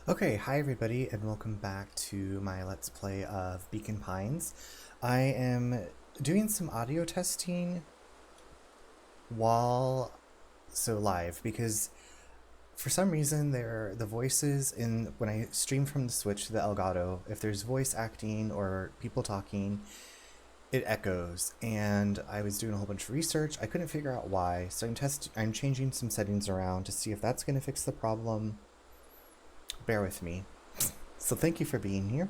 Okay, hi everybody, and welcome back to my Let's Play of Beacon Pines. I am doing some audio testing while live because for some reason the voices in when I stream from the Switch to the Elgato, if there's voice acting or people talking, it echoes. And I was doing a whole bunch of research. I couldn't figure out why, so I'm changing some settings around to see if that's going to fix the problem. Bear with me. So thank you for being here.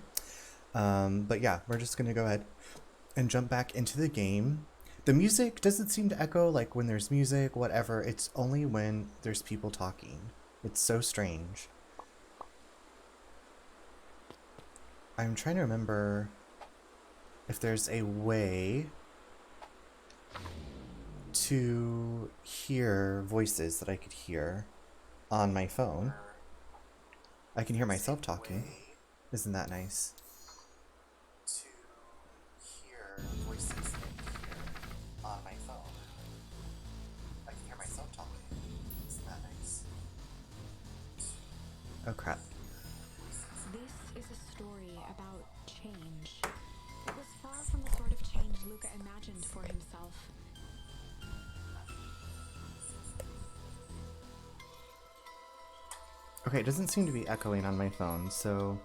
But yeah, we're just going to go ahead and jump back into the game. The music doesn't seem to echo like when there's music, whatever. It's only when there's people talking. It's so strange. I'm trying to remember if there's a way to hear voices that I could hear on my phone. I can hear myself talking. Isn't that nice? To hear voices in here on my phone. I can hear myself talking. Isn't that nice? Oh crap. This is a story about change. It was far from the sort of change Luka imagined for himself. Okay, it doesn't seem to be echoing on my phone, so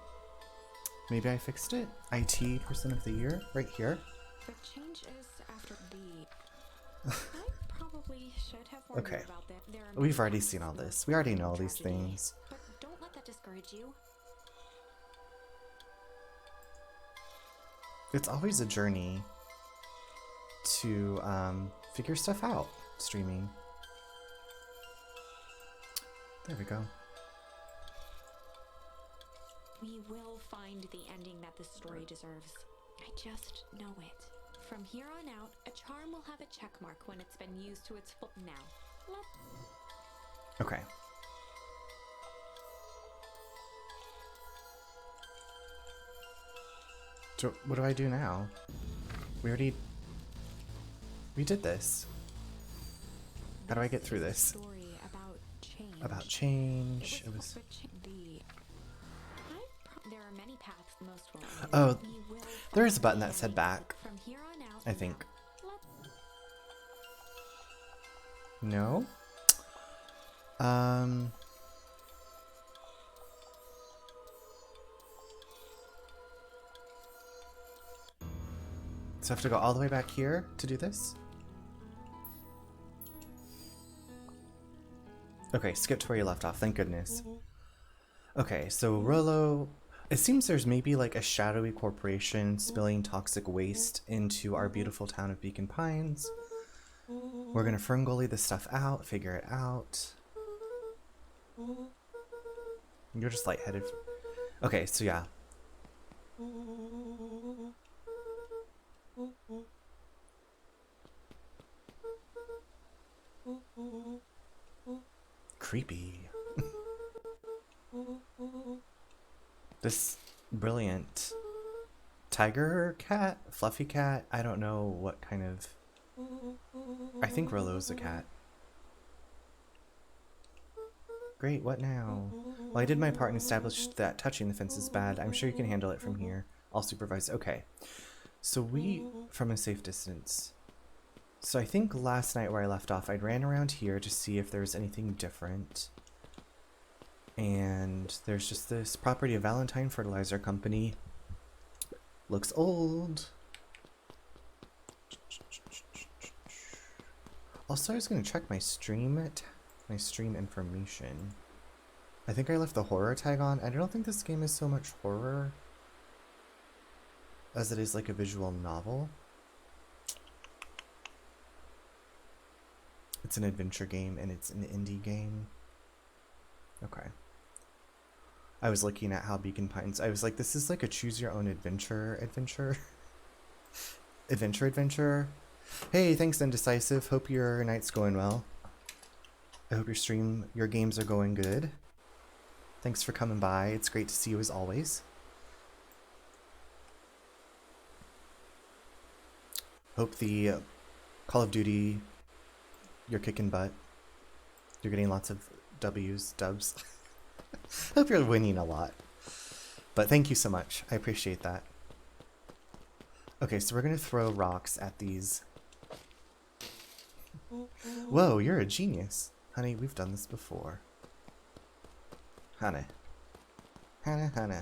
maybe I fixed it? IT person of the year, right here. The change is after the... I probably should have warned Okay. you about that. We've already seen all this. We already know all these things. But don't let that discourage you. It's always a journey to figure stuff out, streaming. There we go. We will find the ending that this story deserves. I just know it. From here on out, a charm will have a check mark when it's been used to its full now. Okay. So what do I do now? We did this. How do I get through this? Story about change. About change. It was. There are many paths most will. Oh, there is a button that said back. From here on out, I think. No. So I have to go all the way back here to do this? Okay, skip to where you left off, thank goodness. Okay, so Rolo... It seems there's maybe like a shadowy corporation spilling toxic waste into our beautiful town of Beacon Pines. We're gonna Ferngully this stuff out, figure it out. You're just lightheaded. Okay, so yeah. Creepy. This brilliant tiger cat? Fluffy cat? I don't know what kind of... I think Rolo's a cat. Great, what now? Well, I did my part and established that touching the fence is bad. I'm sure you can handle it from here. I'll supervise. Okay. So we... From a safe distance. So I think last night where I left off, I ran around here to see if there was anything different. And there's just this property of Valentine Fertilizer Company. Looks old. Also, I was going to check my stream information. I think I left the horror tag on. I don't think this game is so much horror as it is like a visual novel. It's an adventure game and it's an indie game. Okay. I was looking at how Beacon Pines, I was like, this is like a choose your own adventure. Hey, thanks Indecisive. Hope your night's going well. I hope your games are going good. Thanks for coming by. It's great to see you as always. Hope the Call of Duty, you're kicking butt. You're getting lots of dubs. Hope you're winning a lot. But thank you so much. I appreciate that. Okay, so we're gonna throw rocks at these. Whoa, you're a genius. Honey, we've done this before. Honey. Honey.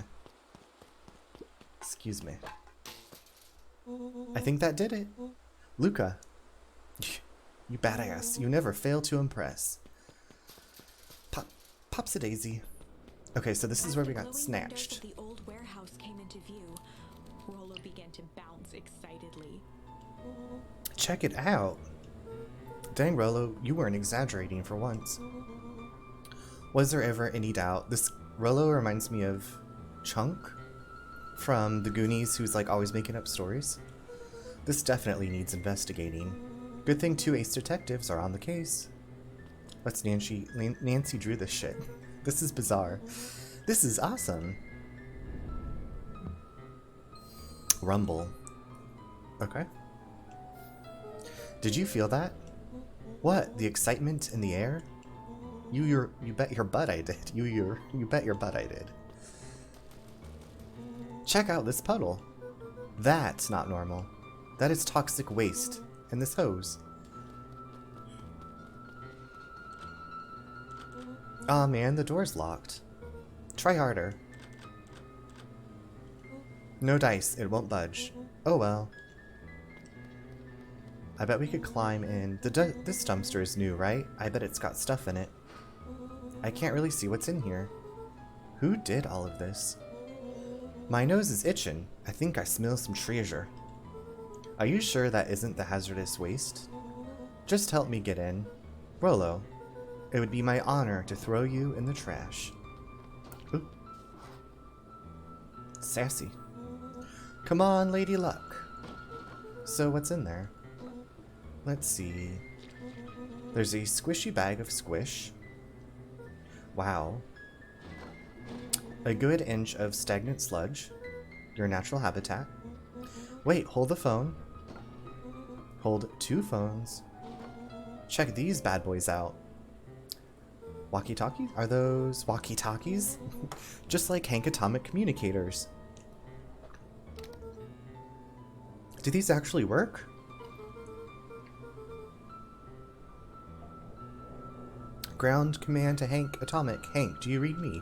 Excuse me. I think that did it. Luka. You badass. You never fail to impress. Pops a daisy. Okay, so this is where we got snatched. Of the old warehouse came into view. Rolo began to bounce excitedly. Check it out. Dang, Rolo, you weren't exaggerating for once. Was there ever any doubt? This Rolo reminds me of Chunk from the Goonies, who's like always making up stories. This definitely needs investigating. Good thing 2 ace detectives are on the case. Let's Nancy drew this shit. This is bizarre. This is awesome. Rumble. Okay. Did you feel that? What? The excitement in the air? You bet your butt I did. You bet your butt I did. Check out this puddle. That's not normal. That is toxic waste. And this hose. Aw man, the door's locked. Try harder. No dice, it won't budge. Oh well. I bet we could climb in. This dumpster is new, right? I bet it's got stuff in it. I can't really see what's in here. Who did all of this? My nose is itching. I think I smell some treasure. Are you sure that isn't the hazardous waste? Just help me get in. Rolo, it would be my honor to throw you in the trash. Ooh. Sassy. Come on, Lady Luck. So what's in there? Let's see. There's a squishy bag of squish. Wow. A good inch of stagnant sludge. Your natural habitat. Wait, hold the phone. Hold 2 phones. Check these bad boys out. Walkie-talkies? Are those walkie-talkies? Just like Hank Atomic communicators. Do these actually work? Ground command to Hank Atomic. Hank, do you read me?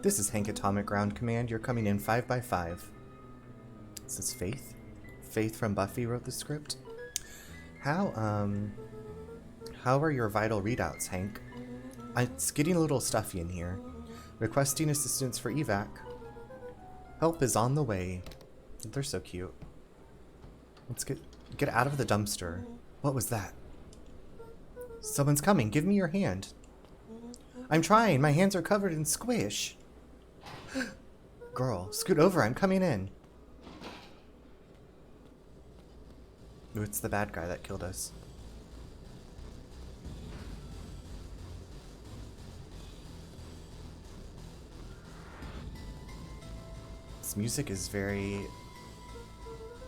This is Hank Atomic ground command. You're coming in 5 by 5. Is this Faith? Faith from Buffy wrote the script. How are your vital readouts, Hank? It's getting a little stuffy in here. Requesting assistance for evac. Help is on the way. They're so cute. Let's get out of the dumpster. What was that? Someone's coming. Give me your hand. I'm trying. My hands are covered in squish. Girl, scoot over. I'm coming in. Ooh, it's the bad guy that killed us. This music is very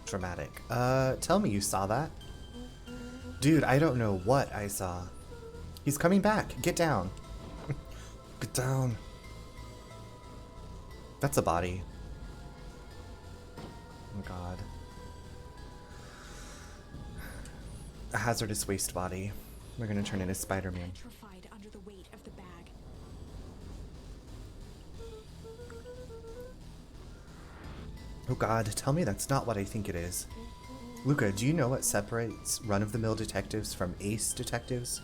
dramatic. Tell me you saw that. Dude, I don't know what I saw. He's coming back. Get down. Get down. That's a body. Oh my god. A hazardous waste body. We're gonna turn into Spider-Man. Petrified under the weight of the bag. Oh god, tell me that's not what I think it is. Luka, do you know what separates run-of-the-mill detectives from ace detectives?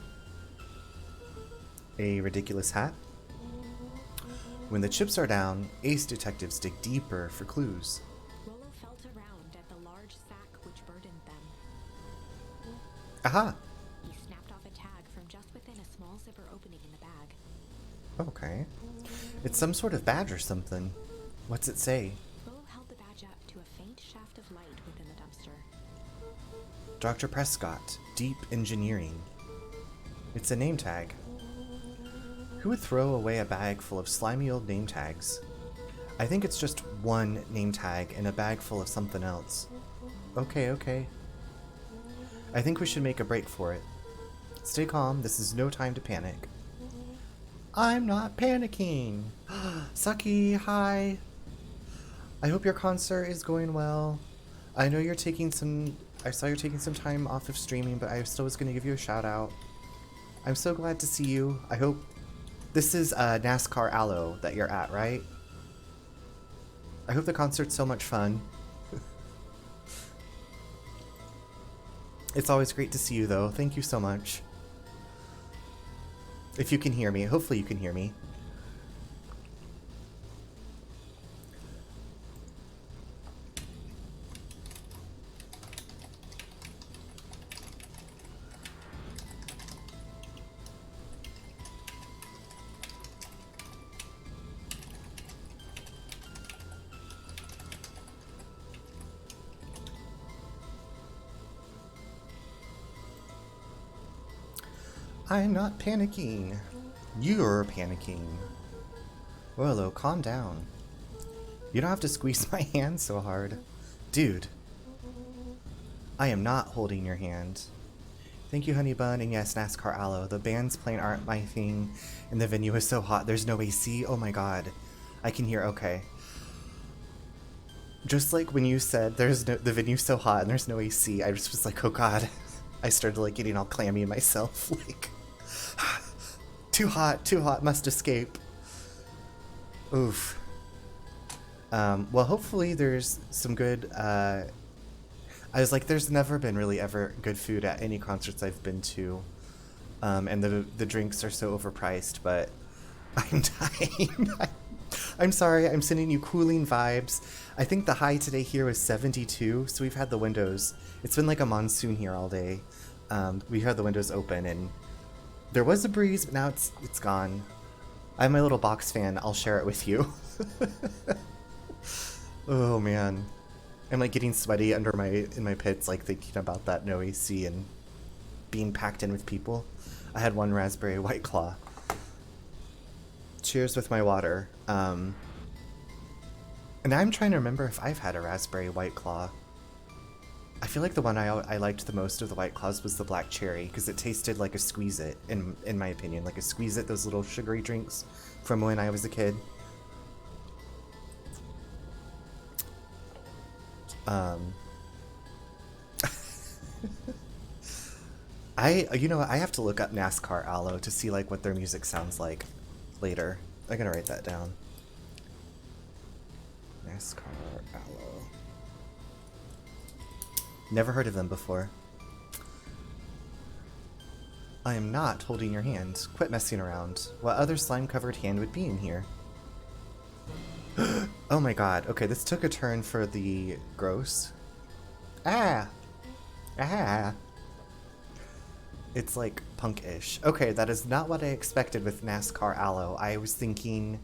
A ridiculous hat? When the chips are down, ace detectives dig deeper for clues. Rolo felt around at the large sack which burdened them. Aha! He snapped off a tag from just within a small zipper opening in the bag. Okay. It's some sort of badge or something. What's it say? Rolo held the badge up to a faint shaft of light within the dumpster. Dr. Prescott, Deep Engineering. It's a name tag. Who would throw away a bag full of slimy old name tags? I think it's just one name tag in a bag full of something else. Okay. I think we should make a break for it. Stay calm, this is no time to panic. I'm not panicking. Saki, hi. I hope your concert is going well. I know you're taking some. I saw you're taking some time off of streaming, but I still was going to give you a shout out. I'm so glad to see you. I hope this is NASCAR Aloe that you're at, right? I hope the concert's so much fun. It's always great to see you, though. Thank you so much. If you can hear me, hopefully you can hear me. I'm not panicking. You're panicking. Rolo, calm down. You don't have to squeeze my hand so hard. Dude. I am not holding your hand. Thank you, Honey Bun, and yes, NASCAR Aloe. The bands playing aren't my thing, and the venue is so hot. There's no AC. Oh my god. I can hear, okay. Just like when you said the venue's so hot and there's no AC, I just was like, oh god. I started like getting all clammy in myself, like, too hot, must escape. Oof. Well, hopefully there's some good, I was like, there's never been really ever good food at any concerts I've been to, and the drinks are so overpriced, but I'm dying. I'm sorry, I'm sending you cooling vibes. I think the high today here was 72, so we've had the windows. It's been like a monsoon here all day. We had the windows open, and there was a breeze, but now it's gone. I have my little box fan. I'll share it with you. Oh man, I'm like getting sweaty in my pits, like thinking about that no AC and being packed in with people. I had one raspberry White Claw. Cheers with my water. And I'm trying to remember if I've had a raspberry White Claw. I feel like the one I liked the most of the White Claws was the black cherry, because it tasted like a Squeeze-It, in my opinion. Like a Squeeze-It, those little sugary drinks from when I was a kid. I have to look up NASCAR Aloe to see like what their music sounds like later. I'm gonna write that down. NASCAR Aloe. Never heard of them before. I am not holding your hand. Quit messing around. What other slime-covered hand would be in here? Oh my god. Okay, this took a turn for the gross. Ah! Ah! It's like punk-ish. Okay, that is not what I expected with NASCAR Aloe. I was thinking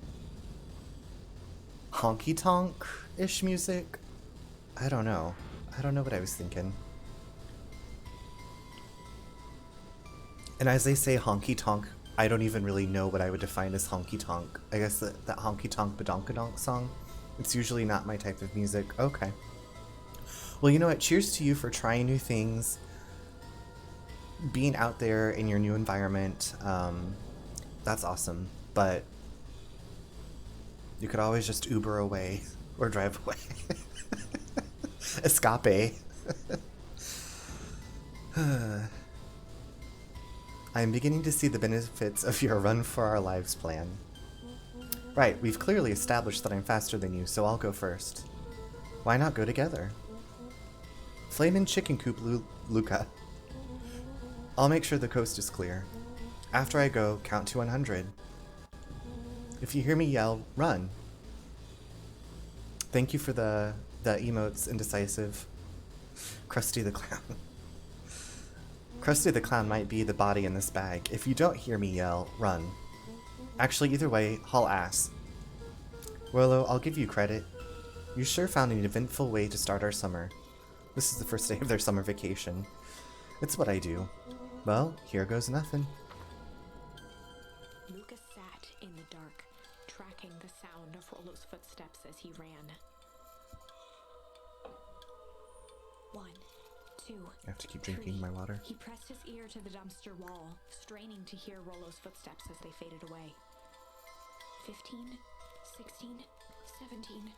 honky-tonk-ish music? I don't know. I don't know what I was thinking. And as they say honky-tonk, I don't even really know what I would define as honky-tonk. I guess that honky-tonk badonkadonk song? It's usually not my type of music. Okay. Well, you know what? Cheers to you for trying new things, being out there in your new environment. That's awesome. But you could always just Uber away or drive away. Escape. I am beginning to see the benefits of your Run for Our Lives plan. Right, we've clearly established that I'm faster than you, so I'll go first. Why not go together? Flamin' Chicken Coop, Luka. I'll make sure the coast is clear. After I go, count to 100. If you hear me yell, run. Thank you for the emotes, Indecisive. Krusty the Clown. Krusty the Clown might be the body in this bag. If you don't hear me yell, run. Actually, either way, haul ass. Rolo, I'll give you credit. You sure found an eventful way to start our summer. This is the first day of their summer vacation. It's what I do. Well, here goes nothing. Luka sat in the dark, tracking the sound of Rolo's footsteps as he ran. 1, 2, I have to keep drinking 3. my water. He pressed his ear to the dumpster wall, straining to hear Rolo's footsteps as they faded away. 15, 16, 17.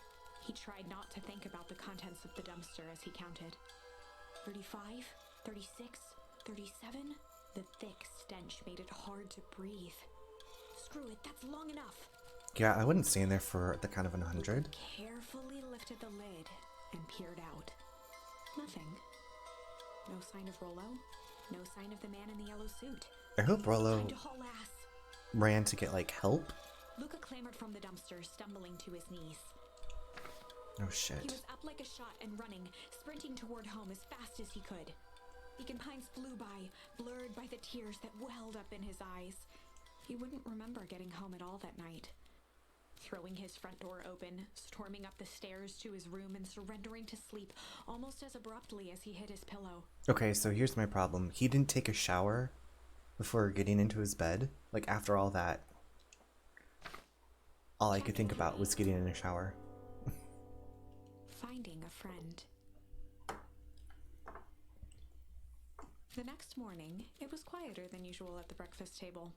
He tried not to think about the contents of the dumpster as he counted. 35, 36, 37. The thick stench made it hard to breathe. Screw it, that's long enough. Yeah, I wouldn't stay in there for the count of 100. Carefully lifted the lid and peered out. Nothing. No sign of Rolo. No sign of the man in the yellow suit. I hope Rolo Time to haul ass. ran to get, like, help. Luka clambered from the dumpster, stumbling to his knees. Oh, He shit. was up like a shot and running, sprinting toward home as fast as he could. Beacon Pines flew by, blurred by the tears that welled up in his eyes. He wouldn't remember getting home at all that night. Throwing his front door open, storming up the stairs to his room, and surrendering to sleep almost as abruptly as he hit his pillow. Okay, so here's my problem. He didn't take a shower before getting into his bed. Like, after all that, all I could think about was getting in a shower. Finding a friend. The next morning, it was quieter than usual at the breakfast table.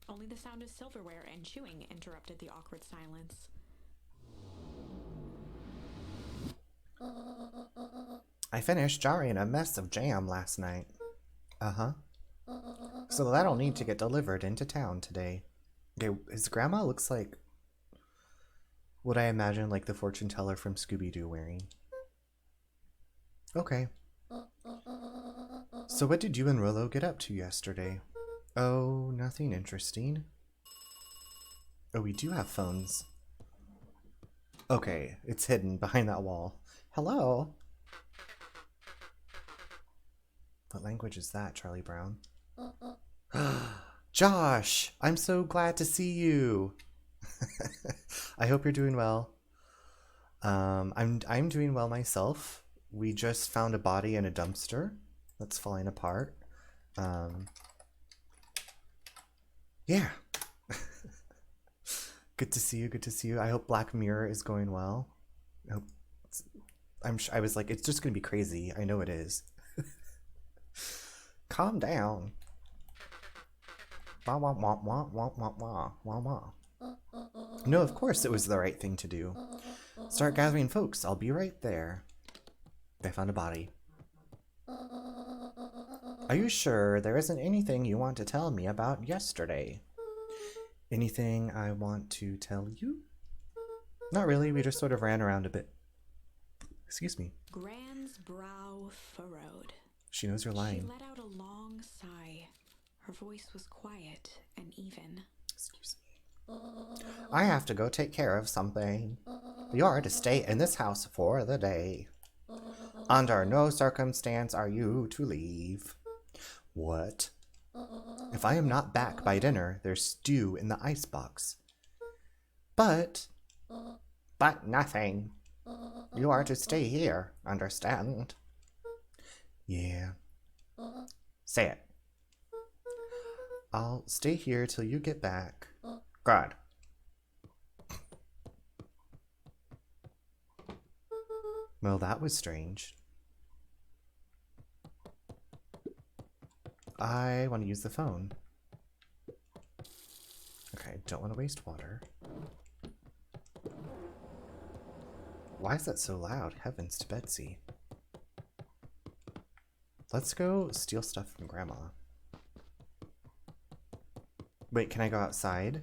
Only the sound of silverware and chewing interrupted the awkward silence. I finished jarring a mess of jam last night. Uh-huh. So that'll need to get delivered into town today. Okay, his grandma looks like what I imagine like the fortune teller from Scooby-Doo wearing. Okay. So what did you and Rolo get up to yesterday? Oh, nothing interesting. Oh, we do have phones. Okay, it's hidden behind that wall. Hello? What language is that, Charlie Brown? Josh! I'm so glad to see you! I hope you're doing well. I'm doing well myself. We just found a body in a dumpster that's falling apart. Yeah. Good to see you. Good to see you. I hope Black Mirror is going well. I hope I was like, it's just gonna be crazy. I know it is. Calm down. Wah, wah, wah, wah, wah, wah, wah, wah, wah. No, of course it was the right thing to do. Start gathering folks. I'll be right there. They found a body. Are you sure there isn't anything you want to tell me about yesterday? Anything I want to tell you? Not really. We just sort of ran around a bit. Excuse me. Gran's brow furrowed. She knows you're She lying. let out a long sigh. Her voice was quiet and even. Excuse me. I have to go take care of something. You're to stay in this house for the day. Under no circumstance are you to leave. What? If I am not back by dinner, there's stew in the icebox. But nothing. You are to stay here, understand? Yeah. Say it. I'll stay here till you get back. Good. Well, that was strange. I want to use the phone. Okay, don't want to waste water. Why is that so loud? Heavens to Betsy. Let's go steal stuff from Grandma. Wait, can I go outside?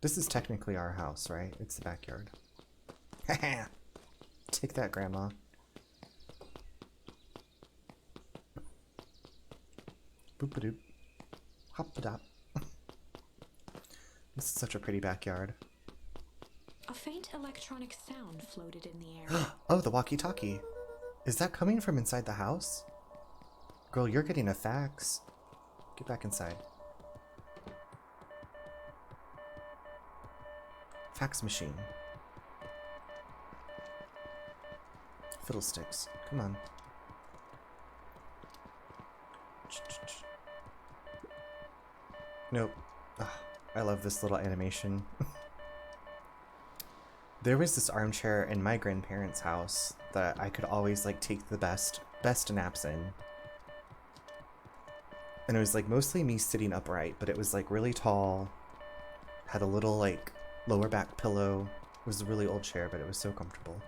This is technically our house, right? It's the backyard. Haha! Take that, Grandma. Boop-a-doop. Hop-a-dop. This is such a pretty backyard. A faint electronic sound floated in the air. Oh, the walkie-talkie. Is that coming from inside the house? Girl, you're getting a fax. Get back inside. Fax machine. Fiddlesticks. Come on. Nope. Ugh, I love this little animation. There was this armchair in my grandparents' house that I could always like take the best naps in. And it was like mostly me sitting upright, but it was like really tall, Had a little, like, lower back pillow. It was a really old chair, but it was so comfortable.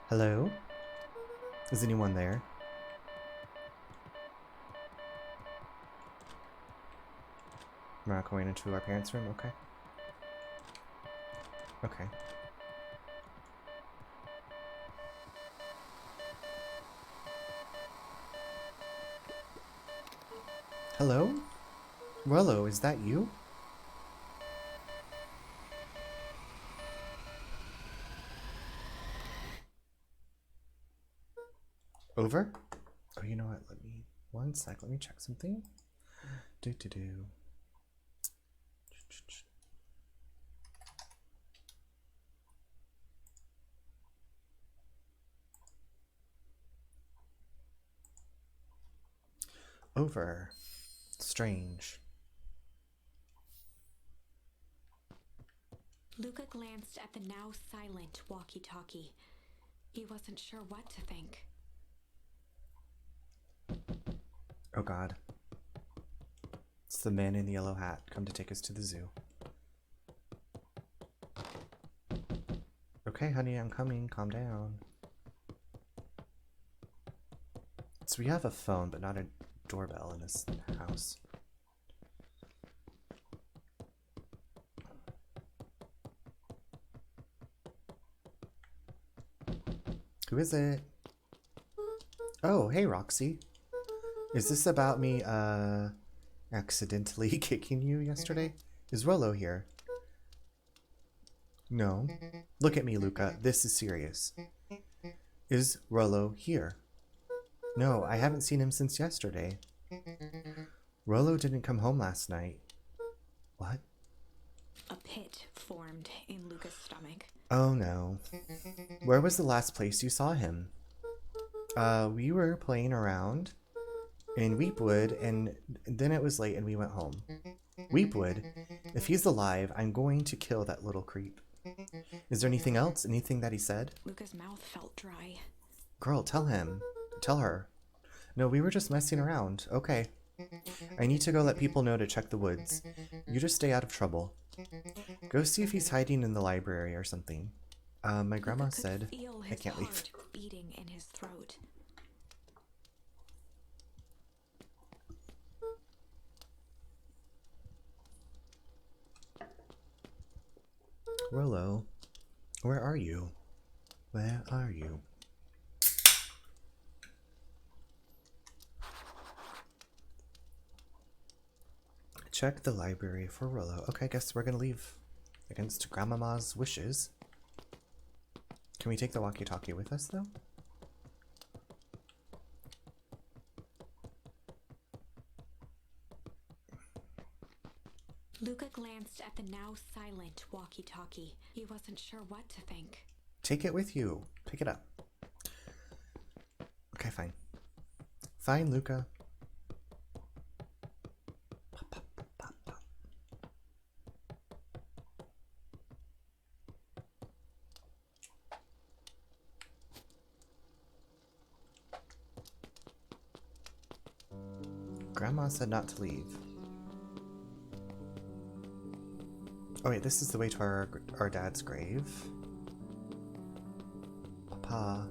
Hello? Is anyone there? We're not going into our parents' room? Okay. Okay. Hello? Rolo, is that you? Over? Oh, you know what? Let me... One sec. Let me check something. Do. Over. Strange. Luka glanced at the now silent walkie-talkie. He wasn't sure what to think. Oh god. It's the man in the yellow hat come to take us to the zoo. Okay, honey, I'm coming. Calm down. So we have a phone, but not a doorbell in this house. Who is it? Oh, hey, Roxy. Is this about me, accidentally kicking you yesterday? Is Rolo here? No. Look at me, Luka. This is serious. Is Rolo here? No, I haven't seen him since yesterday. Rolo didn't come home last night. What? A pit formed in Luka's stomach. Oh no. Where was the last place you saw him? We were playing around in Weepwood, and then it was late and we went home. Weepwood? If he's alive, I'm going to kill that little creep. Is there anything else? Anything that he said? Luka's mouth felt dry. Girl, tell him. Tell her. No, we were just messing around. Okay. I need to go let people know to check the woods. You just stay out of trouble. Go see if he's hiding in the library or something. My grandma said I can't leave. Beating in his throat. Rolo, where are you? Where are you? Check the library for Rolo. Okay, I guess we're gonna leave against Grandmama's wishes. Can we take the walkie-talkie with us, though? Luka glanced at the now silent walkie-talkie. He wasn't sure what to think. Take it with you. Pick it up. Okay, fine. Fine, Luka. Grandma said not to leave. Oh wait, this is the way to our dad's grave. Papa.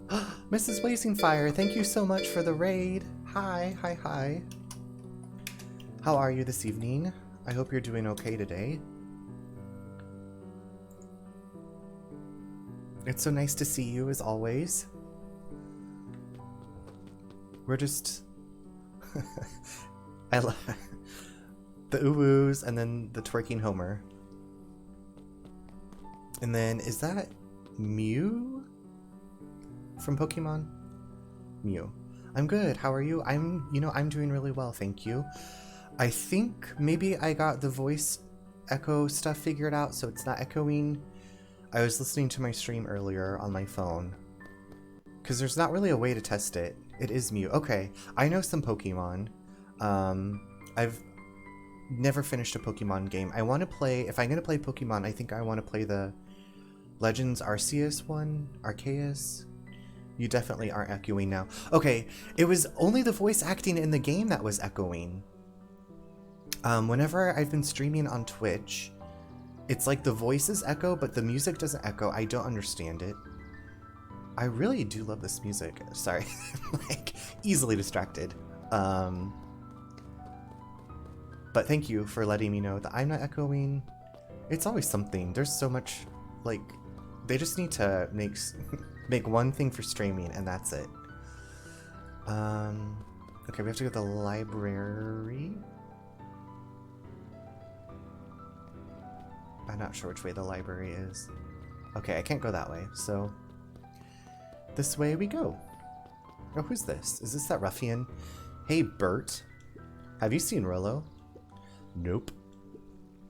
Mrs. Blazingfire, thank you so much for the raid. Hi. How are you this evening? I hope you're doing okay today. It's so nice to see you as always. We're just... I love the uwoos and then the twerking Homer. And then, is that Mew from Pokemon? Mew. I'm good. How are you? I'm doing really well, thank you. I think maybe I got the voice echo stuff figured out, so it's not echoing. I was listening to my stream earlier on my phone, because there's not really a way to test it. It is Mew. Okay, I know some Pokemon. I've never finished a Pokemon game. I want to play, if I'm going to play Pokemon, I think I want to play the Legends Arceus one. Arceus. You definitely aren't echoing now. Okay, it was only the voice acting in the game that was echoing. Whenever I've been streaming on Twitch, It's like the voices echo, but the music doesn't echo. I don't understand it. I really do love this music. Sorry, like easily distracted. But thank you for letting me know that I'm not echoing. It's always something. There's so much, like, they just need to make one thing for streaming and that's it. Okay, we have to go to the library. I'm not sure which way the library is. Okay, I can't go that way, so this way we go. Oh, who's this? Is this that ruffian? Hey, Bert. Have you seen Rolo? Nope.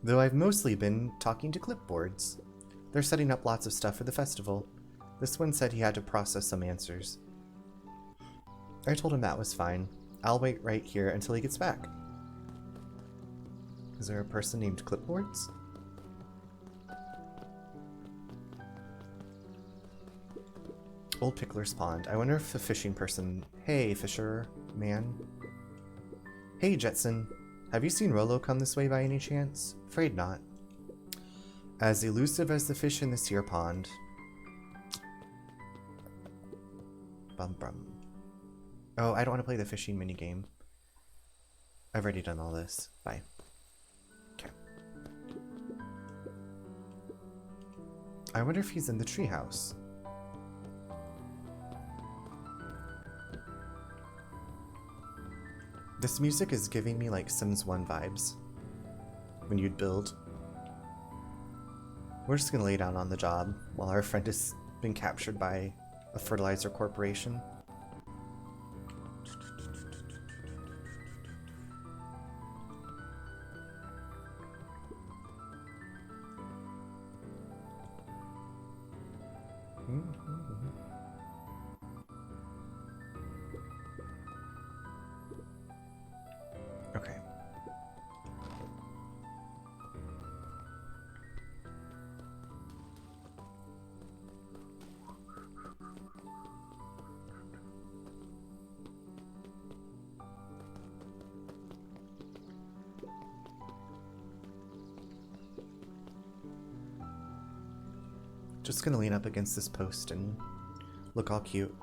Though I've mostly been talking to clipboards. They're setting up lots of stuff for the festival. This one said he had to process some answers. I told him that was fine. I'll wait right here until he gets back. Is there a person named Clipboards? Old Pickler's Pond. I wonder if the fishing person... Hey, fisher man. Hey, Jetson. Have you seen Rolo come this way by any chance? Afraid not. As elusive as the fish in this here pond. Bum bum. Oh, I don't want to play the fishing minigame. I've already done all this. Bye. Okay. I wonder if he's in the treehouse. This music is giving me like Sims 1 vibes. When you'd build. We're just gonna lay down on the job while our friend has been captured by a fertilizer corporation. Okay. Just gonna lean up against this post and look all cute.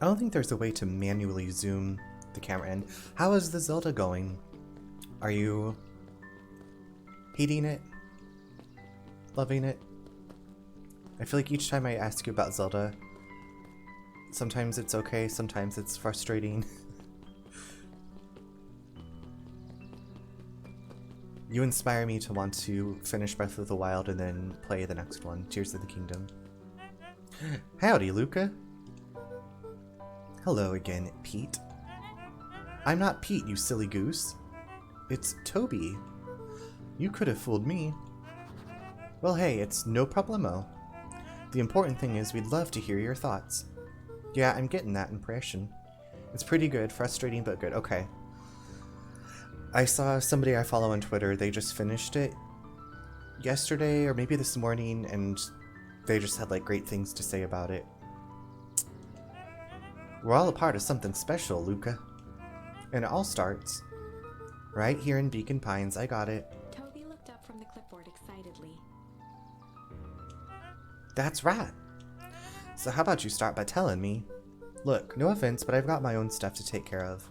I don't think there's a way to manually zoom the camera in. How is the Zelda going? Are you hating it? Loving it? I feel like each time I ask you about Zelda, sometimes it's okay, sometimes it's frustrating. You inspire me to want to finish Breath of the Wild and then play the next one, Tears of the Kingdom. Howdy, Luka. Hello again, Pete. I'm not Pete, you silly goose. It's Toby. You could have fooled me. Well, hey, it's no problemo. The important thing is we'd love to hear your thoughts. Yeah, I'm getting that impression. It's pretty good, frustrating but good. Okay. I saw somebody I follow on Twitter, they just finished it yesterday or maybe this morning and they just had like great things to say about it. We're all a part of something special, Luka. And it all starts right here in Beacon Pines. I got it. Toby looked up from the clipboard excitedly. That's right. So how about you start by telling me? Look, no offense, but I've got my own stuff to take care of.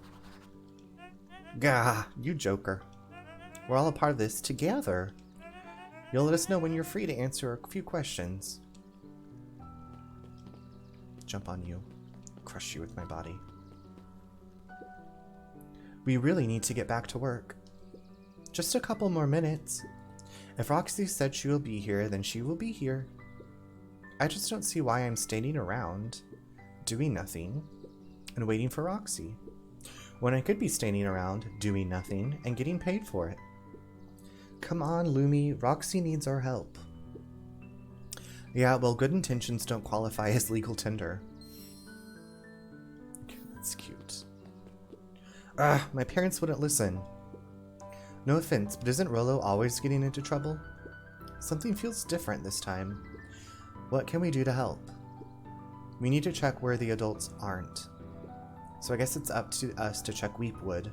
Gah, you joker. We're all a part of this together. You'll let us know when you're free to answer a few questions. Jump on you. Crush you with my body. We really need to get back to work. Just a couple more minutes. If Roxy said she will be here, then she will be here. I just don't see why I'm standing around, doing nothing, and waiting for Roxy, when I could be standing around, doing nothing, and getting paid for it. Come on, Lumi, Roxy needs our help. Yeah, well, good intentions don't qualify as legal tender. Okay, that's cute. My parents wouldn't listen. No offense, but isn't Rolo always getting into trouble? Something feels different this time. What can we do to help? We need to check where the adults aren't. So I guess it's up to us to check Weepwood.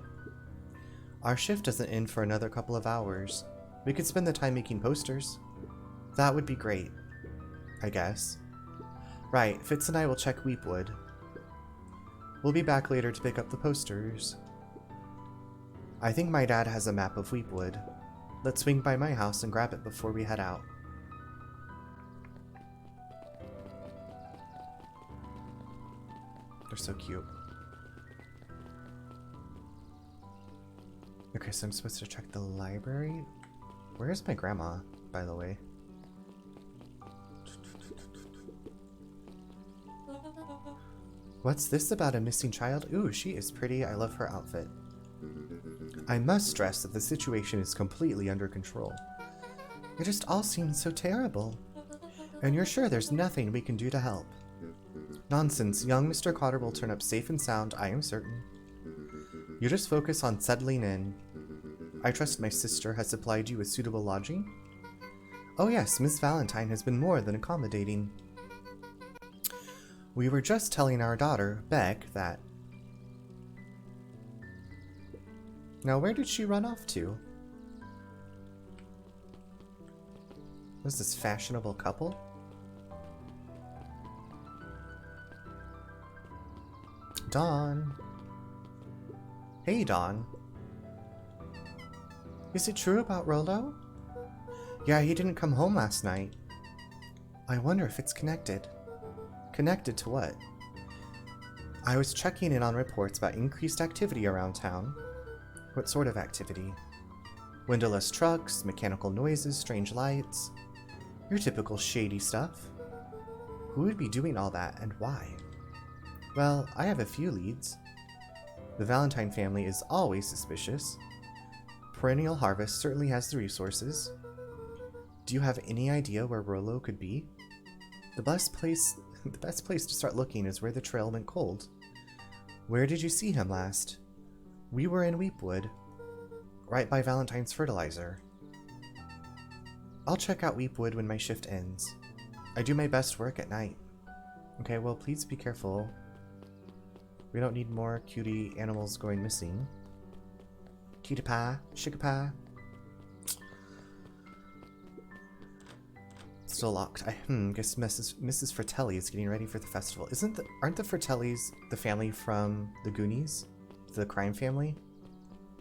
Our shift doesn't end for another couple of hours. We could spend the time making posters. That would be great, I guess. Right, Fitz and I will check Weepwood. We'll be back later to pick up the posters. I think my dad has a map of Weepwood. Let's swing by my house and grab it before we head out. They're so cute. Okay, so I'm supposed to check the library. Where's my grandma, by the way? What's this about a missing child? Ooh, she is pretty. I love her outfit. I must stress that the situation is completely under control. It just all seems so terrible. And you're sure there's nothing we can do to help? Nonsense. Young Mr. Cotter will turn up safe and sound, I am certain. You just focus on settling in. I trust my sister has supplied you with suitable lodging? Oh yes, Miss Valentine has been more than accommodating. We were just telling our daughter, Beck, that... Now where did she run off to? Was this fashionable couple? Dawn. Hey, Dawn. Is it true about Rolo? Yeah, he didn't come home last night. I wonder if it's connected. Connected to what? I was checking in on reports about increased activity around town. What sort of activity? Windowless trucks, mechanical noises, strange lights. Your typical shady stuff. Who would be doing all that, and why? Well, I have a few leads. The Valentine family is always suspicious. Perennial Harvest certainly has the resources. Do you have any idea where Rolo could be? The best place to start looking is where the trail went cold. Where did you see him last? We were in Weepwood, right by Valentine's fertilizer. I'll check out Weepwood when my shift ends. I do my best work at night. Okay, well, please be careful. We don't need more cutie animals going missing. Cutie pie, sugar pie. Still locked. I guess Mrs. Fratelli is getting ready for the festival. Aren't the Fratellis the family from the Goonies? The crime family?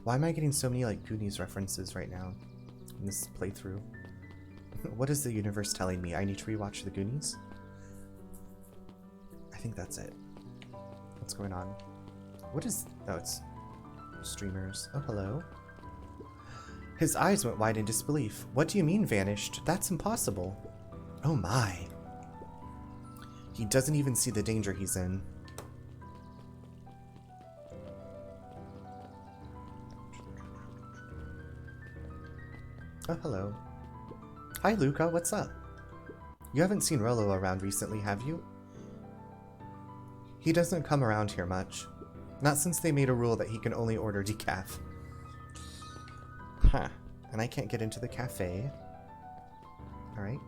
Why am I getting so many like Goonies references right now in this playthrough? What is the universe telling me? I need to rewatch the Goonies? I think that's it. What's going on? What is... Oh, it's streamers. Oh, hello. His eyes went wide in disbelief. What do you mean vanished? That's impossible. Oh my. He doesn't even see the danger he's in. Oh, hello. Hi, Luka. What's up? You haven't seen Rolo around recently, have you? He doesn't come around here much. Not since they made a rule that he can only order decaf. Huh. And I can't get into the cafe. Alright.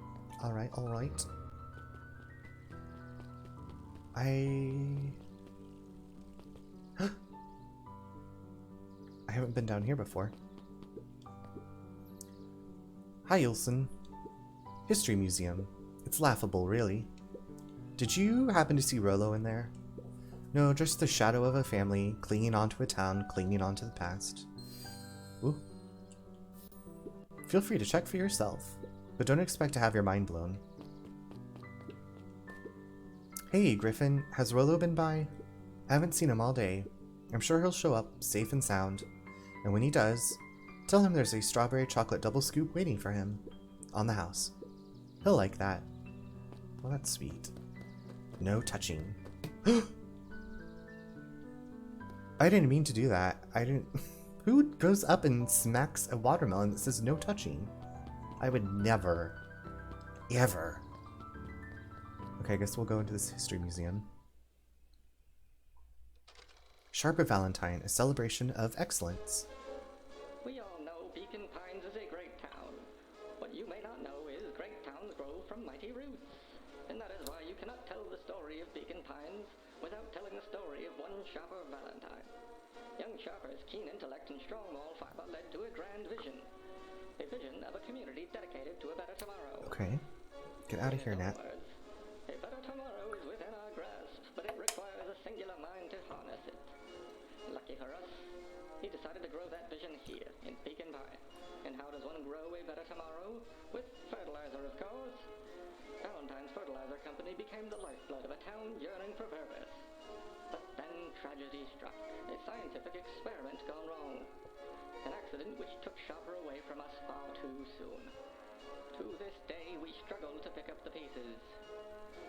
Alright, alright. I haven't been down here before. Hi, Ilson. History Museum. It's laughable, really. Did you happen to see Rolo in there? No, just the shadow of a family clinging onto a town, clinging onto the past. Ooh. Feel free to check for yourself, but don't expect to have your mind blown. Hey, Griffin, has Rolo been by? I haven't seen him all day. I'm sure he'll show up, safe and sound, and when he does, tell him there's a strawberry chocolate double scoop waiting for him on the house. He'll like that. Well, that's sweet. No touching. I didn't mean to do that. I didn't... Who goes up and smacks a watermelon that says no touching? I would never, ever. Okay, I guess we'll go into this history museum. Sharper Valentine, a celebration of excellence. We all know Beacon Pines is a great town. What you may not know is great towns grow from mighty roots. And that is why you cannot tell the story of Beacon Pines without telling the story of one Sharper Valentine. Young Sharper's keen intellect and strong moral fiber led to a grand vision. A vision of a community dedicated to a better tomorrow. Okay. Get out of here, Nat. Words, a better tomorrow is within our grasp, but it requires a singular mind to harness it. Lucky for us, he decided to grow that vision here, in Pecan Pine. And how does one grow a better tomorrow? With fertilizer, of course. Valentine's Fertilizer Company became the lifeblood of a town yearning for purpose. But then tragedy struck. A scientific experiment gone wrong. An accident which took Sharper away from us far too soon. To this day, we struggle to pick up the pieces.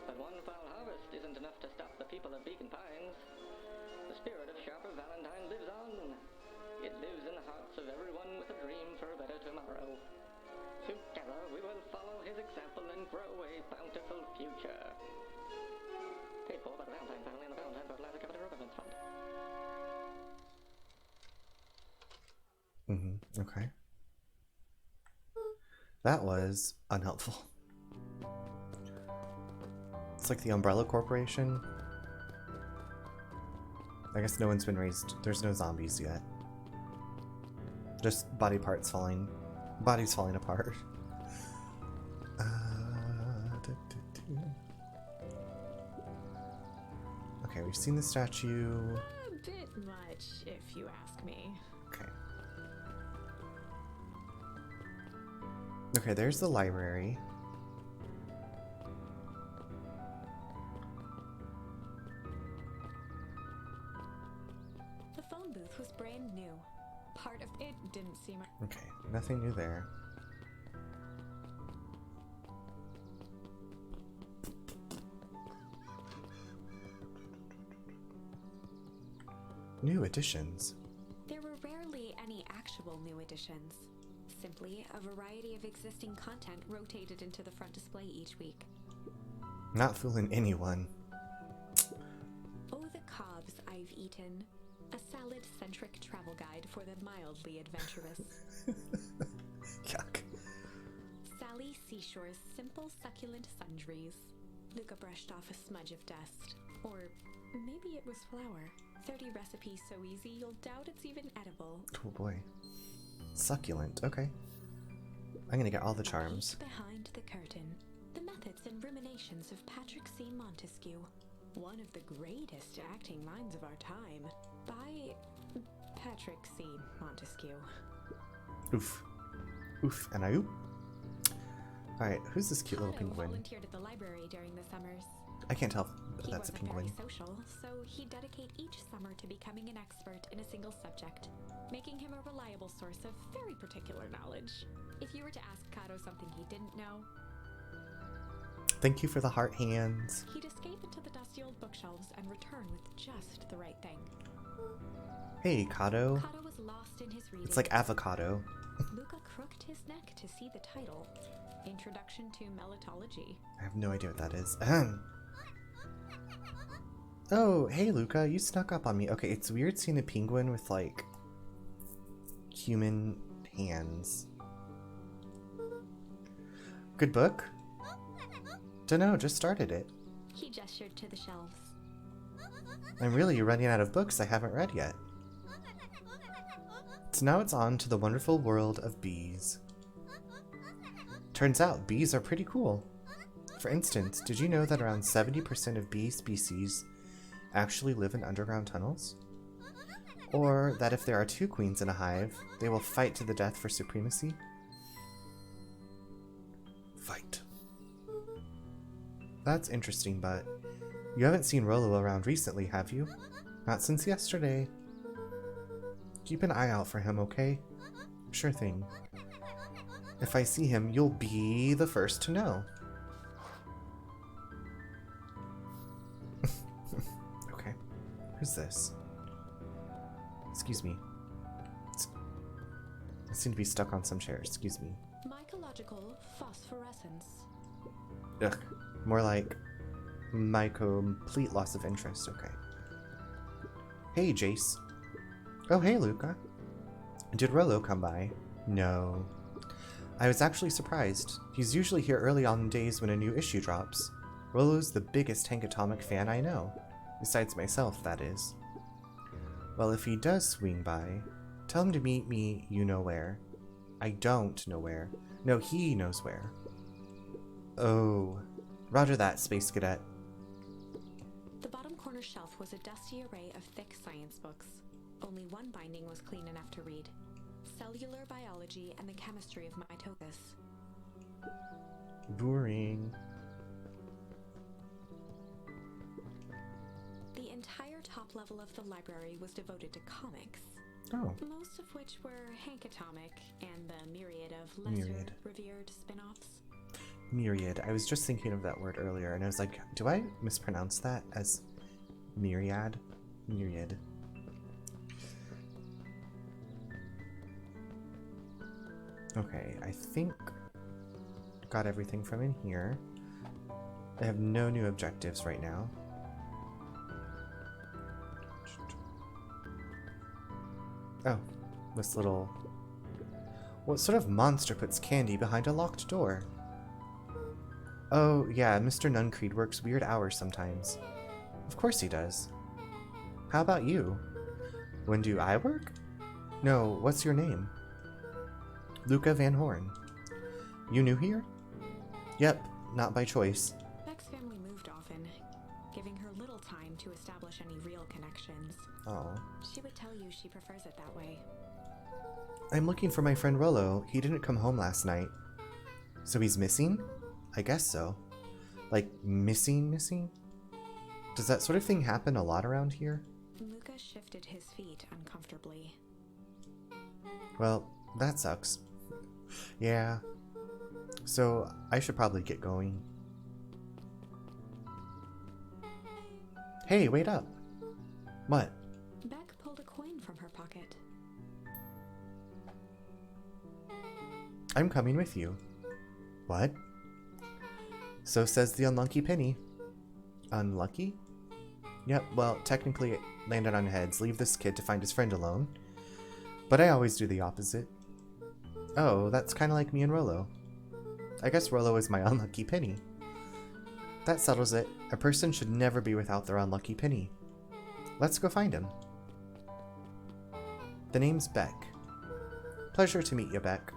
But one foul harvest isn't enough to stop the people of Beacon Pines. The spirit of Sharper Valentine lives on. It lives in the hearts of everyone with a dream for a better tomorrow. Together, we will follow his example and grow a bountiful future. Paid for by the Valentine family and the Valentine Fertilizer Company Remembrance Fund. Okay. That was unhelpful. It's like the Umbrella Corporation. I guess no one's been raised. There's no zombies yet. Just bodies falling apart. Okay, we've seen the statue. A bit much, if you ask me. Okay. Okay, there's the library. The phone booth was brand new. Part of it didn't seem... Okay, nothing new there. New additions. There were rarely any actual new additions. Simply a variety of existing content rotated into the front display each week. Not fooling anyone. Oh, the cobs I've eaten. A salad-centric travel guide for the mildly adventurous. Yuck. Sally Seashore's simple succulent sundries. Luka brushed off a smudge of dust. Or maybe it was flour. 30 recipes so easy you'll doubt it's even edible. Oh boy. Succulent, okay. I'm gonna get all the charms. Behind the curtain, the methods and ruminations of Patrick C. Montesquieu, one of the greatest acting minds of our time, by Patrick C. Montesquieu. Oof. Oof, and I oop. Alright, who's this cute little penguin? Volunteered at the library during the summers. I can't tell if He that's a wasn't penguin. very social, so he'd dedicate each summer to becoming an expert in a single subject, making him a reliable source of very particular knowledge. If you were to ask Kato something he didn't know, Thank you for the heart hands. he'd escape into the dusty old bookshelves and return with just the right thing. Hey, Kato. Kato was lost in his reading. It's like avocado. Luka crooked his neck to see the title, Introduction to Melitology. I have no idea what that is. Ahem. Oh, hey Luka, you snuck up on me. Okay, it's weird seeing a penguin with, like, human hands. Good book? Dunno, just started it. He gestured to the shelves. I'm really running out of books I haven't read yet. So now it's on to the wonderful world of bees. Turns out bees are pretty cool. For instance, did you know that around 70% of bee species actually live in underground tunnels? Or that if there are two queens in a hive, they will fight to the death for supremacy? Fight. That's interesting, but you haven't seen Rolo around recently, have you? Not since yesterday. Keep an eye out for him, okay? Sure thing. If I see him, you'll be the first to know. Okay. Who's this? Excuse me. I seem to be stuck on some chairs. Excuse me. Mycological phosphorescence. Ugh. More like my complete loss of interest. Okay. Hey, Jace. Oh, hey, Luka. Did Rolo come by? No. I was actually surprised. He's usually here early on days when a new issue drops. Rolo's the biggest Hank Atomic fan I know. Besides myself, that is. Well, if he does swing by, tell him to meet me you know where. I don't know where. No, he knows where. Oh. Roger that, Space Cadet. The bottom corner shelf was a dusty array of thick science books. Only one binding was clean enough to read. Cellular Biology and the Chemistry of Mitosis. Boring. The entire top level of the library was devoted to comics. Oh. Most of which were Hank Atomic and the myriad of lesser revered spin-offs. Myriad. I was just thinking of that word earlier, and I was like, do I mispronounce that as myriad? Myriad. Okay, I think got everything from in here. I have no new objectives right now. Oh, this little... What sort of monster puts candy behind a locked door? Oh, yeah, Mr. Nuncreed works weird hours sometimes. Of course he does. How about you? When do I work? No, what's your name? Luka Van Horn. You new here? Yep, not by choice. Beck's family moved often, giving her little time to establish any real connections. Oh. She would tell you she prefers it that way. I'm looking for my friend Rolo. He didn't come home last night. So he's missing? I guess so. Like, missing? Does that sort of thing happen a lot around here? Luka shifted his feet uncomfortably. Well, that sucks. Yeah. So, I should probably get going. Hey, wait up. What? Beck pulled a coin from her pocket. I'm coming with you. What? So says the unlucky penny. Unlucky? Yep, well, technically it landed on heads. Leave this kid to find his friend alone. But I always do the opposite. Oh, that's kind of like me and Rolo. I guess Rolo is my unlucky penny. That settles it. A person should never be without their unlucky penny. Let's go find him. The name's Beck. Pleasure to meet you, Beck.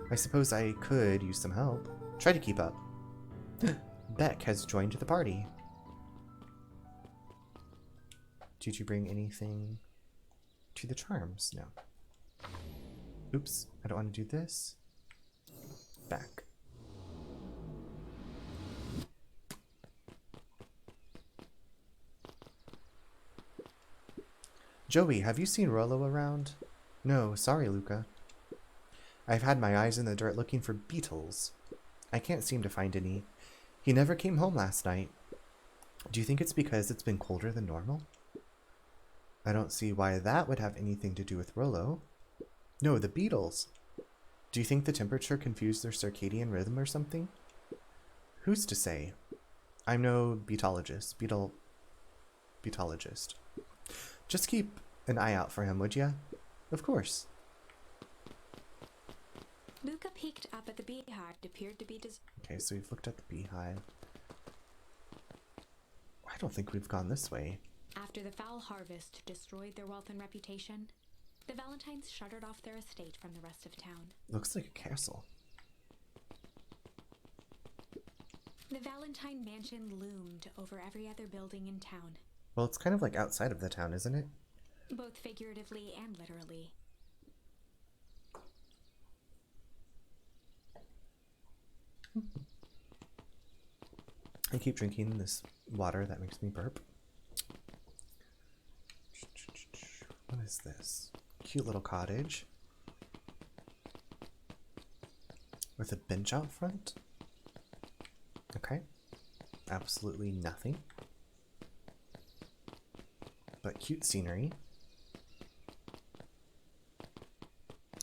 I suppose I could use some help. Try to keep up. Beck has joined the party. Did you bring anything to the charms? No. Oops, I don't want to do this. Back. Joey, have you seen Rolo around? No, sorry, Luka. I've had my eyes in the dirt looking for beetles. I can't seem to find any. He never came home last night. Do you think it's because it's been colder than normal? I don't see why that would have anything to do with Rolo. No, the beetles. Do you think the temperature confused their circadian rhythm or something? Who's to say? I'm no beetologist. Beetologist. Just keep an eye out for him, would ya? Of course. Luka peeked up at the beehive. It appeared to be Okay, so we've looked at the beehive. I don't think we've gone this way. After the foul harvest destroyed their wealth and reputation, the Valentines shuttered off their estate from the rest of town. Looks like a castle. The Valentine mansion loomed over every other building in town. Well, it's kind of like outside of the town, isn't it? Both figuratively and literally. I keep drinking this water that makes me burp. What is this? Cute little cottage. With a bench out front? Okay. Absolutely nothing. But cute scenery.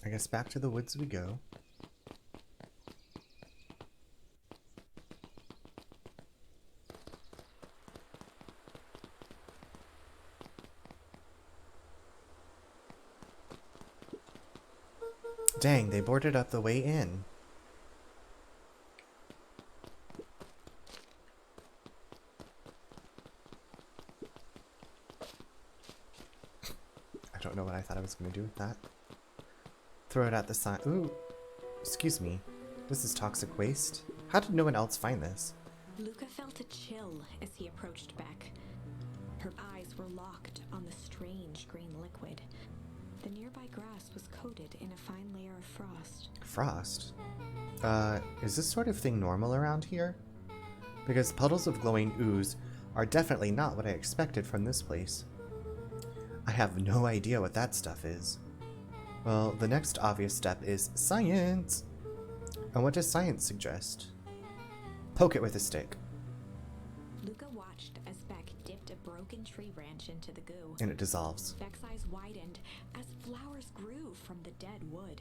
I guess back to the woods we go. Dang, they boarded up the way in. was gonna do with that. Throw it at the sign. Ooh, excuse me. This is toxic waste. How did no one else find this? Luka felt a chill as he approached Beck. Her eyes were locked on the strange green liquid. The nearby grass was coated in a fine layer of frost. Frost? Is this sort of thing normal around here? Because puddles of glowing ooze are definitely not what I expected from this place. I have no idea what that stuff is. Well, the next obvious step is science! And what does science suggest? Poke it with a stick. Luka watched as Beck dipped a broken tree branch into the goo. And it dissolves. Beck's eyes widened as flowers grew from the dead wood.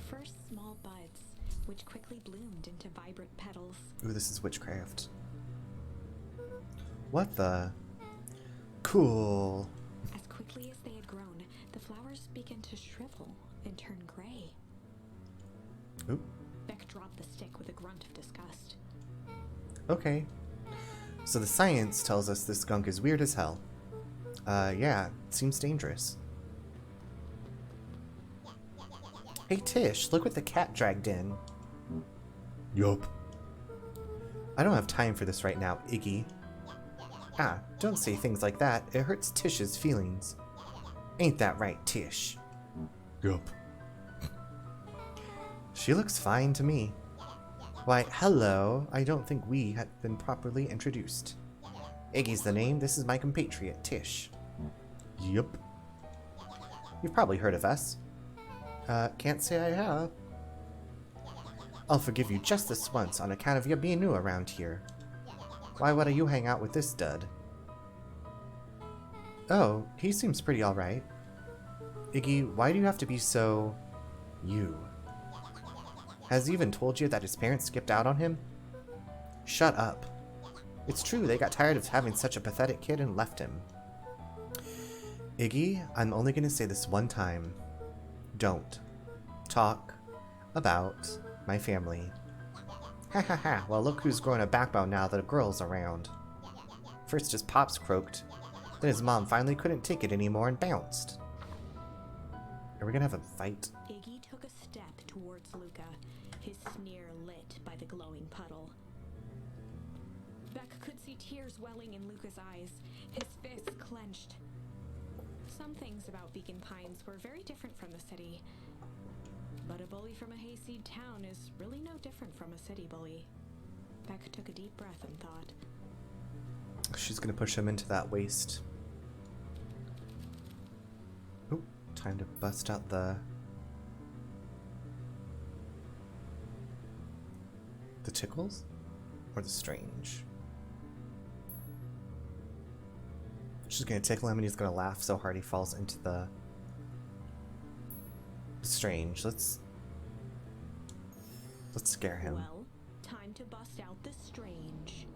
First small buds, which quickly bloomed into vibrant petals. Ooh, this is witchcraft. What the? Cool. As quickly as they had grown, the flowers began to shrivel and turn gray. Oop. Beck dropped the stick with a grunt of disgust. Okay. So the science tells us this skunk is weird as hell. Yeah, it seems dangerous. Hey Tish, look what the cat dragged in. Yup. I don't have time for this right now, Iggy. Ah, don't say things like that. It hurts Tish's feelings. Ain't that right, Tish? Yup. She looks fine to me. Why, hello. I don't think we had been properly introduced. Iggy's the name. This is my compatriot, Tish. Yup. You've probably heard of us. Can't say I have. I'll forgive you just this once on account of you being new around here. Why would you hang out with this dud? Oh, he seems pretty alright. Iggy, why do you have to be so... you? Has he even told you that his parents skipped out on him? Shut up. It's true, they got tired of having such a pathetic kid and left him. Iggy, I'm only gonna say this one time. Don't talk about my family. Ha ha ha, well look who's growing a backbone now that a girl's around. First his pops croaked, then his mom finally couldn't take it anymore and bounced. Are we gonna have a fight? Iggy took a step towards Luka, his sneer lit by the glowing puddle. Beck could see tears welling in Luka's eyes, his fists clenched. Some things about Beacon Pines were very different from the city. But a bully from a hayseed town is really no different from a city bully. Beck took a deep breath and thought. She's gonna push him into that waste. Oop, time to bust out the tickles? Or the strange? She's gonna tickle him and he's gonna laugh so hard he falls into the strange. Let's scare him. Well, time to bust out the strange.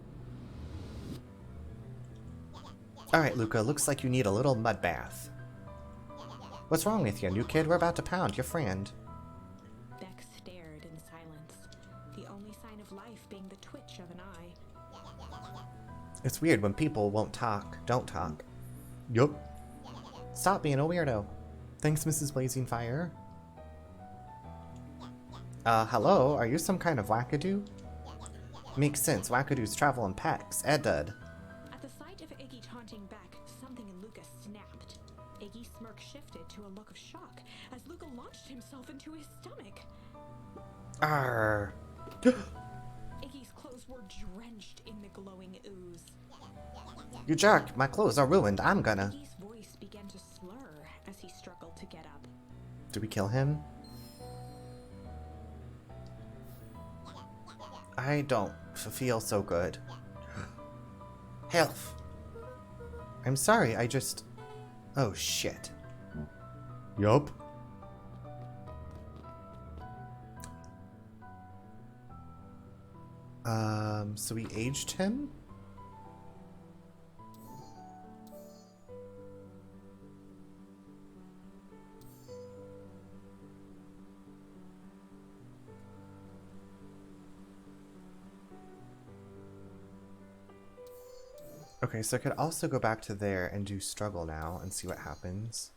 Alright, Luka, looks like you need a little mud bath. What's wrong with you, new kid? We're about to pound your friend. Beck stared in silence, the only sign of life being the twitch of an eye. It's weird when people don't talk. Yup. Stop being a weirdo. Thanks, Mrs. Blazing Fire. Hello? Are you some kind of wackadoo? Makes sense. Wackadoos travel in packs. Dud. At the sight of Iggy taunting Beck, something in Luka snapped. Iggy's smirk shifted to a look of shock as Luka launched himself into his stomach. Arr. Iggy's clothes were drenched in the glowing ooze. You jerk. My clothes are ruined. I'm gonna... Iggy's voice began to slur as he struggled to get up. Do we kill him? I don't feel so good. Health. I'm sorry, I just... Oh, shit. Yup. So we aged him? Okay, so I could also go back to there and do struggle now and see what happens.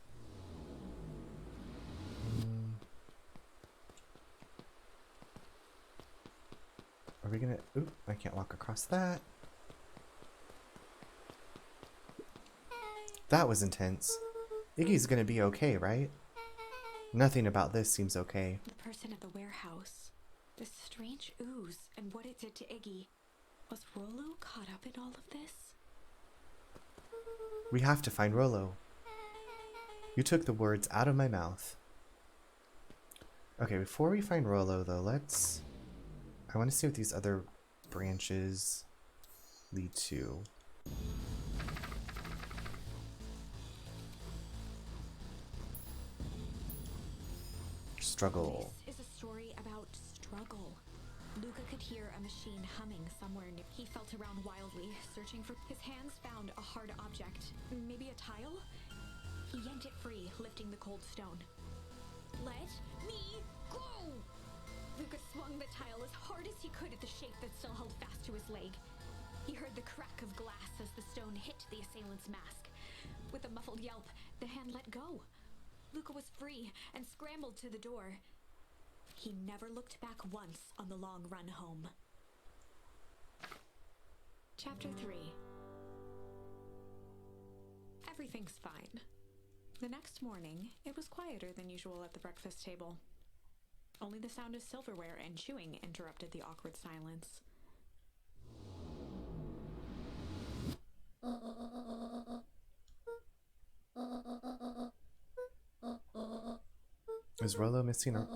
Are we gonna... Oop, I can't walk across that. That was intense. Iggy's gonna be okay, right? Nothing about this seems okay. The person at the warehouse. This strange ooze and what it did to Iggy. Was Rolo caught up in all of this? We have to find Rolo. You took the words out of my mouth. Okay, before we find Rolo, though, let's... I want to see what these other branches lead to. Struggle. This is a story about struggle. Luka could hear a machine humming somewhere near. He felt around wildly, searching for... His hands found a hard object. Maybe a tile? He yanked it free, lifting the cold stone. Let me go! Luka swung the tile as hard as he could at the shape that still held fast to his leg. He heard the crack of glass as the stone hit the assailant's mask. With a muffled yelp, the hand let go. Luka was free and scrambled to the door. He never looked back once on the long run home. Chapter 3. Everything's fine. The next morning, it was quieter than usual at the breakfast table. Only the sound of silverware and chewing interrupted the awkward silence. Is Rolo missing a...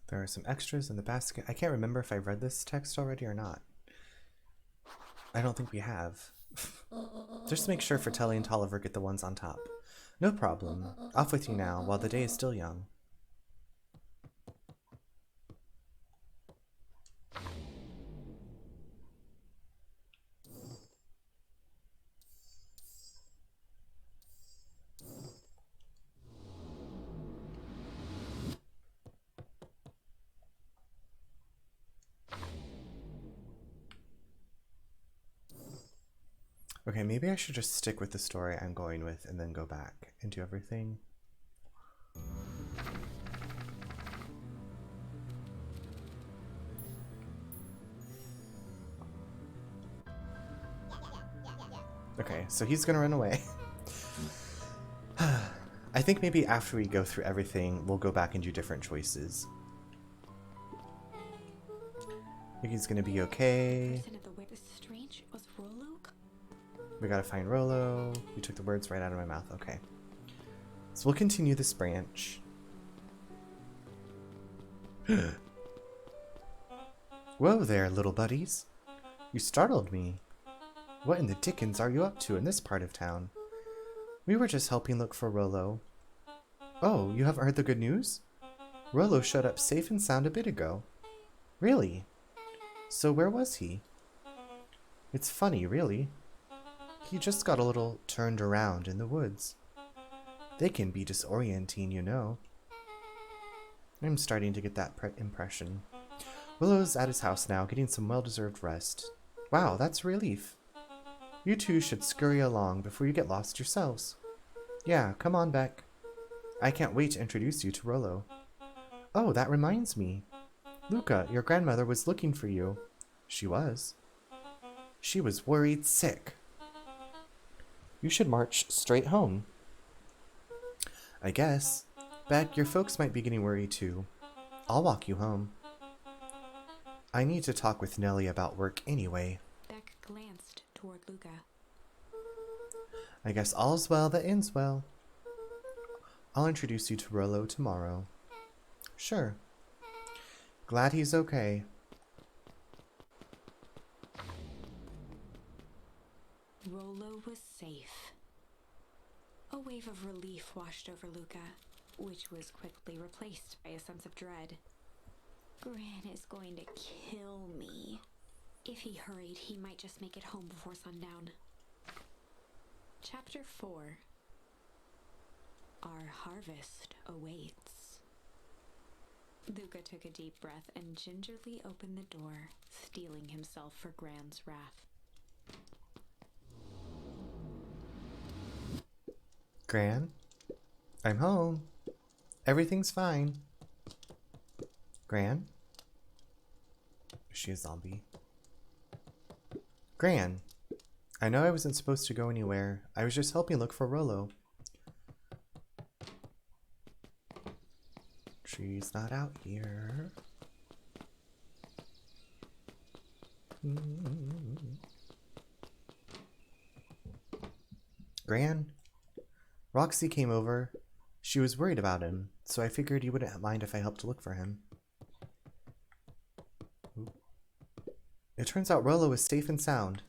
There are some extras in the basket. I can't remember if I read this text already or not. I don't think we have. Just make sure for Telly and Tolliver get the ones on top. No problem. Off with you now, while the day is still young. Okay, maybe I should just stick with the story I'm going with and then go back and do everything. Okay, so he's gonna run away. I think maybe after we go through everything, we'll go back and do different choices. I think he's gonna be okay. We gotta find Rolo. You took the words right out of my mouth. Okay. So we'll continue this branch. Whoa there, little buddies. You startled me. What in the dickens are you up to in this part of town? We were just helping look for Rolo. Oh, you haven't heard the good news? Rolo showed up safe and sound a bit ago. Really? So where was he? It's funny, really. He just got a little turned around in the woods. They can be disorienting, you know. I'm starting to get that impression. Willow's at his house now, getting some well-deserved rest. Wow, that's a relief. You two should scurry along before you get lost yourselves. Yeah, come on, Beck. I can't wait to introduce you to Rolo. Oh, that reminds me. Luka, your grandmother was looking for you. She was. She was worried sick. You should march straight home. I guess. Beck, your folks might be getting worried too. I'll walk you home. I need to talk with Nellie about work anyway. Beck glanced toward Luka. I guess all's well that ends well. I'll introduce you to Rolo tomorrow. Sure. Glad he's okay. Rolo was safe. A wave of relief washed over Luka, which was quickly replaced by a sense of dread. Gran is going to kill me. If he hurried, he might just make it home before sundown. Chapter 4. Our harvest awaits. Luka took a deep breath and gingerly opened the door, steeling himself for Gran's wrath. Gran? I'm home. Everything's fine. Gran? Is she a zombie? Gran! I know I wasn't supposed to go anywhere. I was just helping look for Rolo. She's not out here. Gran? Roxy came over. She was worried about him, so I figured you wouldn't mind if I helped look for him. It turns out Rolo is safe and sound.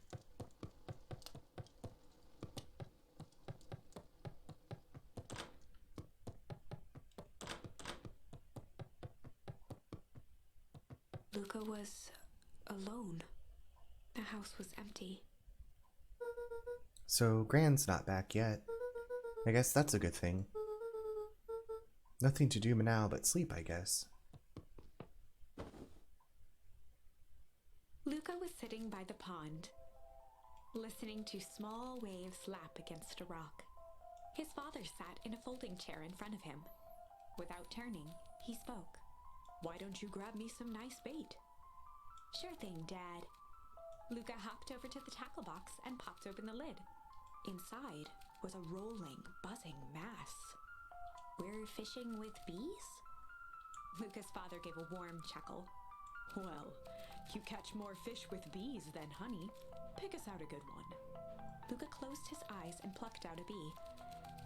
Luka was alone. The house was empty. So Gran's not back yet. I guess that's a good thing. Nothing to do now but sleep, I guess. Luka was sitting by the pond, listening to small waves lap against a rock. His father sat in a folding chair in front of him. Without turning, he spoke. "Why don't you grab me some nice bait?" "Sure thing, Dad." Luka hopped over to the tackle box and popped open the lid. Inside was a rolling, buzzing mass. "We're fishing with bees?" Luka's father gave a warm chuckle. "Well, you catch more fish with bees than honey. Pick us out a good one." Luka closed his eyes and plucked out a bee.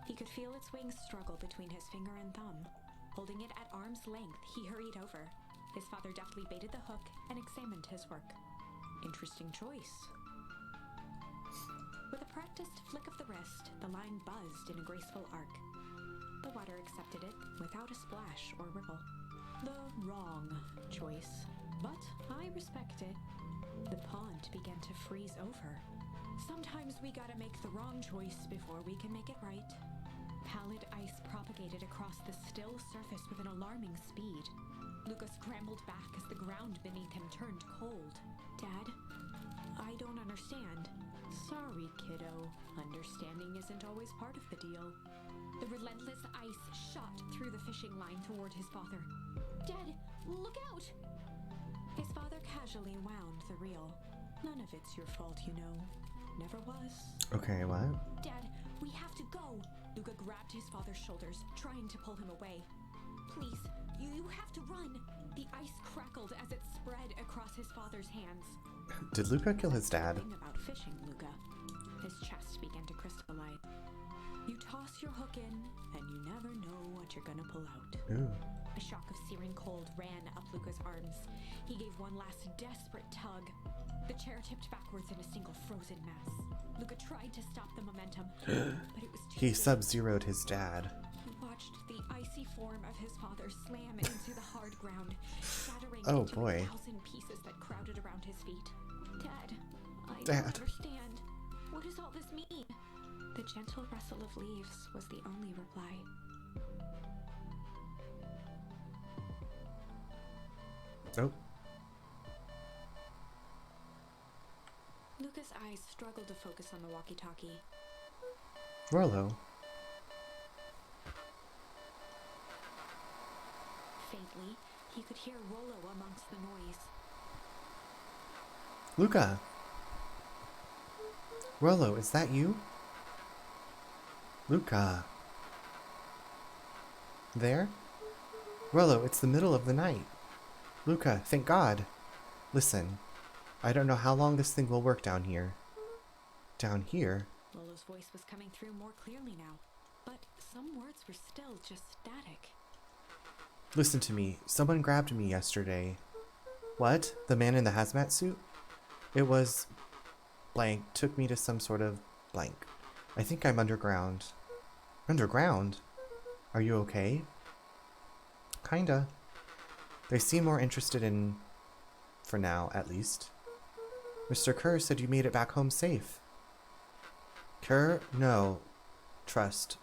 He could feel its wings struggle between his finger and thumb. Holding it at arm's length, he hurried over. His father deftly baited the hook and examined his work. "Interesting choice." With a practiced flick of the wrist, the line buzzed in a graceful arc. The water accepted it without a splash or ripple. The wrong choice, but I respect it. The pond began to freeze over. Sometimes we gotta make the wrong choice before we can make it right. Pallid ice propagated across the still surface with an alarming speed. Luka scrambled back as the ground beneath him turned cold. "Dad, I don't understand." "Sorry, kiddo. Understanding isn't always part of the deal." The relentless ice shot through the fishing line toward his father. "Dad, look out!" His father casually wound the reel. "None of it's your fault, you know. Never was." Okay, what? "Dad, we have to go." Luka grabbed his father's shoulders, trying to pull him away. "Please, you have to run." The ice crackled as it spread across his father's hands. Did Luka kill his dad? "Thing about fishing, Luka." His chest began to crystallize. "You toss your hook in, and you never know what you're gonna pull out." Ooh. A shock of searing cold ran up Luka's arms. He gave one last desperate tug. The chair tipped backwards in a single frozen mass. Luka tried to stop the momentum, but it was too He late. sub-zeroed his dad. He watched the icy form of his father slam into the hard ground, shattering Oh, into boy. 1,000 pieces that crowded around his feet. "Dad, I Dad. don't understand. What does all this mean?" The gentle rustle of leaves was the only reply. Oh. Luka's eyes struggled to focus on the walkie-talkie. Rolo. Faintly, he could hear Rolo amongst the noise. Luka. Rolo, is that you? Luka. There? Rolo, it's the middle of the night. Luka, thank God. Listen, I don't know how long this thing will work down here. Down here? Rolo's voice was coming through more clearly now, but some words were still just static. Listen to me. Someone grabbed me yesterday. What? The man in the hazmat suit? It was... blank. Took me to some sort of... blank. I think I'm underground. Underground? Are you okay? Kinda. They seem more interested in... for now, at least. Mr. Kerr said you made it back home safe. Kerr? No. Trust.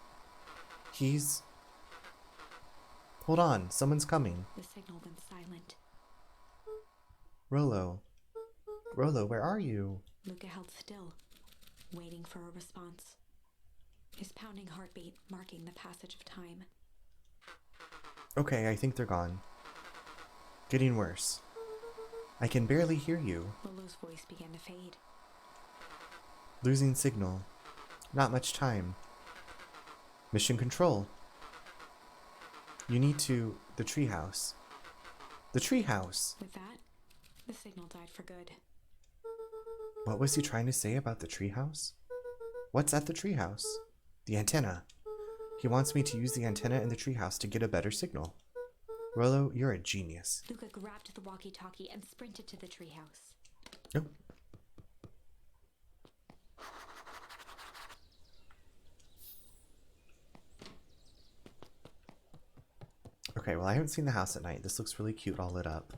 He's... Hold on, someone's coming. The signal went silent. Rolo. Rolo, where are you? Luka held still, waiting for a response. His pounding heartbeat marking the passage of time. Okay, I think they're gone. Getting worse. I can barely hear you. Rolo's voice began to fade. Losing signal. Not much time. Mission control. You need to... the treehouse. The treehouse! With that, the signal died for good. What was he trying to say about the treehouse? What's at the treehouse? The antenna. He wants me to use the antenna in the treehouse to get a better signal. Rolo, you're a genius. Luka grabbed the walkie-talkie and sprinted to the treehouse. Oh. Okay, well, I haven't seen the house at night. This looks really cute all lit up.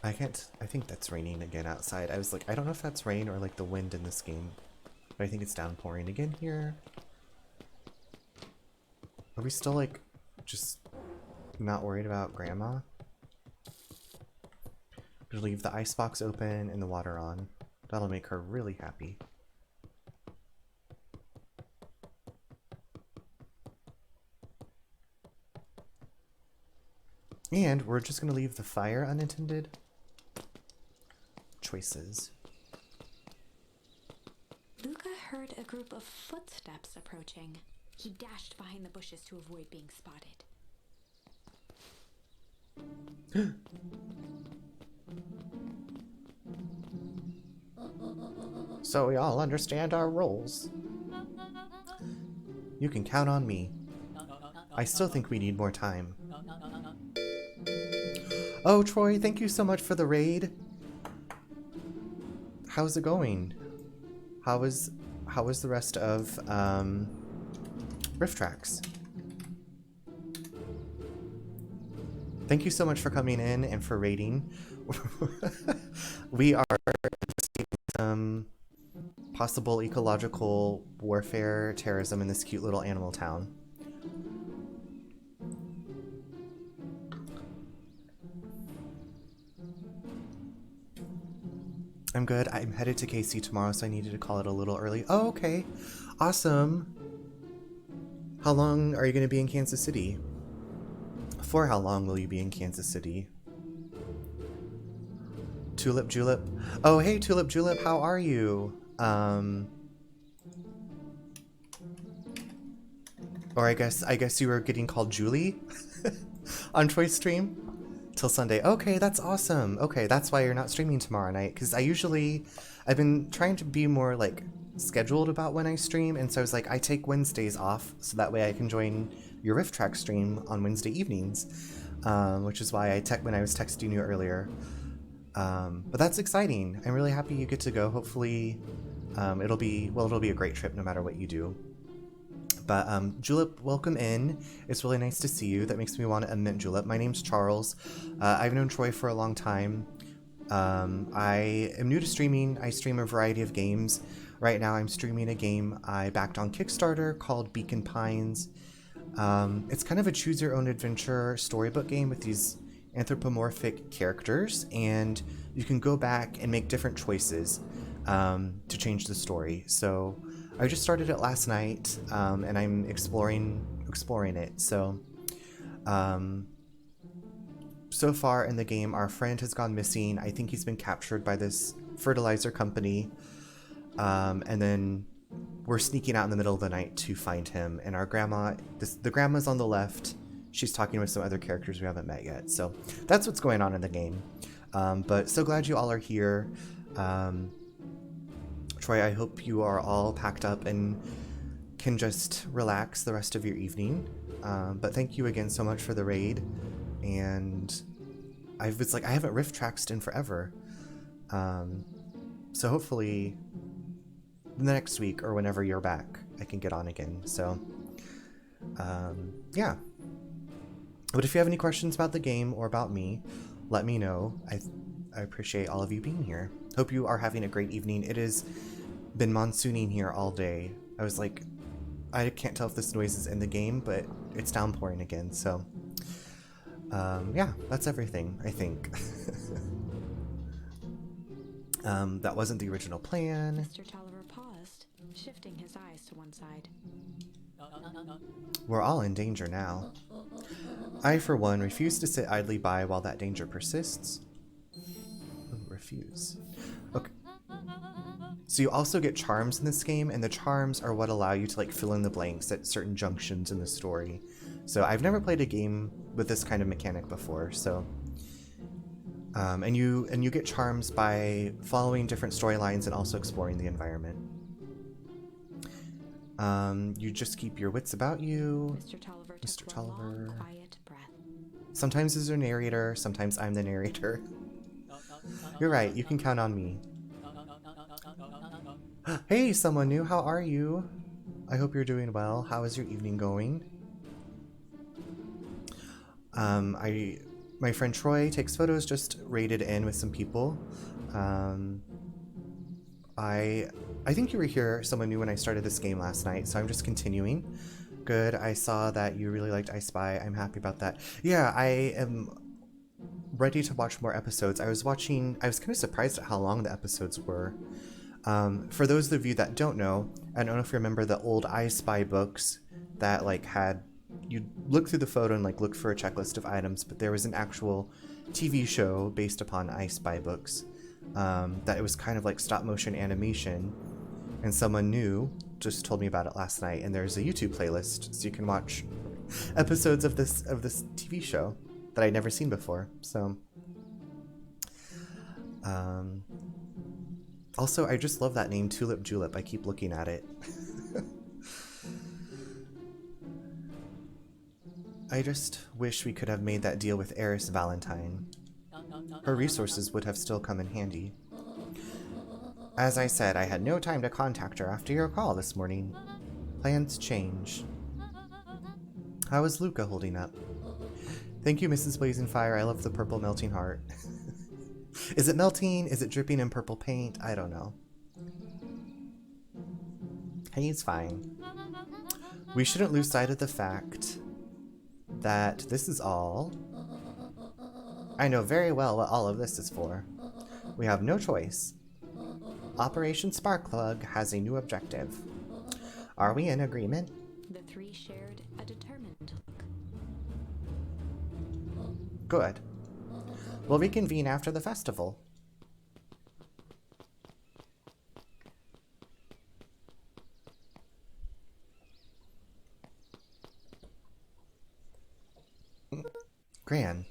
I think that's raining again outside. I was like, I don't know if that's rain or like the wind in this game. But I think it's downpouring again here. Are we still like, just not worried about Grandma? Gonna leave the icebox open and the water on. That'll make her really happy. And we're just gonna leave the fire unattended. Choices. Luka heard a group of footsteps approaching. He dashed behind the bushes to avoid being spotted. So we all understand our roles. You can count on me. I still think we need more time. Oh, Troy, thank you so much for the raid. How's it going? How was the rest of Rift Tracks? Thank you so much for coming in and for raiding. We are some possible ecological warfare terrorism in this cute little animal town. I'm good. I'm headed to KC tomorrow, so I needed to call it a little early. Oh, okay. Awesome. How long are you going to be in Kansas City? For how long will you be in Kansas City? Tulip Julep. Oh, hey, Tulip Julep. How are you? Or I guess you were getting called Julie on Troy's stream till Sunday. Okay, that's awesome. Okay, that's why you're not streaming tomorrow night, because I've been trying to be more like scheduled about when I stream, and so I was like, I take Wednesdays off so that way I can join your Rift Track stream on Wednesday evenings, which is why when I was texting you earlier. But that's exciting. I'm really happy you get to go. Hopefully, it'll be a great trip no matter what you do. But Julep, welcome in. It's really nice to see you. That makes me want to admit, Julep. My name's Charles. I've known Troy for a long time. I am new to streaming. I stream a variety of games. Right now I'm streaming a game I backed on Kickstarter called Beacon Pines. It's kind of a choose-your-own-adventure storybook game with these anthropomorphic characters, and you can go back and make different choices to change the story. So I just started it last night, and I'm exploring it. So, so far in the game, our friend has gone missing. I think he's been captured by this fertilizer company, and then we're sneaking out in the middle of the night to find him. And our the grandma's on the left. She's talking with some other characters we haven't met yet. So that's what's going on in the game. But so glad you all are here. Troy, I hope you are all packed up and can just relax the rest of your evening. But thank you again so much for the raid. And I haven't Rift Traxed in forever. So hopefully the next week or whenever you're back, I can get on again. So, yeah. But if you have any questions about the game or about me, let me know. I appreciate all of you being here. Hope you are having a great evening. It is been monsooning here all day. I was like, I can't tell if this noise is in the game, but it's downpouring again, so yeah, that's everything, I think. That wasn't the original plan. Mr. Tolliver paused, shifting his eyes to one side. We're all in danger now. I, for one, refuse to sit idly by while that danger persists. Ooh, refuse. Okay. So you also get charms in this game, and the charms are what allow you to like fill in the blanks at certain junctions in the story. So I've never played a game with this kind of mechanic before, so and you get charms by following different storylines and also exploring the environment. You just keep your wits about you. Mr. Tolliver took a long, quiet breath. Sometimes there's a narrator, sometimes I'm the narrator. You're right, you can count on me. Hey, someone new, how are you? I hope you're doing well. How is your evening going? My friend Troy takes photos, just raided in with some people. I think you were here, someone new, when I started this game last night, so I'm just continuing. Good, I saw that you really liked I Spy. I'm happy about that. Yeah, I am ready to watch more episodes. I was kind of surprised at how long the episodes were. For those of you that don't know, I don't know if you remember the old I Spy books that like had, you'd look through the photo and like look for a checklist of items, but there was an actual TV show based upon I Spy books that it was kind of like stop motion animation, and someone new just told me about it last night, and there's a YouTube playlist so you can watch episodes of this TV show that I'd never seen before. So also, I just love that name, Tulip Julep. I keep looking at it. I just wish we could have made that deal with Eris Valentine. Her resources would have still come in handy. As I said, I had no time to contact her after your call this morning. Plans change. How is Luka holding up? Thank you, Mrs. Blazing Fire. I love the purple melting heart. Is it melting? Is it dripping in purple paint? I don't know. He's fine. We shouldn't lose sight of the fact that this is all. I know very well what all of this is for. We have no choice. Operation Sparkplug has a new objective. Are we in agreement? The three shared a determined look. Good. We'll reconvene after the festival. Gran,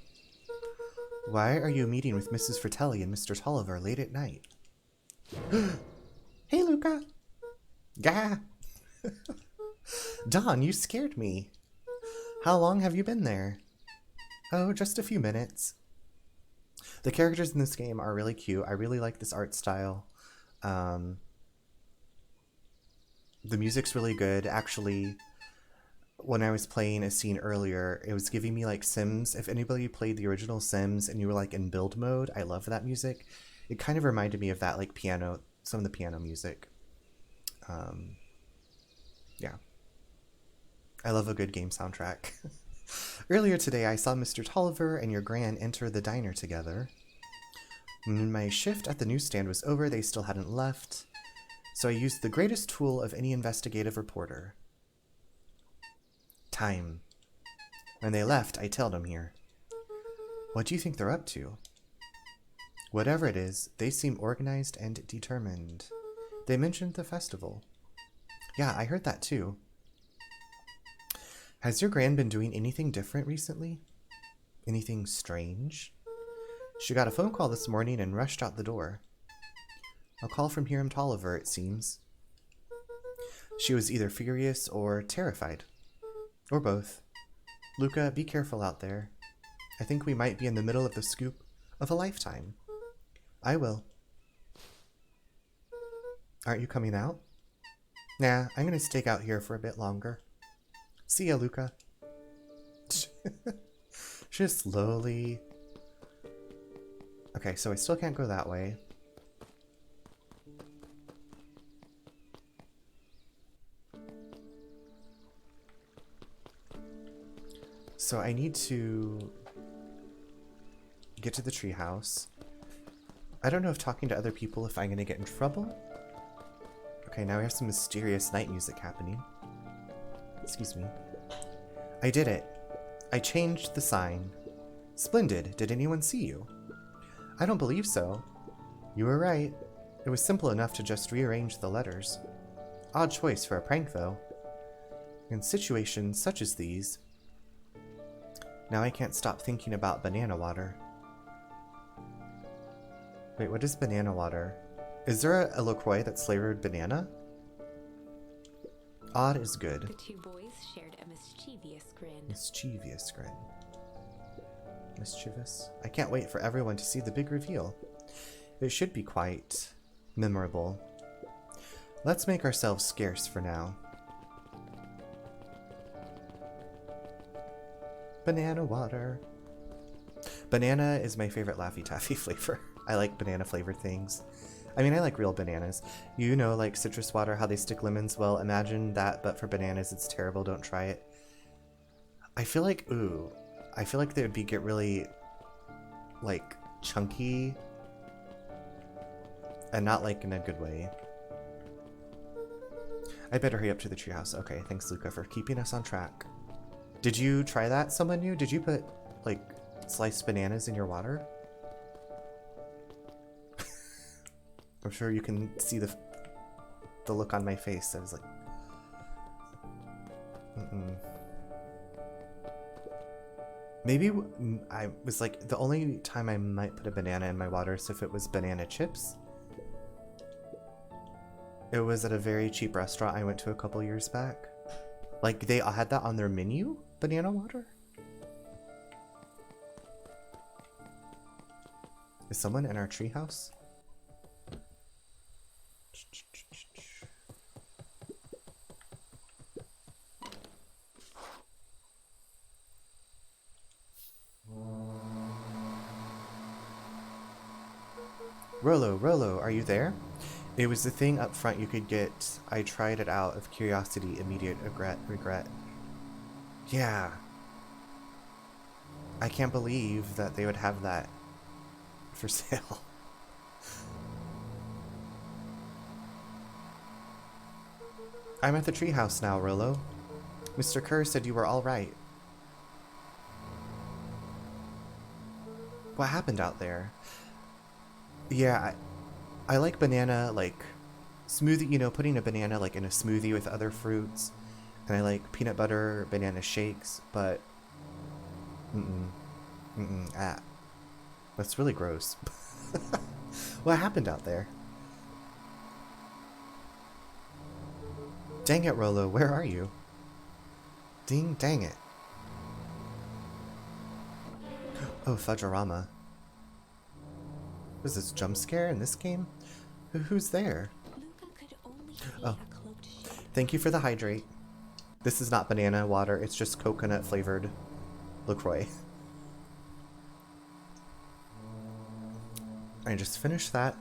why are you meeting with Mrs. Fratelli and Mr. Tolliver late at night? Hey, Luka. Gah. Dawn, you scared me. How long have you been there? Oh, just a few minutes. The characters in this game are really cute. I really like this art style. The music's really good. Actually, when I was playing a scene earlier, it was giving me like Sims. If anybody played the original Sims and you were like in build mode, I love that music. It kind of reminded me of that, like piano, some of the piano music. Yeah. I love a good game soundtrack. Earlier today, I saw Mr. Tolliver and your Gran enter the diner together. When my shift at the newsstand was over, they still hadn't left, so I used the greatest tool of any investigative reporter. Time. When they left, I tailed them here. What do you think they're up to? Whatever it is, they seem organized and determined. They mentioned the festival. Yeah, I heard that too. Has your Gran been doing anything different recently? Anything strange? She got a phone call this morning and rushed out the door. A call from Hiram Tolliver, it seems. She was either furious or terrified. Or both. Luka, be careful out there. I think we might be in the middle of the scoop of a lifetime. I will. Aren't you coming out? Nah, I'm gonna stake out here for a bit longer. See ya, Luka. Just slowly. Okay, so I still can't go that way. So I need to get to the treehouse. I don't know if talking to other people if I'm gonna get in trouble. Okay, now we have some mysterious night music happening. Excuse me. I did it. I changed the sign. Splendid. Did anyone see you? I don't believe so. You were right. It was simple enough to just rearrange the letters. Odd choice for a prank, though. In situations such as these... Now I can't stop thinking about banana water. Wait, what is banana water? Is there a LaCroix that's flavored banana? Odd is good. The two boys shared a mischievous grin. Mischievous grin. Mischievous? I can't wait for everyone to see the big reveal. It should be quite memorable. Let's make ourselves scarce for now. Banana water. Banana is my favorite Laffy Taffy flavor. I like banana flavored things. I mean, I like real bananas. You know, like citrus water, how they stick lemons? Well, imagine that, but for bananas, it's terrible. Don't try it. I feel like, ooh, I feel like they would get really, like, chunky. And not, like, in a good way. I better hurry up to the treehouse. Okay, thanks, Luka, for keeping us on track. Did you try that, someone new? Did you put, like, sliced bananas in your water? I'm sure you can see the look on my face. I was like, Maybe I was like, the only time I might put a banana in my water is if it was banana chips. It was at a very cheap restaurant I went to a couple years back. Like, they had that on their menu? Banana water? Is someone in our treehouse? Rolo, are you there? It was the thing up front you could get. I tried it out of curiosity, immediate regret. Yeah. I can't believe that they would have that for sale. I'm at the treehouse now, Rolo. Mr. Kerr said you were all right. What happened out there? Yeah, I like banana, like, smoothie, you know, putting a banana, like, in a smoothie with other fruits. And I like peanut butter banana shakes, but... That's really gross. What happened out there? Dang it, Rolo, where are you? Dang it. Oh, Fudgerama. What is this, jump scare in this game? Who's there? Luka could only see Oh. a cloaked shape. Thank you for the hydrate. This is not banana water, it's just coconut flavored LaCroix. I just finished that,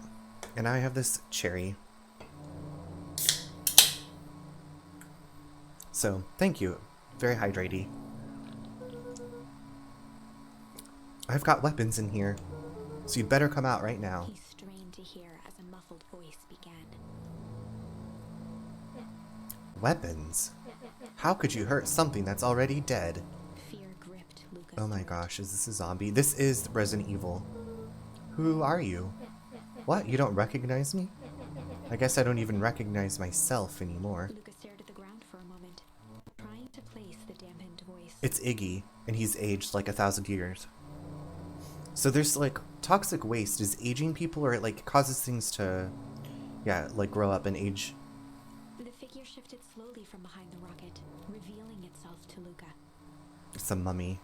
and now I have this cherry. So, thank you. Very hydraty. I've got weapons in here, so you'd better come out right now. He strained to hear as a muffled voice began. Weapons? How could you hurt something that's already dead? Fear gripped Luka's Oh my throat. gosh, is this a zombie? This is Resident Evil. Who are you? What, you don't recognize me? I guess I don't even recognize myself anymore. Luka stared at the ground for a moment, trying to place the dampened voice. It's Iggy, and he's aged like 1,000 years. So there's like, toxic waste is aging people, or it like causes things to, yeah, like grow up and age. The figure shifted slowly from behind the rocket, revealing itself to Luka. It's a mummy.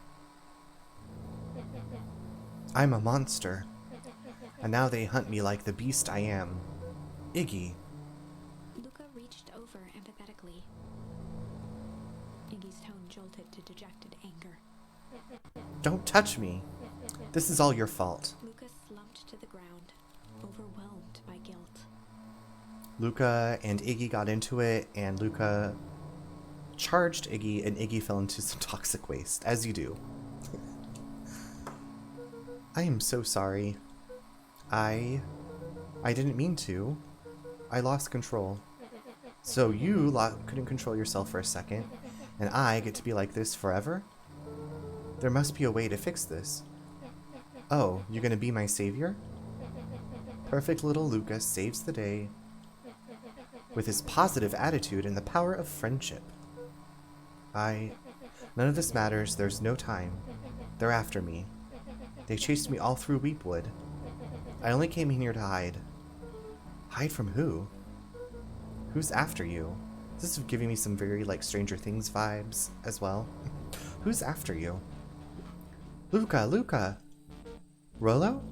I'm a monster. And now they hunt me like the beast I am. Iggy. Luka reached over empathetically. Iggy's tone jolted to dejected anger. Don't touch me. This is all your fault. Luka slumped to the ground, overwhelmed by guilt. Luka and Iggy got into it, and Luka charged Iggy, and Iggy fell into some toxic waste, as you do. I am so sorry. I didn't mean to. I lost control. So you couldn't control yourself for a second, and I get to be like this forever? There must be a way to fix this. Oh, you're gonna be my savior? Perfect little Luka saves the day with his positive attitude and the power of friendship. None of this matters, there's no time. They're after me. They chased me all through Weepwood. I only came in here to hide. Hide from who? Who's after you? This is giving me some very, like, Stranger Things vibes as well. Who's after you? Luka, Luka! Rolo?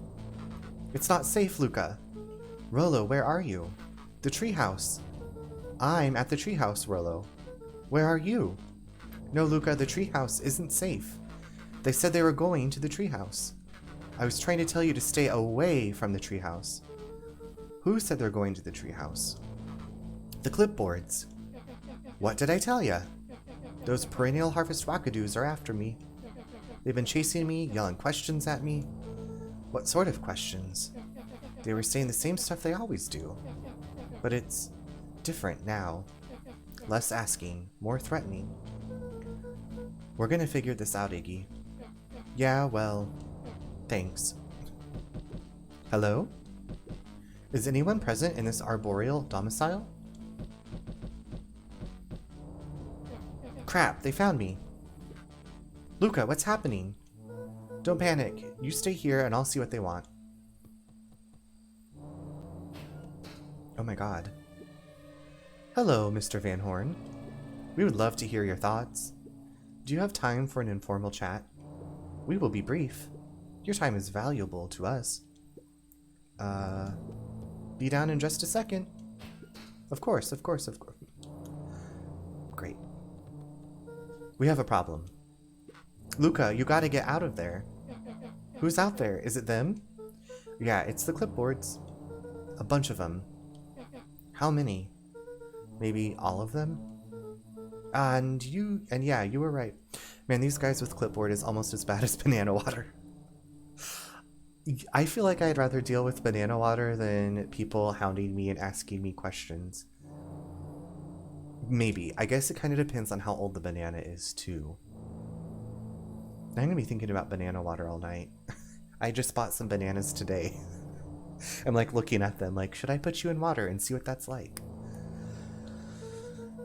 It's not safe, Luka. Rolo, where are you? The treehouse. I'm at the treehouse, Rolo. Where are you? No, Luka, the treehouse isn't safe. They said they were going to the treehouse. I was trying to tell you to stay away from the treehouse. Who said they're going to the treehouse? The clipboards. What did I tell ya? Those perennial harvest wackadoos are after me. They've been chasing me, yelling questions at me. What sort of questions? They were saying the same stuff they always do. But it's different now. Less asking, more threatening. We're gonna figure this out, Iggy. Yeah, well, thanks. Hello? Is anyone present in this arboreal domicile? Crap, they found me. Luka, what's happening? Don't panic. You stay here and I'll see what they want. Oh my god. Hello, Mr. Van Horn. We would love to hear your thoughts. Do you have time for an informal chat? We will be brief. Your time is valuable to us. Be down in just a second. Of course, of course, of course. Great. We have a problem. Luka, you gotta get out of there. Who's out there? Is it them? Yeah, it's the clipboards. A bunch of them. How many? Maybe all of them? And yeah, you were right. Man, these guys with clipboard is almost as bad as banana water. I feel like I'd rather deal with banana water than people hounding me and asking me questions. Maybe. I guess it kind of depends on how old the banana is, too. I'm gonna be thinking about banana water all night. I just bought some bananas today. I'm like looking at them like, should I put you in water and see what that's like?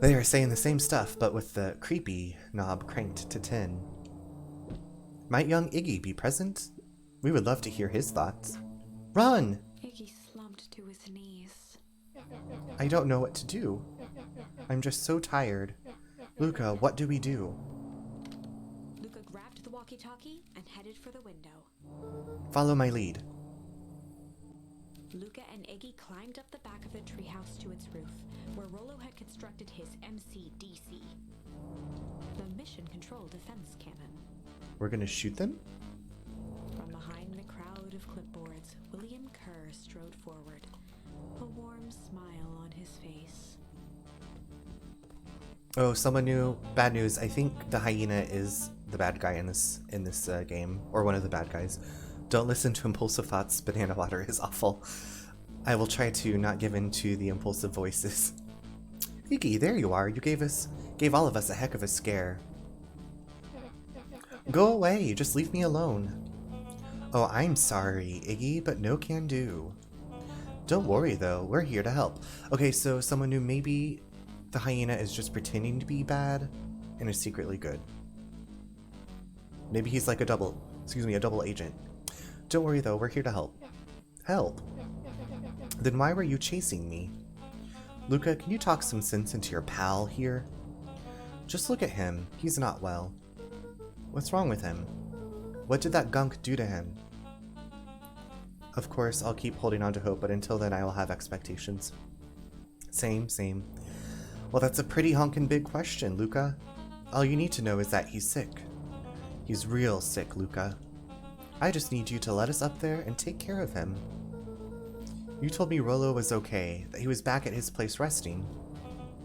They are saying the same stuff, but with the creepy knob cranked to 10. Might young Iggy be present? We would love to hear his thoughts. Run! Iggy slumped to his knees. I don't know what to do. I'm just so tired. Luka, what do we do? Luka grabbed the walkie-talkie and headed for the window. Follow my lead. Luka and Iggy climbed up the back of the treehouse to its roof, where Rolo had constructed his MCDC, the Mission Control Defense Cannon. We're gonna shoot them? From behind the crowd of clipboards, William Kerr strode forward, a warm smile on his face. Oh, someone new. Bad news. I think the hyena is the bad guy in this game, or one of the bad guys. Don't listen to impulsive thoughts. Banana water is awful. I will try to not give in to the impulsive voices. Iggy, there you are. You gave all of us a heck of a scare. Go away. Just leave me alone. Oh, I'm sorry, Iggy, but no can do. Don't worry, though. We're here to help. Okay, so someone new. Maybe the hyena is just pretending to be bad and is secretly good. Maybe he's like a double agent. Don't worry, though. We're here to help. Help? Then why were you chasing me? Luka, can you talk some sense into your pal here? Just look at him. He's not well. What's wrong with him? What did that gunk do to him? Of course, I'll keep holding on to hope, but until then I will have expectations. Same. Well, that's a pretty honkin' big question, Luka. All you need to know is that he's sick. He's real sick, Luka. I just need you to let us up there and take care of him. You told me Rolo was okay, that he was back at his place resting.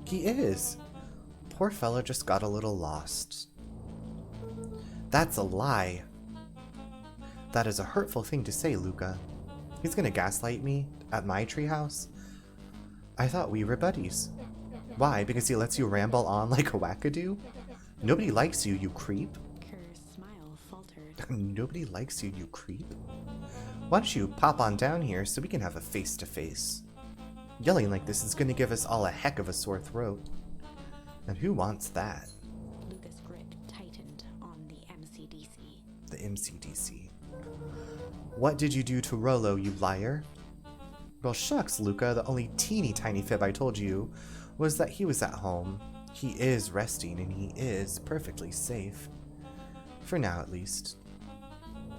He is. poor fella just got a little lost. That's a lie. That is a hurtful thing to say, Luka. He's gonna gaslight me at my treehouse? I thought we were buddies. Why? Because he lets you ramble on like a wackadoo? Nobody likes you, you creep. Kerr's smile faltered. Nobody likes you, you creep. Why don't you pop on down here so we can have a face-to-face? Yelling like this is gonna give us all a heck of a sore throat. And who wants that? Luka's grip tightened on the MCDC. The MCDC. What did you do to Rolo, you liar? Well, shucks, Luka, the only teeny tiny fib I told you was that he was at home. He is resting and he is perfectly safe. For now, at least.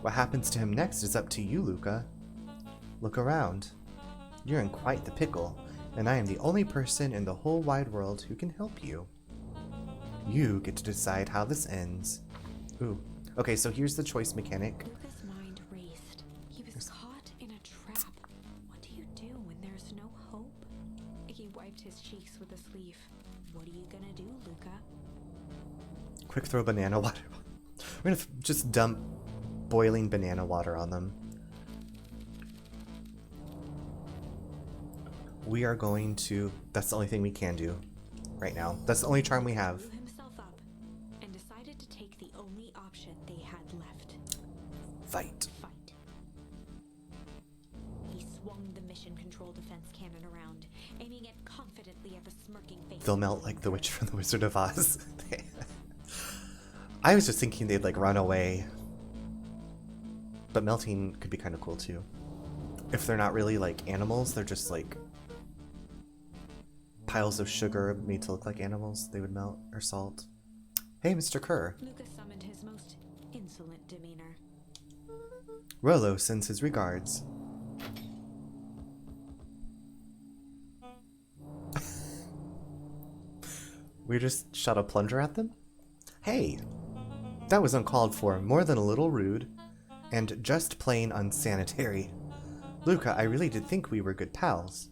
What happens to him next is up to you, Luka. Look around. You're in quite the pickle, and I am the only person in the whole wide world who can help you. You get to decide how this ends. Ooh. Okay, so here's the choice mechanic. Luka's mind raced. He was caught in a trap. What do you do when there's no hope? He wiped his cheeks with a sleeve. What are you gonna do, Luka? Quick throw banana water. We're gonna just dump boiling banana water on them. We are going to... That's the only thing we can do right now. That's the only charm we have. Blew himself up and decided to take the only option they had left. Fight. Fight. He swung the mission control defense cannon around, aiming it confidently at the smirking face. They'll melt like the witch from the Wizard of Oz. I was just thinking they'd like run away. But melting could be kind of cool too. If they're not really like animals, they're just like piles of sugar made to look like animals, they would melt, or salt. Hey, Mr. Kerr. Luka summoned his most insolent demeanor. Rolo sends his regards. We just shot a plunger at them? Hey, that was uncalled for, more than a little rude, and just plain unsanitary. Luka, I really did think we were good pals.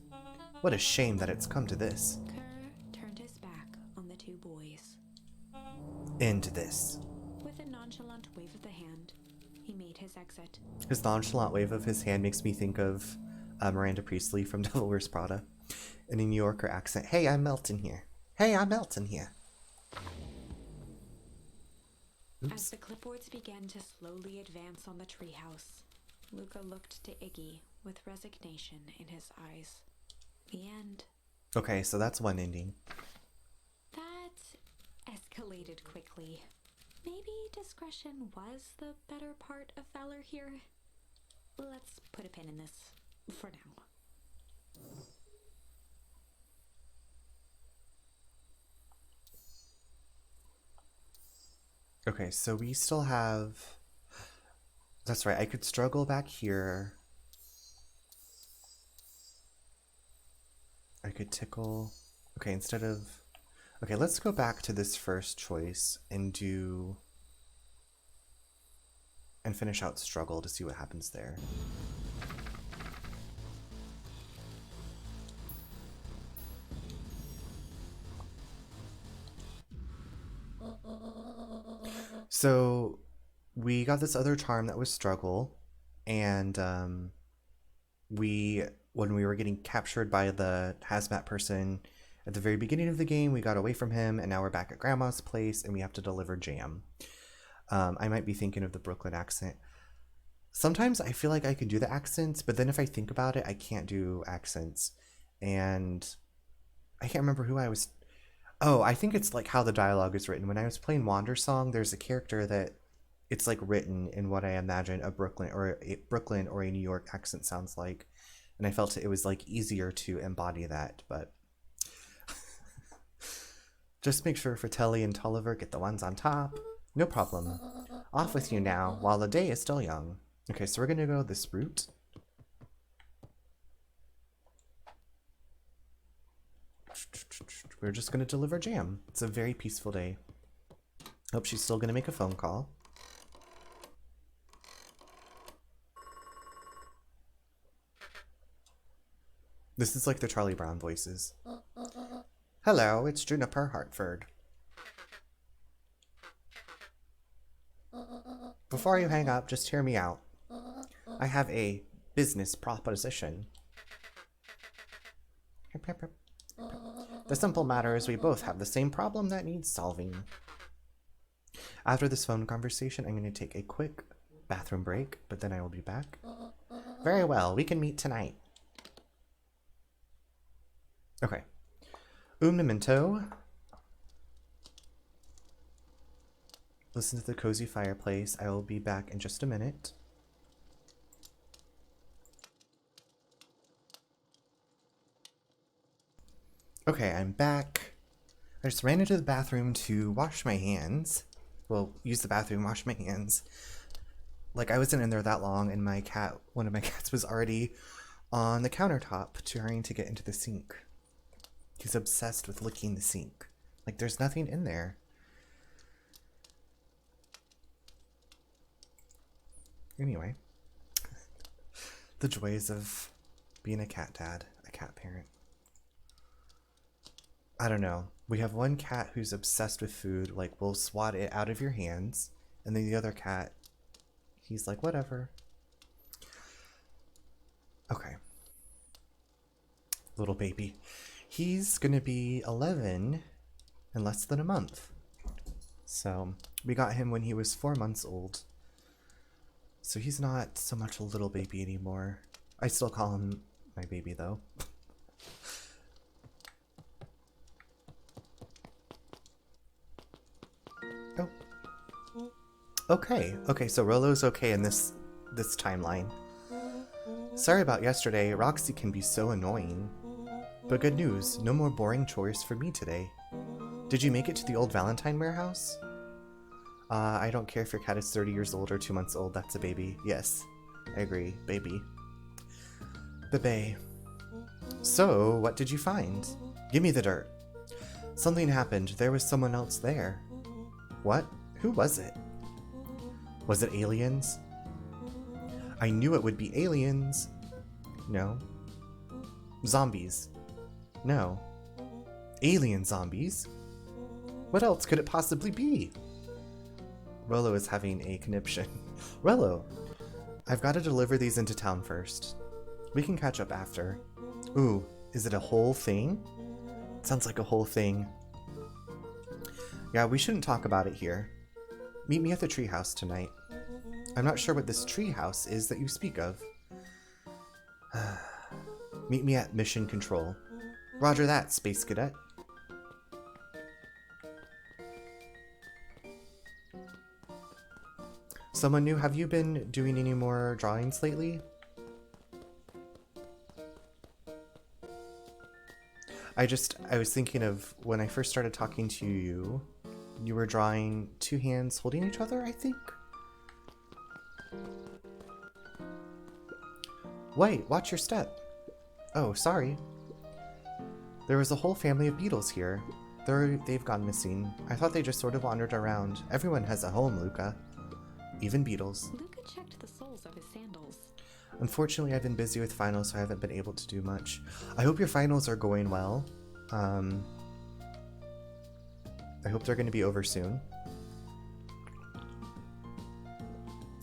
What a shame that it's come to this. Kerr turned his back on the two boys. End this. With a nonchalant wave of the hand, he made his exit. His nonchalant wave of his hand makes me think of Miranda Priestley from Devil Wears Prada in a New Yorker accent. Hey, I'm Melton here. Hey, I'm Melton here. As Oops. the clipboards began to slowly advance on the treehouse, Luka looked to Iggy with resignation in his eyes. The end. Okay, so that's one ending. That escalated quickly. Maybe discretion was the better part of valor here. Let's put a pin in this for now. Okay, so we still have... That's right, I could struggle back here. I could tickle... Okay, instead of... Okay, let's go back to this first choice and do... And finish out struggle to see what happens there. So we got this other charm that was struggle, and when we were getting captured by the hazmat person at the very beginning of the game, we got away from him, and now we're back at Grandma's place, and we have to deliver jam. I might be thinking of the Brooklyn accent. Sometimes I feel like I can do the accents, but then if I think about it, I can't do accents. And I can't remember who I was... Oh, I think it's like how the dialogue is written. When I was playing Wander Song, there's a character that it's like written in what I imagine a Brooklyn or a New York accent sounds like. And I felt it was like easier to embody that, but just make sure Fratelli and Tolliver get the ones on top. No problem. Off with you now, while the day is still young. Okay, so we're gonna go this route. We're just gonna deliver jam. It's a very peaceful day. Hope she's still gonna make a phone call. This is like the Charlie Brown voices. Hello, it's Juniper Hartford. Before you hang up, just hear me out. I have a business proposition. The simple matter is we both have the same problem that needs solving. After this phone conversation, I'm going to take a quick bathroom break, but then I will be back. Very well, we can meet tonight. Okay. Memento. Listen to the cozy fireplace. I will be back in just a minute. Okay, I'm back. I just ran into the bathroom to wash my hands. Well, use the bathroom, wash my hands. Like, I wasn't in there that long, and one of my cats was already on the countertop trying to get into the sink. He's obsessed with licking the sink. Like, there's nothing in there. Anyway. The joys of being a cat dad, a cat parent. I don't know. We have one cat who's obsessed with food, like, will swat it out of your hands, and then the other cat, he's like, whatever. Okay. Little baby. He's gonna be 11 in less than a month. So, we got him when he was 4 months old. So he's not so much a little baby anymore. I still call him my baby, though. Oh. Okay, so Rolo's okay in this timeline. Sorry about yesterday, Roxy can be so annoying. But good news, no more boring chores for me today. Did you make it to the old Valentine warehouse? I don't care if your cat is 30 years old or 2 months old, that's a baby. Yes, I agree, baby. Bebe. So, what did you find? Give me the dirt. Something happened, there was someone else there. What? Who was it? Was it aliens? I knew it would be aliens. No. Zombies. No. Alien zombies? What else could it possibly be? Rolo is having a conniption. Rolo, I've got to deliver these into town first. We can catch up after. Ooh, is it a whole thing? Sounds like a whole thing. Yeah, we shouldn't talk about it here. Meet me at the treehouse tonight. I'm not sure what this treehouse is that you speak of. Meet me at Mission Control. Roger that, Space Cadet. Someone new, have you been doing any more drawings lately? I was thinking of when I first started talking to you, you were drawing two hands holding each other, I think? Wait, watch your step. Oh, sorry. There was a whole family of beetles here. They've gone missing. I thought they just sort of wandered around. Everyone has a home, Luka. Even beetles. Luka checked the soles of his sandals. Unfortunately, I've been busy with finals, so I haven't been able to do much. I hope your finals are going well. I hope they're going to be over soon.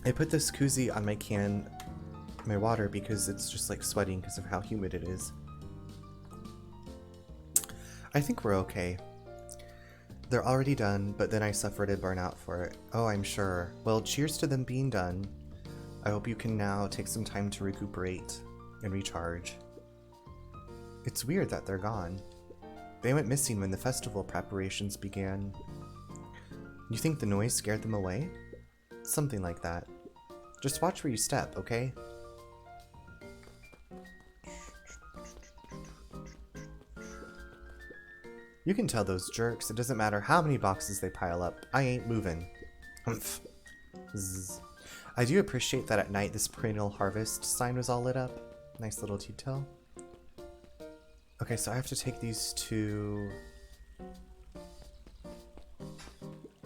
I put this koozie on my water, because it's just like sweating because of how humid it is. I think we're okay. They're already done, but then I suffered a burnout for it. Oh, I'm sure. Well, cheers to them being done. I hope you can now take some time to recuperate and recharge. It's weird that they're gone. They went missing when the festival preparations began. You think the noise scared them away? Something like that. Just watch where you step, okay? You can tell those jerks, it doesn't matter how many boxes they pile up. I ain't moving. Humph. Zzz. I do appreciate that at night this perennial harvest sign was all lit up. Nice little detail. Okay, so I have to take these two...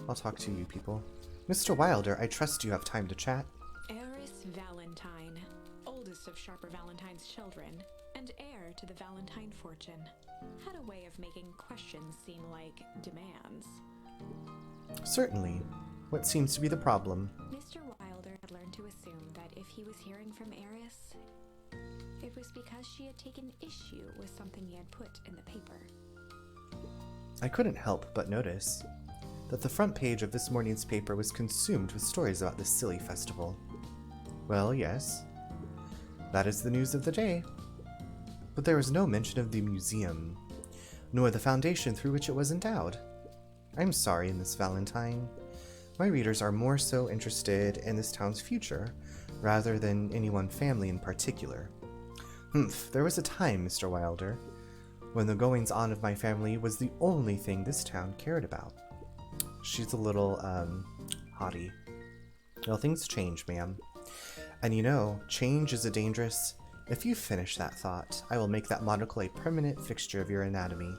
I'll talk to you people. Mr. Wilder, I trust you have time to chat. Eris Valentine, oldest of Sharper Valentine's children, and heir to the Valentine fortune, had a way of making questions seem like demands. Certainly. What seems to be the problem? Mr. Wilder had learned to assume that if he was hearing from Eris, it was because she had taken issue with something he had put in the paper. I couldn't help but notice that the front page of this morning's paper was consumed with stories about this silly festival. Well, yes, that is the news of the day. But there was no mention of the museum, nor the foundation through which it was endowed. I'm sorry, Miss Valentine. My readers are more so interested in this town's future, rather than any one family in particular. There was a time, Mr. Wilder, when the goings-on of my family was the only thing this town cared about. She's a little, haughty. Well, things change, ma'am. And you know, change is a dangerous... If you finish that thought, I will make that monocle a permanent fixture of your anatomy.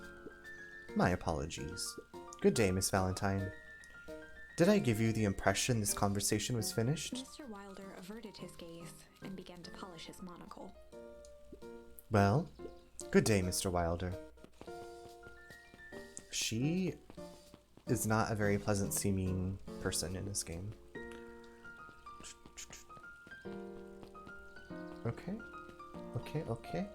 My apologies. Good day, Miss Valentine. Did I give you the impression this conversation was finished? Mr. Wilder averted his gaze and began to polish his monocle. Well, good day, Mr. Wilder. She is not a very pleasant-seeming person in this game. Okay. Okay.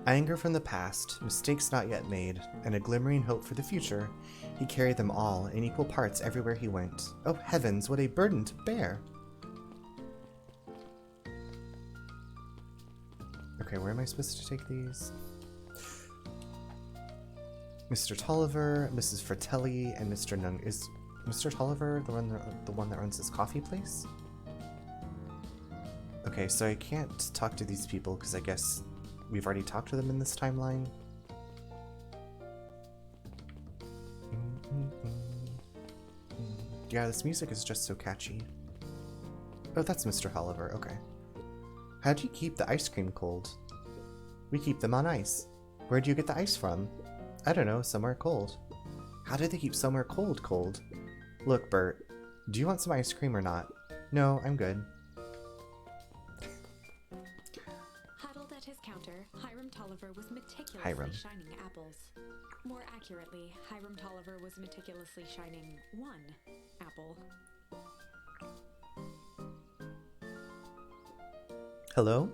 Anger from the past, mistakes not yet made, and a glimmering hope for the future, he carried them all in equal parts everywhere he went. Oh heavens, what a burden to bear! Okay, where am I supposed to take these? Mr. Tolliver, Mrs. Fratelli, and Mr. Nung. Is Mr. Tolliver the one that runs this coffee place? Okay, so I can't talk to these people because I guess we've already talked to them in this timeline. Yeah, this music is just so catchy. Oh, that's Mr. Tolliver, okay. How do you keep the ice cream cold? We keep them on ice. Where do you get the ice from? I don't know, somewhere cold. How do they keep somewhere cold? Look, Bert, do you want some ice cream or not? No, I'm good. Huddled at his counter, Hiram Tolliver was meticulously Hiram. shining apples. More accurately, Hiram Tolliver was meticulously shining one apple. Hello?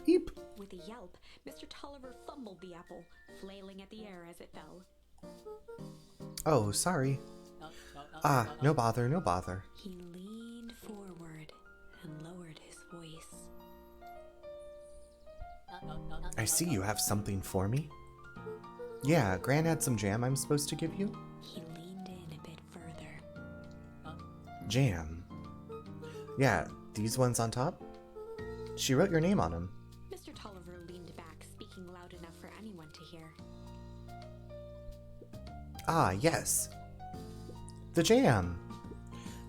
Eep. With a yelp, Mr. Tolliver fumbled the apple, flailing at the air as it fell. Oh, sorry. Ah, no bother. He leaned forward and lowered his voice. I see you have something for me. Yeah, Gran had some jam I'm supposed to give you. He leaned in a bit further. Jam. Yeah, these ones on top? She wrote your name on them. Mr. Tolliver leaned back, speaking loud enough for anyone to hear. Ah, yes. The jam.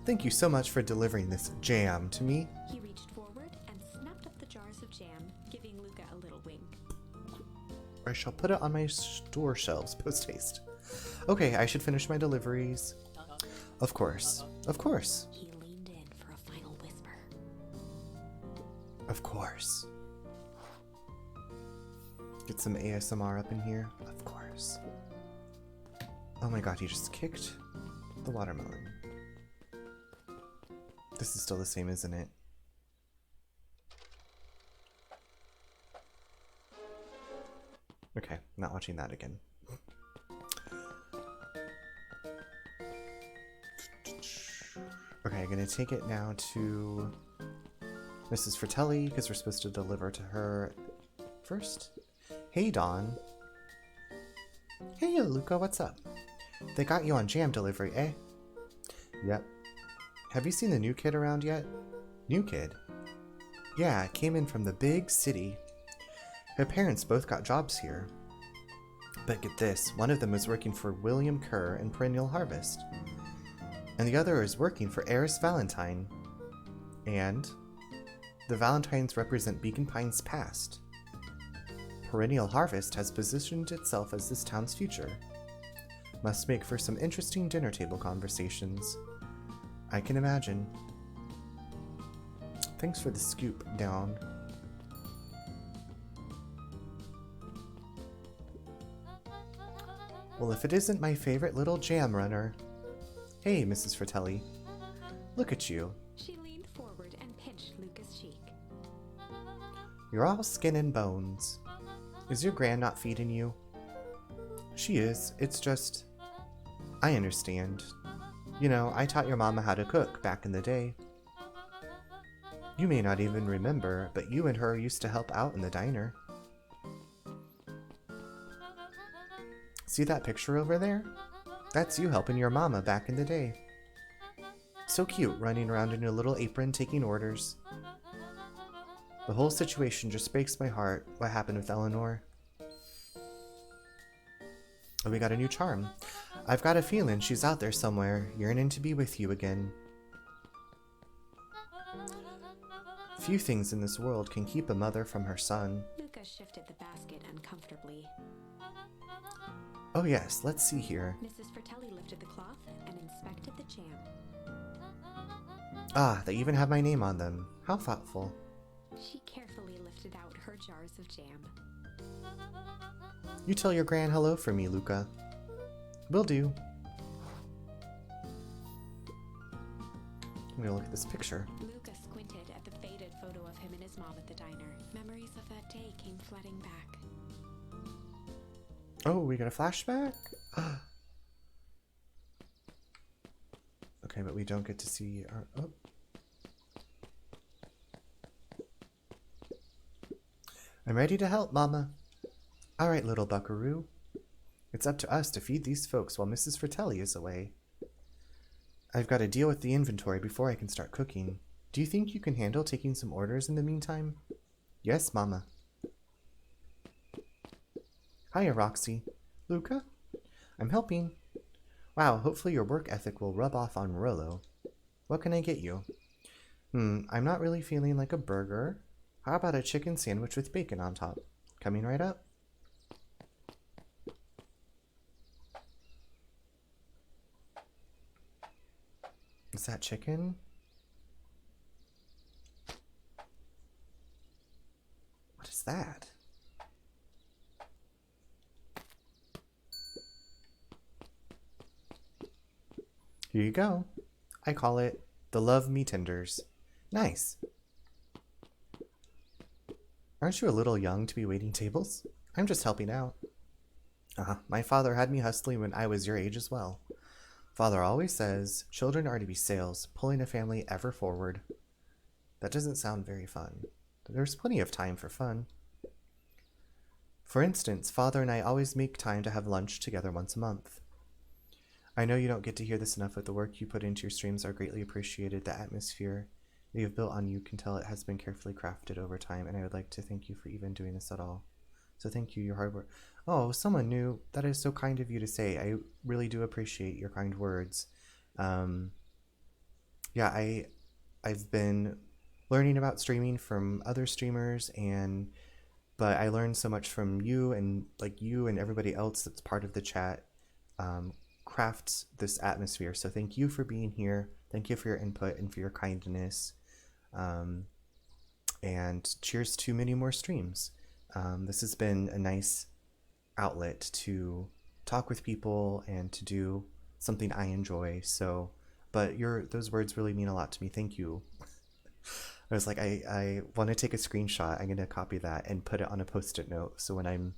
Thank you so much for delivering this jam to me. He reached forward and snapped up the jars of jam, giving Luka a little wink. I shall put it on my store shelves post-haste. Okay, I should finish my deliveries. Of course. He leaned in for a final whisper. Of course. Get some ASMR up in here. Of course. Oh my god, he just kicked the watermelon. This is still the same, isn't it? Okay, not watching that again. Okay, I'm gonna take it now to Mrs. Fratelli, because we're supposed to deliver to her first. Hey, Dawn. Hey, Luka, what's up? They got you on jam delivery, eh? Yep. Have you seen the new kid around yet? New kid? Yeah, came in from the big city. Her parents both got jobs here. But get this, one of them was working for William Kerr in Perennial Harvest. And the other is working for Eris Valentine. And the Valentines represent Beacon Pine's past. Perennial Harvest has positioned itself as this town's future. Must make for some interesting dinner table conversations. I can imagine. Thanks for the scoop, Dawn. Well, if it isn't my favorite little jam runner. Hey, Mrs. Fratelli. Look at you. She leaned forward and pinched Luca's cheek. You're all skin and bones. Is your gran not feeding you? She is. It's just... I understand. You know, I taught your mama how to cook back in the day. You may not even remember, but you and her used to help out in the diner. See that picture over there? That's you helping your mama back in the day. So cute, running around in a little apron taking orders. The whole situation just breaks my heart, what happened with Eleanor. Oh, we got a new charm. I've got a feeling she's out there somewhere, yearning to be with you again. Few things in this world can keep a mother from her son. Luca shifted the basket uncomfortably. Oh yes, let's see here. Mrs. Fratelli lifted the cloth and inspected the jam. Ah, they even have my name on them. How thoughtful. She carefully lifted out her jars of jam. You tell your gran hello for me, Luca. Will do. I'm gonna look at this picture. Luca squinted at the faded photo of him and his mom at the diner. Memories of that day came flooding back. Oh, we got a flashback? Okay, but we don't get to see our... Oh. I'm ready to help, Mama. All right, little buckaroo. It's up to us to feed these folks while Mrs. Fratelli is away. I've got to deal with the inventory before I can start cooking. Do you think you can handle taking some orders in the meantime? Yes, Mama. Hiya, Roxy. Luca? I'm helping. Wow, hopefully your work ethic will rub off on Rolo. What can I get you? I'm not really feeling like a burger. How about a chicken sandwich with bacon on top? Coming right up. Is that chicken? What is that? Here you go. I call it the Love Me Tenders. Nice. Aren't you a little young to be waiting tables? I'm just helping out. My father had me hustling when I was your age as well. Father always says, children are to be sails, pulling a family ever forward. That doesn't sound very fun. There's plenty of time for fun. For instance, Father and I always make time to have lunch together once a month. I know you don't get to hear this enough, but the work you put into your streams are greatly appreciated. The atmosphere that you've built on you can tell it has been carefully crafted over time, and I would like to thank you for even doing this at all. So thank you, your hard work. Oh, someone new. That is so kind of you to say. I really do appreciate your kind words. Yeah, I've been learning about streaming from other streamers, but I learned so much from you and everybody else that's part of the chat. Crafts this atmosphere. So thank you for being here. Thank you for your input and for your kindness. And cheers to many more streams. This has been a nice outlet to talk with people and to do something I enjoy. So, but those words really mean a lot to me. Thank you. I was like, I want to take a screenshot. I'm going to copy that and put it on a Post-it note. So when I'm,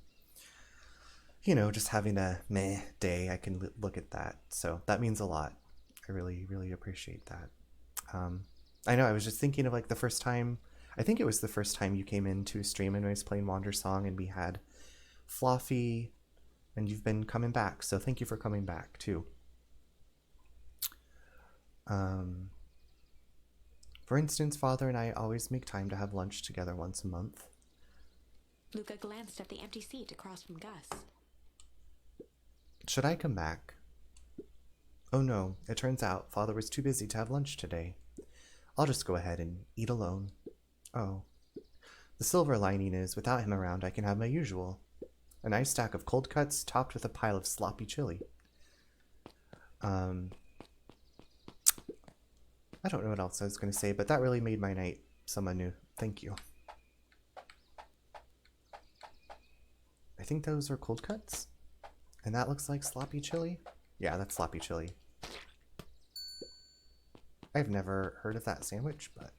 just having a meh day, I can look at that. So that means a lot. I really, really appreciate that. I know I was just thinking of like the first time, I think it was the first time you came into stream and I was playing Wander Song and we had Fluffy, and you've been coming back. So thank you for coming back too. For instance, Father and I always make time to have lunch together once a month. Luca glanced at the empty seat across from Gus. Should I come back? Oh no, it turns out Father was too busy to have lunch today. I'll just go ahead and eat alone. Oh. The silver lining is, without him around, I can have my usual. A nice stack of cold cuts topped with a pile of sloppy chili. I don't know what else I was going to say, but that really made my night. Someone new. Thank you. I think those are cold cuts. And that looks like sloppy chili? Yeah, that's sloppy chili. I've never heard of that sandwich, but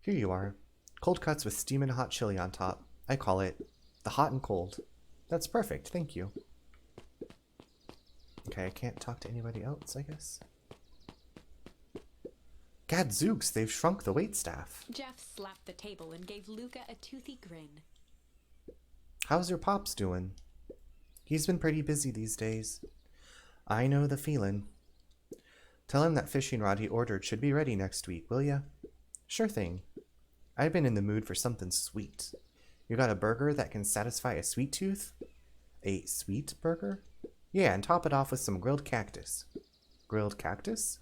here you are. Cold cuts with steaming hot chili on top. I call it the hot and cold. That's perfect, thank you. Okay, I can't talk to anybody else, I guess. Gadzooks, they've shrunk the waitstaff. Jeff slapped the table and gave Luka a toothy grin. How's your pops doing? He's been pretty busy these days. I know the feeling. Tell him that fishing rod he ordered should be ready next week, will ya? Sure thing. I've been in the mood for something sweet. You got a burger that can satisfy a sweet tooth? A sweet burger? Yeah, and top it off with some grilled cactus. Grilled cactus?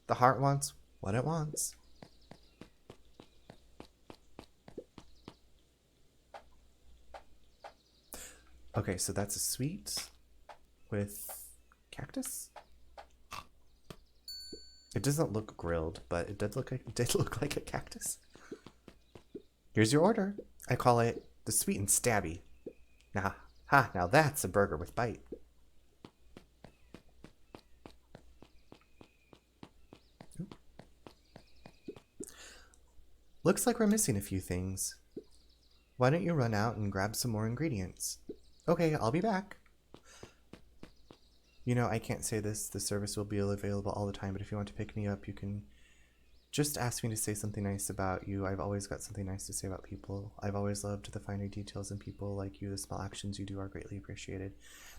The heart wants what it wants. Okay, so that's a sweet with cactus? It doesn't look grilled, but it did look like a cactus. Here's your order. I call it the sweet and stabby. Now that's a burger with bite. Ooh. Looks like we're missing a few things. Why don't you run out and grab some more ingredients? Okay, I'll be back. You know, I can't say this. The service will be available all the time, but if you want to pick me up, you can just ask me to say something nice about you. I've always got something nice to say about people. I've always loved the finer details in people like you. The small actions you do are greatly appreciated.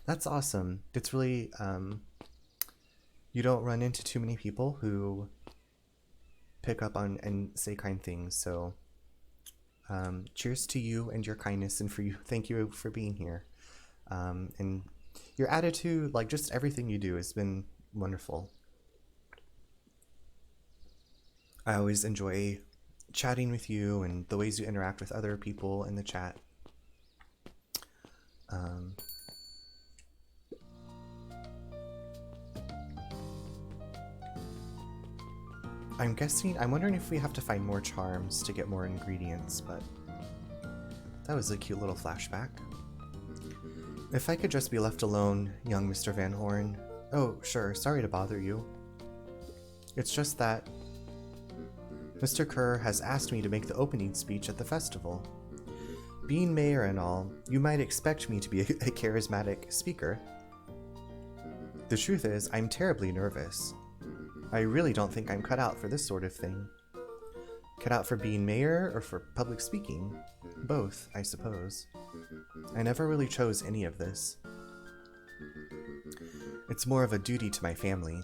That's awesome. It's really, you don't run into too many people who pick up on and say kind things. So, cheers to you and your kindness, and for you. Thank you for being here. And your attitude, like just everything you do has been wonderful. I always enjoy chatting with you and the ways you interact with other people in the chat. I'm wondering if we have to find more charms to get more ingredients, but that was a cute little flashback. If I could just be left alone, young Mr. Van Horn. Oh, sure, sorry to bother you. It's just that Mr. Kerr has asked me to make the opening speech at the festival. Being mayor and all, you might expect me to be a charismatic speaker. The truth is, I'm terribly nervous. I really don't think I'm cut out for this sort of thing. Cut out for being mayor or for public speaking? Both, I suppose. I never really chose any of this. It's more of a duty to my family.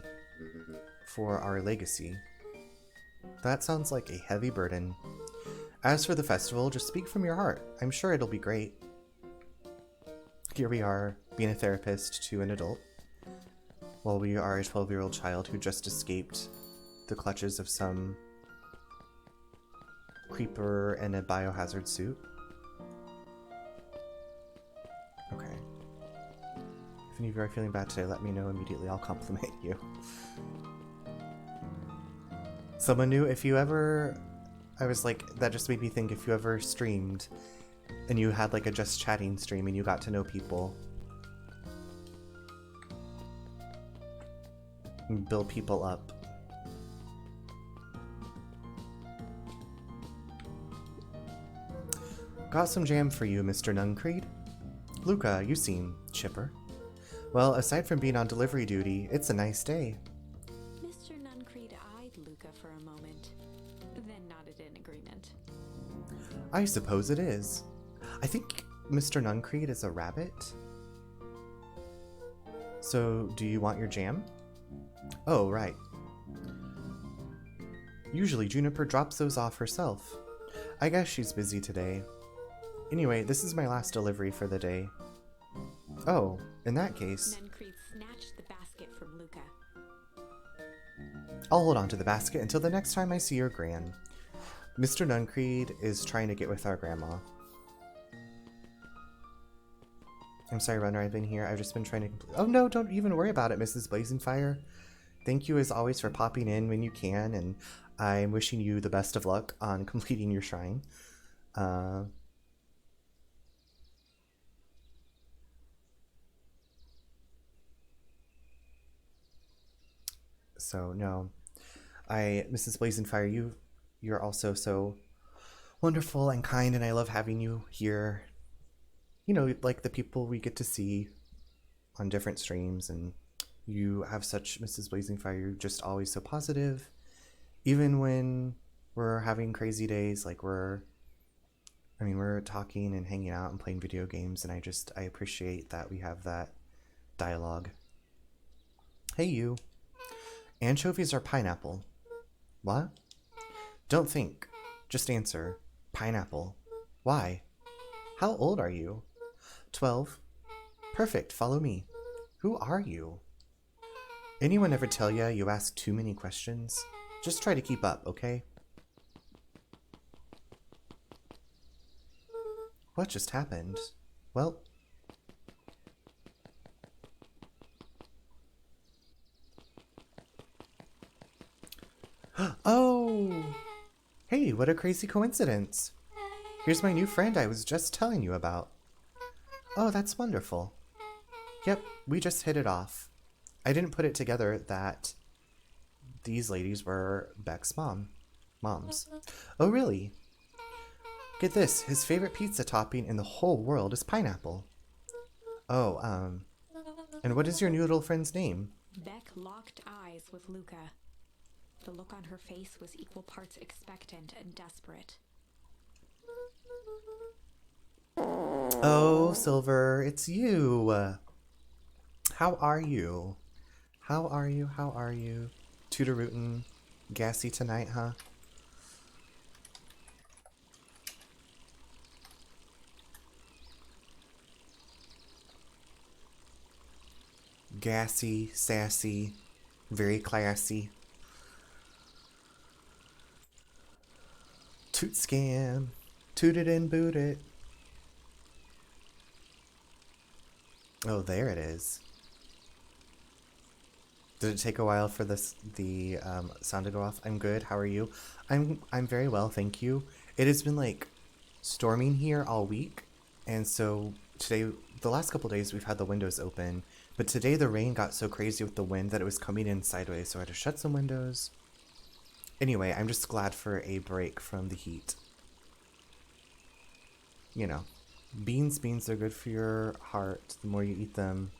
For our legacy. That sounds like a heavy burden. As for the festival, just speak from your heart. I'm sure it'll be great. Here we are, being a therapist to an adult, while we are a 12-year-old child who just escaped the clutches of some creeper in a biohazard suit. Okay. If any of you are feeling bad today, let me know immediately. I'll compliment you. Someone new, if you ever... I was like, that just made me think, if you ever streamed and you had like a just chatting stream and you got to know people, and build people up. Got some jam for you, Mr. Nuncreed. Luka, you seem chipper. Well, aside from being on delivery duty, it's a nice day. Mr. Nuncreed eyed Luka for a moment, then nodded in agreement. I suppose it is. I think Mr. Nuncreed is a rabbit. So, do you want your jam? Oh, right. Usually Juniper drops those off herself. I guess she's busy today. Anyway, this is my last delivery for the day. Oh, in that case... Nuncreed snatched the basket from Luka. I'll hold on to the basket until the next time I see your gran. Mr. Nuncreed is trying to get with our grandma. I'm sorry, Runner, I've been here. I've just been trying to complete... Oh no, don't even worry about it, Mrs. Blazingfire. Thank you as always for popping in when you can, and I'm wishing you the best of luck on completing your shrine. So no, Mrs. Blazingfire, you're also so wonderful and kind, and I love having you here. You know, like the people we get to see on different streams, and you have such Mrs. Blazingfire. You're just always so positive, even when we're having crazy days. Like we're talking and hanging out and playing video games, and I appreciate that we have that dialogue. Hey, you. Anchovies or pineapple? What? Don't think. Just answer. Pineapple. Why? How old are you? 12. Perfect, follow me. Who are you? Anyone ever tell ya you ask too many questions? Just try to keep up, okay? What just happened? Well... Oh! Hey, what a crazy coincidence. Here's my new friend I was just telling you about. Oh, that's wonderful. Yep, we just hit it off. I didn't put it together that these ladies were Beck's moms. Oh, really? Get this, his favorite pizza topping in the whole world is pineapple. Oh, and what is your new little friend's name? Beck locked eyes with Luka. The look on her face was equal parts expectant and desperate. Oh, Silver, it's you. How are you? How are you? How are you? Tooter-rootin', gassy tonight, huh? Gassy, sassy, very classy. Toot scam. Toot it and boot it. Oh, there it is. Did it take a while for the sound to go off? I'm good. How are you? I'm very well, thank you. It has been like storming here all week, and so today, the last couple days, we've had the windows open. But today the rain got so crazy with the wind that it was coming in sideways, so I had to shut some windows. Anyway, I'm just glad for a break from the heat. You know, beans are good for your heart. The more you eat them,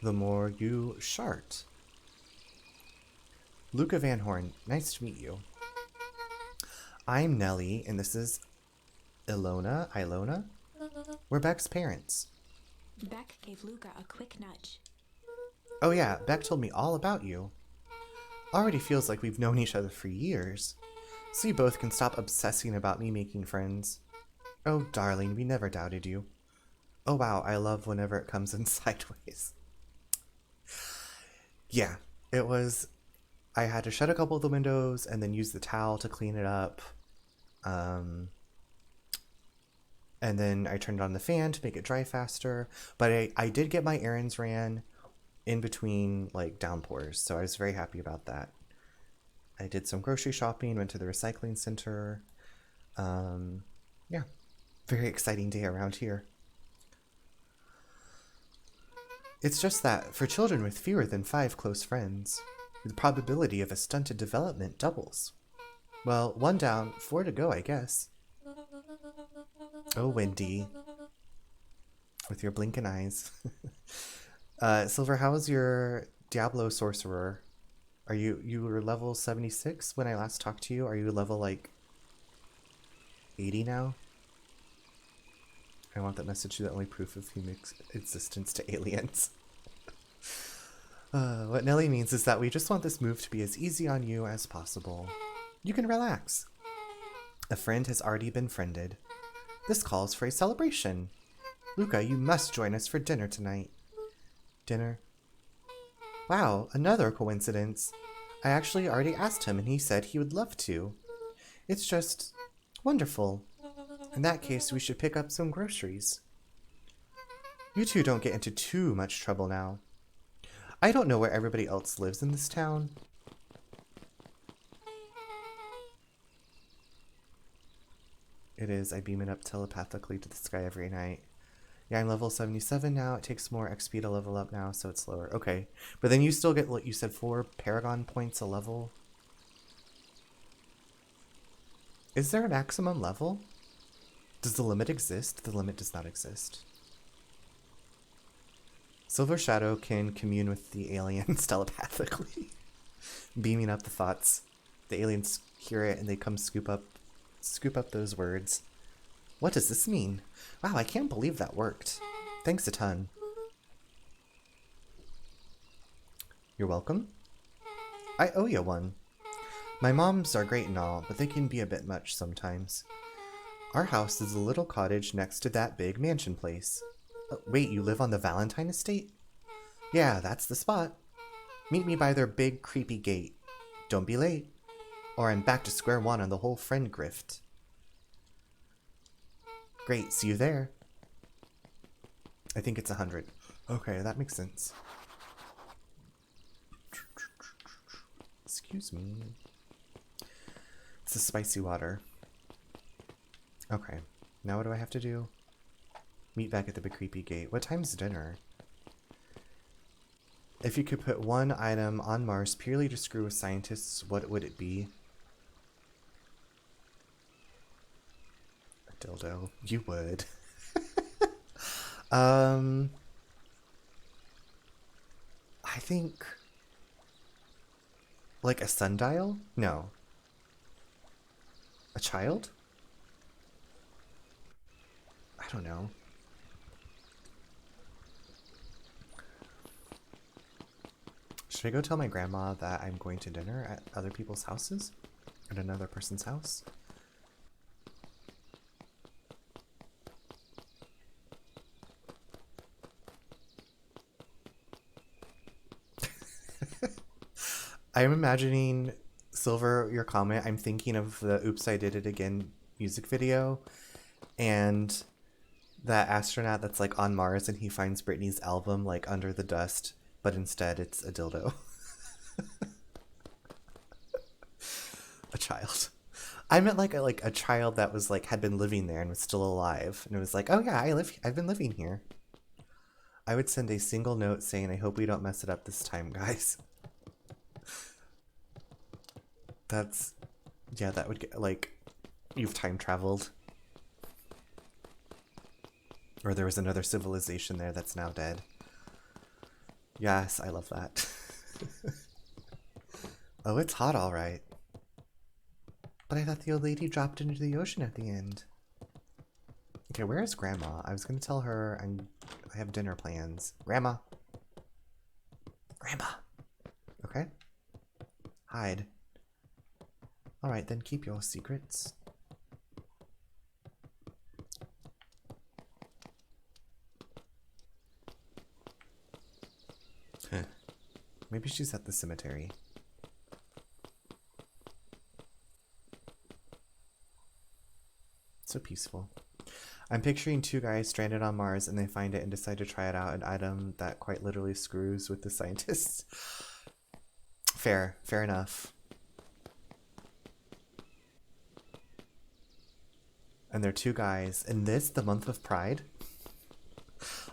the more you shart. Luka Van Horn, nice to meet you. I'm Nellie, and this is Ilona? We're Beck's parents. Beck gave Luka a quick nudge. Oh yeah, Beck told me all about you. Already feels like we've known each other for years, so you both can stop obsessing about me making friends. Oh, darling, we never doubted you. Oh wow, I love whenever it comes in sideways. Yeah, it was... I had to shut a couple of the windows and then use the towel to clean it up. And then I turned on the fan to make it dry faster. But I did get my errands ran in between, like, downpours, so I was very happy about that. I did some grocery shopping, went to the recycling center. Yeah, very exciting day around here. It's just that, for children with fewer than 5 close friends, the probability of a stunted development doubles. Well, 1 down, 4 to go, I guess. Oh, Wendy. With your blinking eyes. Silver, how is your Diablo Sorcerer? Are you were level 76 when I last talked to you? Are you level, like, 80 now? I want that message to be the only proof of human existence to aliens. What Nelly means is that we just want this move to be as easy on you as possible. You can relax. A friend has already been friended. This calls for a celebration. Luka, you must join us for dinner tonight. Dinner? Wow, another coincidence. I actually already asked him and he said he would love to. It's just wonderful. In that case, we should pick up some groceries. You two don't get into too much trouble now. I don't know where everybody else lives in this town. It is. I beam it up telepathically to the sky every night. Yeah, I'm level 77 now. It takes more XP to level up now, so it's slower. Okay. But then you still get, what you said, 4 Paragon points a level? Is there a maximum level? Does the limit exist? The limit does not exist. Silver Shadow can commune with the aliens telepathically, beaming up the thoughts. The aliens hear it and they come scoop up those words. What does this mean? Wow, I can't believe that worked. Thanks a ton. You're welcome. I owe you one. My moms are great and all, but they can be a bit much sometimes. Our house is a little cottage next to that big mansion place. Wait, you live on the Valentine estate? Yeah, that's the spot. Meet me by their big creepy gate. Don't be late, or I'm back to square one on the whole friend grift. Great, see you there. I think it's 100. Okay, that makes sense. Excuse me. It's the spicy water. Okay, now what do I have to do? Meet back at the big creepy gate. What time's dinner? If you could put one item on Mars purely to screw with scientists, what would it be? A dildo. You would. I think... like a sundial? No. A child? I don't know. Should I go tell my grandma that I'm going to dinner at other people's houses? At another person's house? I'm imagining, Silver, your comment, I'm thinking of the Oops, I Did It Again music video, and that astronaut that's like on Mars and he finds Britney's album like under the dust, but instead it's a dildo. A child. I meant like a child that was like had been living there and was still alive, and it was like, oh yeah, I've been living here. I would send a single note saying, I hope we don't mess it up this time, guys. That's, yeah, that would get, like, you've time traveled. Or there was another civilization there that's now dead. Yes, I love that. Oh, it's hot, all right. But I thought the old lady dropped into the ocean at the end. Okay, where is Grandma? I was gonna tell her I have dinner plans. Grandma! Grandma! Okay. Hide. Alright, then keep your secrets. Maybe she's at the cemetery. So peaceful. I'm picturing two guys stranded on Mars and they find it and decide to try it out, an item that quite literally screws with the scientists. Fair enough. And they're two guys. In this, the month of Pride?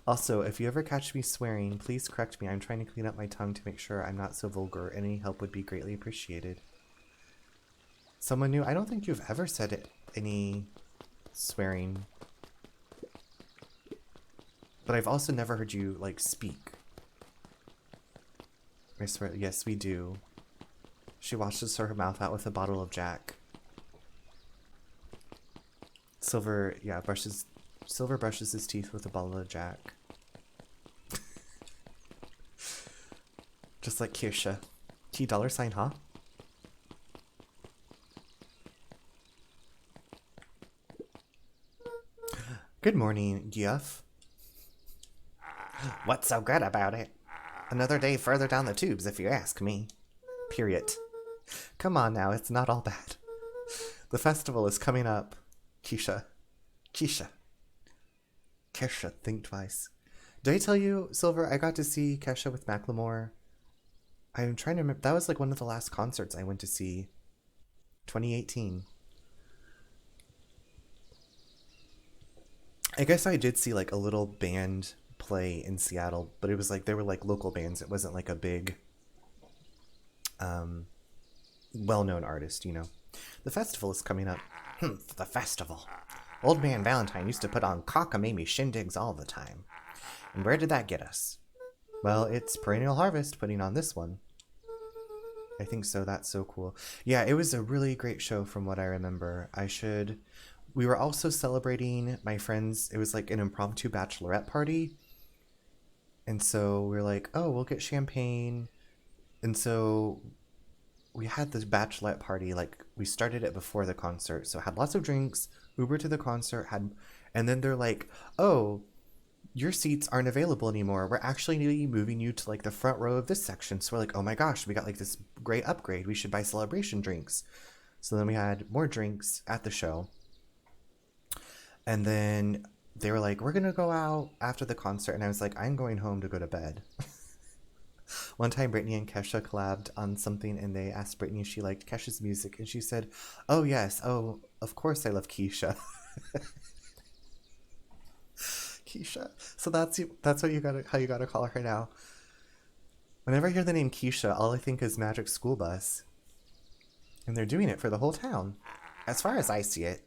Also, if you ever catch me swearing, please correct me. I'm trying to clean up my tongue to make sure I'm not so vulgar. Any help would be greatly appreciated. Someone new? I don't think you've ever said any swearing. But I've also never heard you, like, speak. I swear, yes, we do. She washes her mouth out with a bottle of Jack. Silver brushes his teeth with a bottle of Jack. Just like Kirsha. T $, huh? Good morning, Geoff. What's so good about it? Another day further down the tubes, if you ask me. Period. Come on now, it's not all bad. The festival is coming up. Keisha, think twice. Did I tell you, Silver, I got to see Kesha with Macklemore? I'm trying to remember. That was like one of the last concerts I went to see. 2018. I guess I did see like a little band play in Seattle, but it was like they were like local bands. It wasn't like a big, um, well-known artist, you know. The festival is coming up. The festival. Old Man Valentine used to put on cockamamie shindigs all the time. And where did that get us? Well, it's Perennial Harvest putting on this one. I think so. That's so cool. Yeah, it was a really great show from what I remember. We were also celebrating my friends. It was like an impromptu bachelorette party. And so we were like, oh, we'll get champagne. And so we had this bachelorette party. Like, we started it before the concert. So had lots of drinks, Uber to the concert, and then they're like, oh, your seats aren't available anymore. We're actually moving you to like the front row of this section. So we're like, oh my gosh, we got like this great upgrade. We should buy celebration drinks. So then we had more drinks at the show. And then they were like, we're going to go out after the concert. And I was like, I'm going home to go to bed. One time, Brittany and Kesha collabed on something, and they asked Brittany if she liked Kesha's music. And she said, oh, yes. Oh, of course I love Keisha. Keisha. So that's what how you gotta call her now. Whenever I hear the name Keisha, all I think is Magic School Bus. And they're doing it for the whole town. As far as I see it,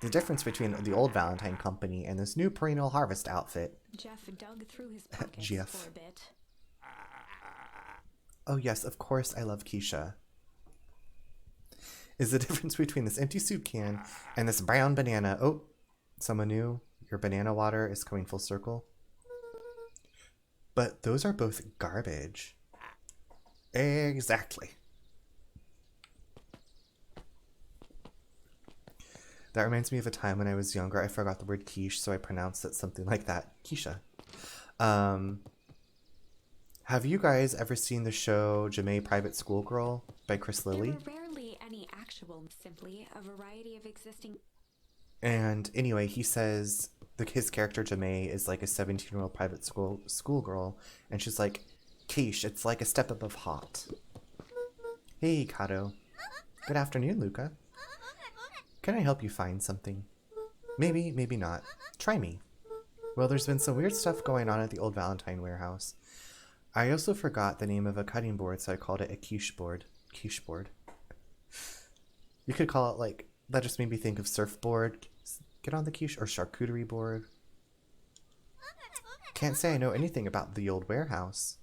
the difference between the old Valentine Company and this new Perennial Harvest outfit. Jeff dug through his pockets Jeff. for a bit. Oh yes, of course I love Keisha. Is the difference between this empty soup can and this brown banana. Oh, someone new. Your banana water is coming full circle. But those are both garbage. Exactly. That reminds me of a time when I was younger. I forgot the word quiche, so I pronounced it something like that. Keisha. Have you guys ever seen the show Ja'mie Private Schoolgirl by Chris Lilly? There were rarely any actual, simply a variety of existing... And anyway, he says his character Ja'mie is like a 17-year-old private schoolgirl, and she's like, quiche, it's like a step above hot. Hey, Kato. Good afternoon, Luka. Can I help you find something? Maybe, maybe not. Try me. Well, there's been some weird stuff going on at the old Valentine warehouse. I also forgot the name of a cutting board, so I called it a quiche board. Quiche board. You could call it like, that just made me think of surfboard. Get on the quiche, or charcuterie board. Can't say I know anything about the old warehouse.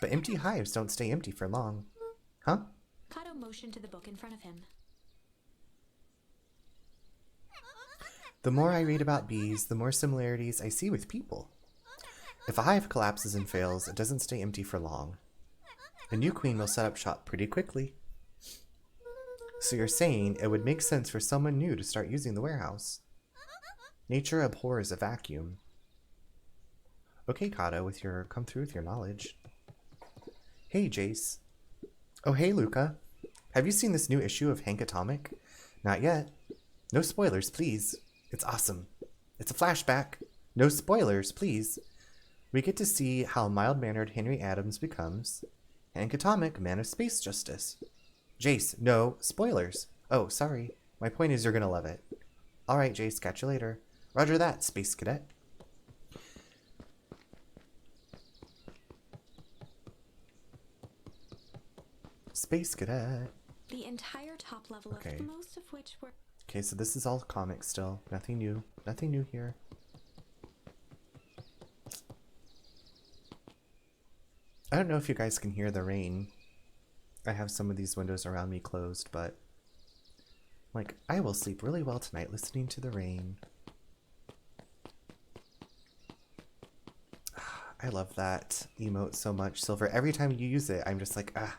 But empty hives don't stay empty for long. Huh? Kato motioned to the book in front of him. The more I read about bees, the more similarities I see with people. If a hive collapses and fails, it doesn't stay empty for long. A new queen will set up shop pretty quickly. So you're saying it would make sense for someone new to start using the warehouse. Nature abhors a vacuum. Okay, Kato, come through with your knowledge. Hey, Jace. Oh, hey, Luka. Have you seen this new issue of Hank Atomic? Not yet. No spoilers, please. It's awesome. It's a flashback. No spoilers, please. We get to see how mild-mannered Henry Adams becomes Hank Atomic, man of space justice. Jace, no spoilers. Oh, sorry. My point is you're gonna love it. Alright, Jace, catch you later. Roger that, Space Cadet. Space Cadet. The entire top level Okay. of most of which were... Okay, so this is all comics still. Nothing new. Nothing new here. I don't know if you guys can hear the rain. I have some of these windows around me closed, but like, I will sleep really well tonight listening to the rain. I love that emote so much, Silver. Every time you use it, I'm just like, ah.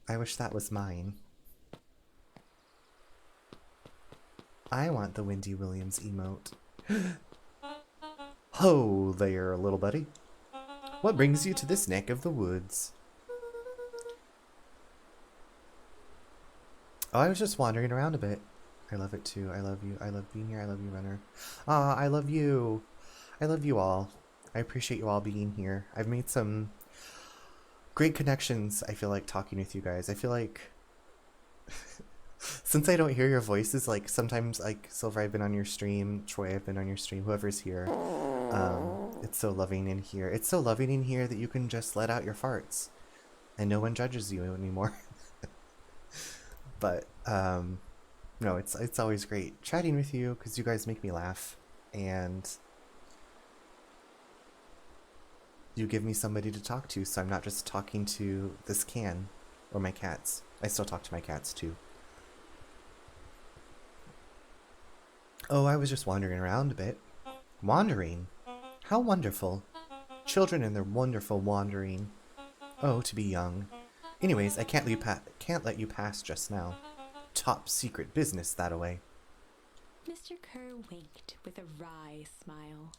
I wish that was mine. I want the Wendy Williams emote. Ho there, little buddy. What brings you to this neck of the woods? Oh, I was just wandering around a bit. I love it too. I love you. I love being here. I love you, Runner. Ah, I love you. I love you all. I appreciate you all being here. I've made some great connections, I feel like, talking with you guys. I feel like Since I don't hear your voices, like sometimes, like Silver, I've been on your stream, Troy, I've been on your stream, whoever's here. It's so loving in here. It's so loving in here that you can just let out your farts, and no one judges you anymore. But no, it's always great chatting with you because you guys make me laugh, and you give me somebody to talk to, so I'm not just talking to this can or my cats. I still talk to my cats too. Oh, I was just wandering around a bit. Wandering? How wonderful. Children and their wonderful wandering. Oh, to be young. Anyways, I can't let you pass just now. Top secret business that-a-way. Mr. Kerr winked with a wry smile.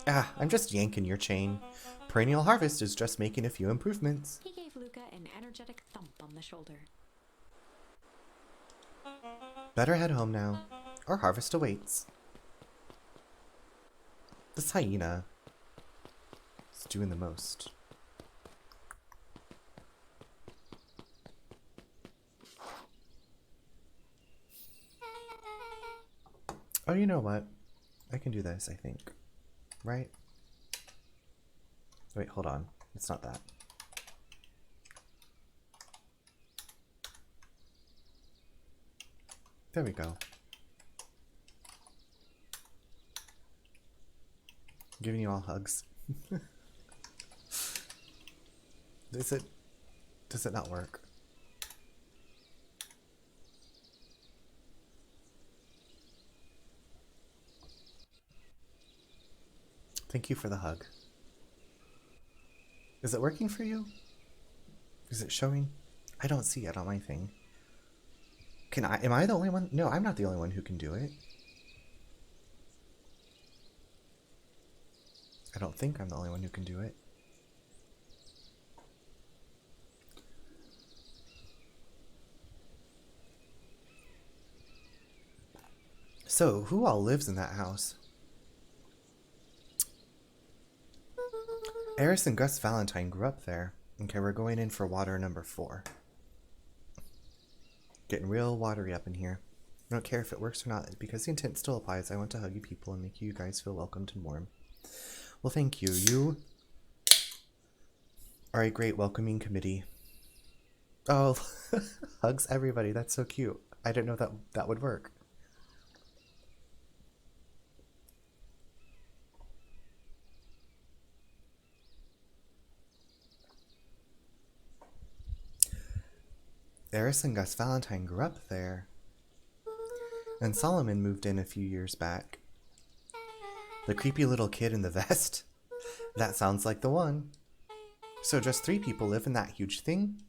Ah, I'm just yanking your chain. Perennial Harvest is just making a few improvements. He gave Luka an energetic thump on the shoulder. Better head home now. Our harvest awaits. This hyena is doing the most. Oh, you know what? I can do this, I think. Right? Wait, hold on. It's not that. There we go. I'm giving you all hugs. Does it not work? Thank you for the hug. Is it working for you? Is it showing? I don't see it on my thing. Am I the only one? No, I'm not the only one who can do it. I don't think I'm the only one who can do it. So, who all lives in that house? Eris and Gus Valentine grew up there. Okay, we're going in for water number 4. Getting real watery up in here. I don't care if it works or not, because the intent still applies. I want to hug you people and make you guys feel welcomed and warm. Well, thank you. You are a great welcoming committee. Oh, hugs everybody. That's so cute. I didn't know that would work. Eris and Gus Valentine grew up there. And Solomon moved in a few years back. The creepy little kid in the vest? That sounds like the one. So just 3 people live in that huge thing?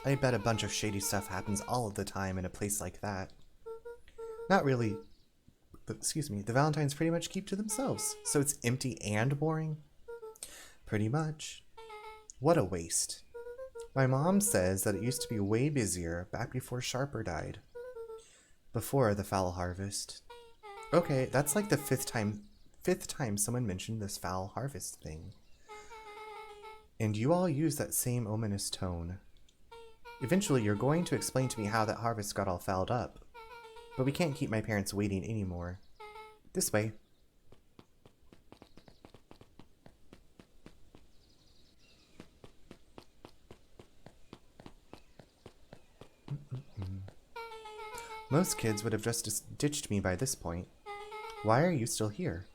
I bet a bunch of shady stuff happens all of the time in a place like that. Not really. But, excuse me, the Valentines pretty much keep to themselves. So it's empty and boring? Pretty much. What a waste. My mom says that it used to be way busier back before Sharper died. Before the foul harvest. Okay, that's like the fifth time someone mentioned this foul harvest thing. And you all use that same ominous tone. Eventually you're going to explain to me how that harvest got all fouled up. But we can't keep my parents waiting anymore. This way. Most kids would have just ditched me by this point. Why are you still here?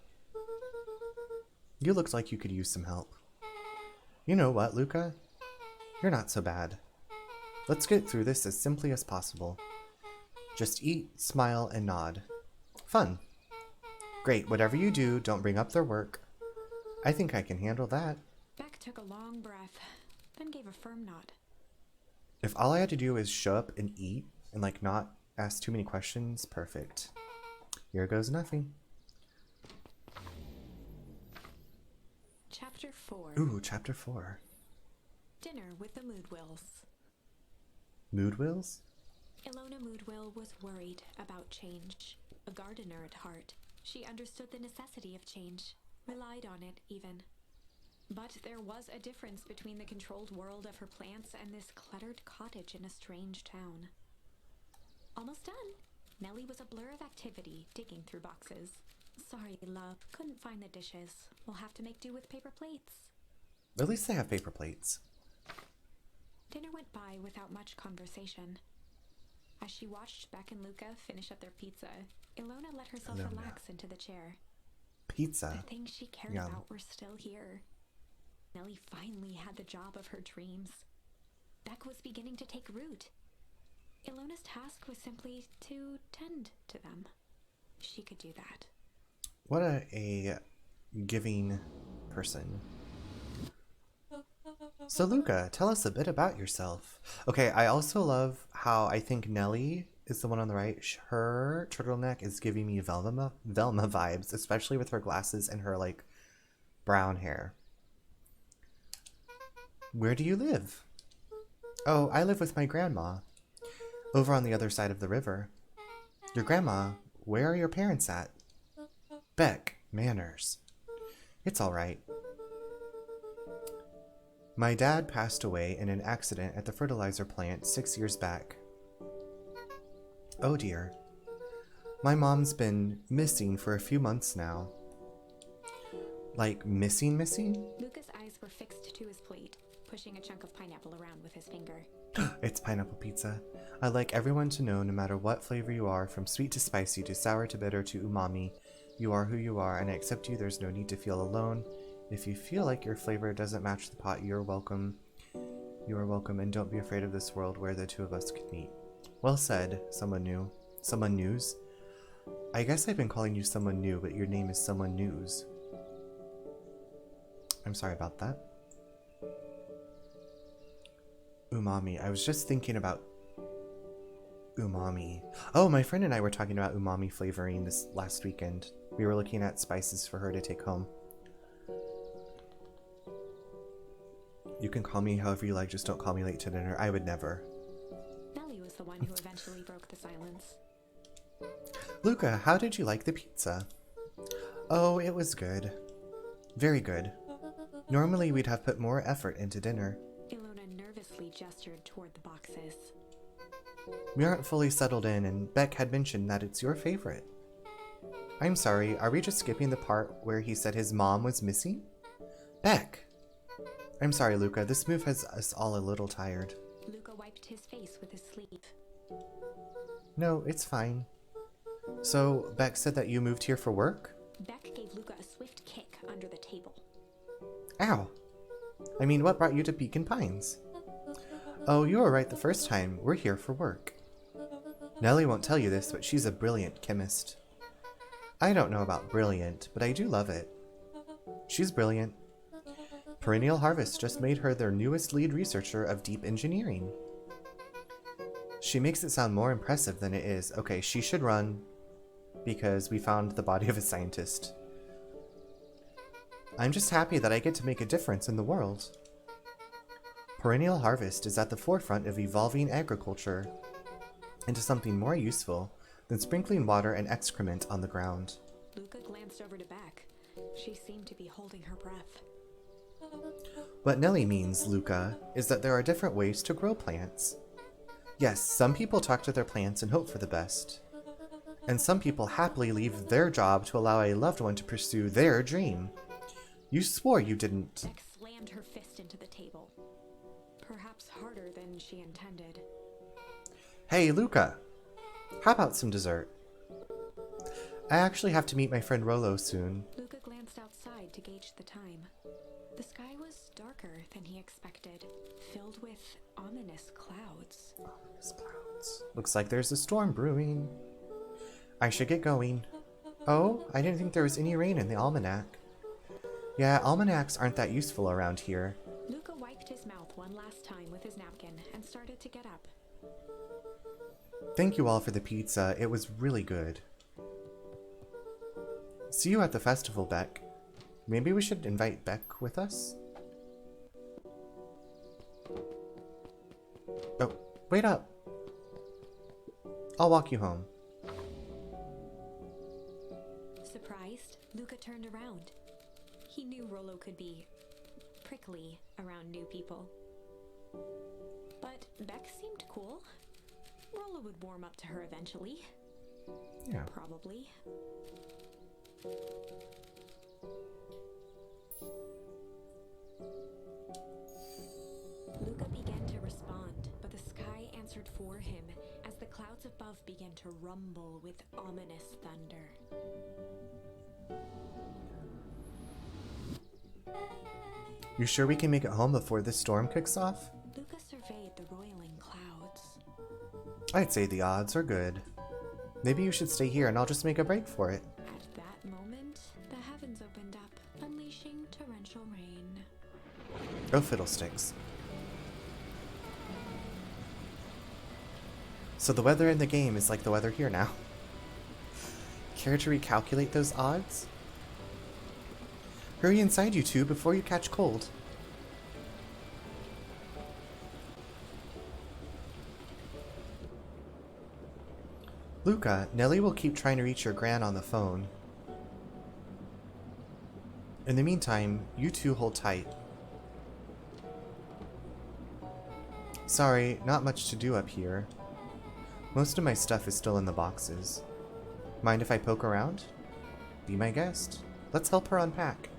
You looked like you could use some help. You know what, Luka? You're not so bad. Let's get through this as simply as possible. Just eat, smile, and nod. Fun. Great, whatever you do, don't bring up their work. I think I can handle that. Beck took a long breath, then gave a firm nod. If all I had to do is show up and eat, and like not ask too many questions, perfect. Here goes nothing. Chapter 4. Ooh, chapter 4. Dinner with the Moodwills. Moodwills? Ilona Moodwill was worried about change. A gardener at heart, she understood the necessity of change, relied on it even. But there was a difference between the controlled world of her plants and this cluttered cottage in a strange town. Almost done. Nellie was a blur of activity, digging through boxes. Sorry, love. Couldn't find the dishes. We'll have to make do with paper plates. At least they have paper plates. Dinner went by without much conversation. As she watched Beck and Luka finish up their pizza, Ilona let herself relax into the chair. Pizza? The things she cared about were still here. Nellie finally had the job of her dreams. Beck was beginning to take root. Ilona's task was simply to tend to them. She could do that. What a giving person. So Luka, tell us a bit about yourself. Okay, I also love how I think Nellie is the one on the right. Her turtleneck is giving me Velma vibes, especially with her glasses and her like brown hair. Where do you live? Oh, I live with my grandma. Over on the other side of the river. Your grandma, where are your parents at? Beck, manners. It's all right. My dad passed away in an accident at the fertilizer plant 6 years back. Oh dear. My mom's been missing for a few months now. Like missing? Luka's eyes were fixed to his plate, pushing a chunk of pineapple around with his finger. It's pineapple pizza. I'd like everyone to know no matter what flavor you are, from sweet to spicy to sour to bitter to umami, you are who you are, and I accept you. There's no need to feel alone. If you feel like your flavor doesn't match the pot, you're welcome. You are welcome, and don't be afraid of this world where the two of us could meet. Well said, someone new. Someone news? I guess I've been calling you someone new, but your name is someone news. I'm sorry about that. Umami. I was just thinking about umami. Oh, my friend and I were talking about umami flavoring this last weekend. We were looking at spices for her to take home. You can call me however you like, just don't call me late to dinner. I would never. Nellie was the one who eventually broke the silence. Luka, how did you like the pizza? Oh, it was good. Very good. Normally we'd have put more effort into dinner. Ilona nervously gestured toward the boxes. We aren't fully settled in, and Beck had mentioned that it's your favorite. I'm sorry, are we just skipping the part where he said his mom was missing? Beck! I'm sorry, Luka, this move has us all a little tired. Luka wiped his face with his sleeve. No, it's fine. So, Beck said that you moved here for work? Beck gave Luka a swift kick under the table. Ow! I mean, what brought you to Beacon Pines? Oh, you were right the first time. We're here for work. Nellie won't tell you this, but she's a brilliant chemist. I don't know about brilliant, but I do love it. She's brilliant. Perennial Harvest just made her their newest lead researcher of deep engineering. She makes it sound more impressive than it is. Okay, she should run, because we found the body of a scientist. I'm just happy that I get to make a difference in the world. Perennial Harvest is at the forefront of evolving agriculture into something more useful than sprinkling water and excrement on the ground. Luka glanced over to Beck. She seemed to be holding her breath. What Nellie means, Luka, is that there are different ways to grow plants. Yes, some people talk to their plants and hope for the best. And some people happily leave their job to allow a loved one to pursue their dream. You swore you didn't. Beck slammed her fist into the table. Perhaps harder than she intended. Hey, Luka! How about some dessert? I actually have to meet my friend Rolo soon. Luka glanced outside to gauge the time. The sky was darker than he expected, filled with ominous clouds. Ominous clouds. Looks like there's a storm brewing. I should get going. Oh, I didn't think there was any rain in the almanac. Yeah, almanacs aren't that useful around here. Luka wiped his mouth one last time with his napkin and started to get up. Thank you all for the pizza. It was really good. See you at the festival, Beck. Maybe we should invite Beck with us? Oh, wait up. I'll walk you home. Surprised, Luka turned around. He knew Rolo could be prickly around new people. But Beck seemed cool. Rolo would warm up to her eventually. Yeah. Probably. Luka began to respond, but the sky answered for him as the clouds above began to rumble with ominous thunder. You sure we can make it home before this storm kicks off? Luka surveyed the roiling clouds. I'd say the odds are good. Maybe you should stay here and I'll just make a break for it. At that moment, the heavens opened up, unleashing torrential rain. Oh, fiddlesticks. So the weather in the game is like the weather here now. Care to recalculate those odds? Hurry inside, you two, before you catch cold. Luka, Nellie will keep trying to reach your gran on the phone. In the meantime, you two hold tight. Sorry, not much to do up here. Most of my stuff is still in the boxes. Mind if I poke around? Be my guest. Let's help her unpack.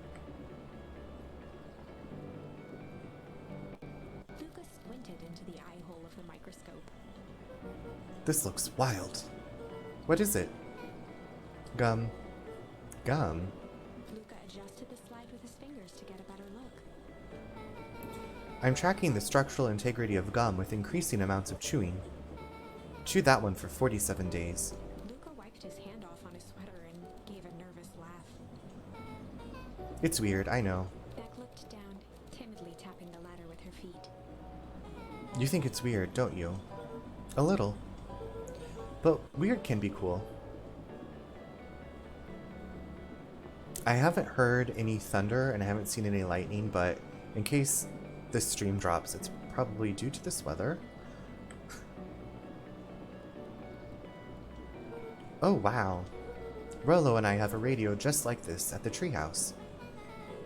Luka squinted into the eye hole of the microscope. This looks wild. What is it? Gum. Gum? Luka adjusted the slide with his fingers to get a better look. I'm tracking the structural integrity of gum with increasing amounts of chewing. Chewed that one for 47 days. Luka wiped his hand off on his sweater and gave a nervous laugh. It's weird, I know. Beck looked down, timidly tapping the ladder with her feet. You think it's weird, don't you? A little. But weird can be cool. I haven't heard any thunder and I haven't seen any lightning, but in case this stream drops, it's probably due to this weather. Oh wow. Rolo and I have a radio just like this at the treehouse.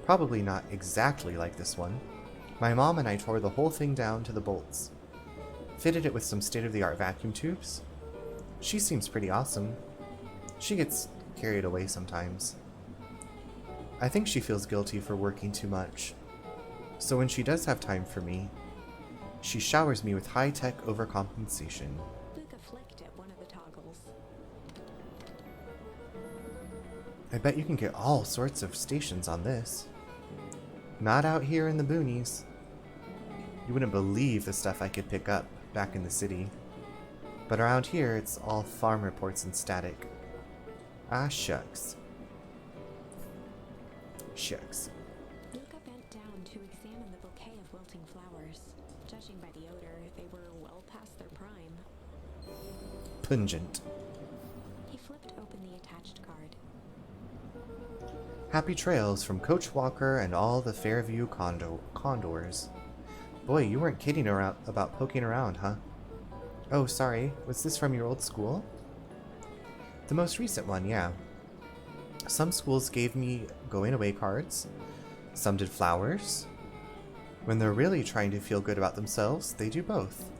Probably not exactly like this one. My mom and I tore the whole thing down to the bolts. Fitted it with some state-of-the-art vacuum tubes. She seems pretty awesome. She gets carried away sometimes. I think she feels guilty for working too much. So when she does have time for me, she showers me with high-tech overcompensation. Luka flicked at one of the toggles. I bet you can get all sorts of stations on this. Not out here in the boonies. You wouldn't believe the stuff I could pick up back in the city. But around here, it's all farm reports and static. Ah, shucks. Shucks. Luka bent down to examine the bouquet of wilting flowers. Judging by the odor, they were well past their prime. Pungent. He flipped open the attached card. Happy trails from Coach Walker and all the Fairview condors. Boy, you weren't kidding around about poking around, huh? Oh, sorry. Was this from your old school? The most recent one, yeah. Some schools gave me going-away cards. Some did flowers. When they're really trying to feel good about themselves, they do both.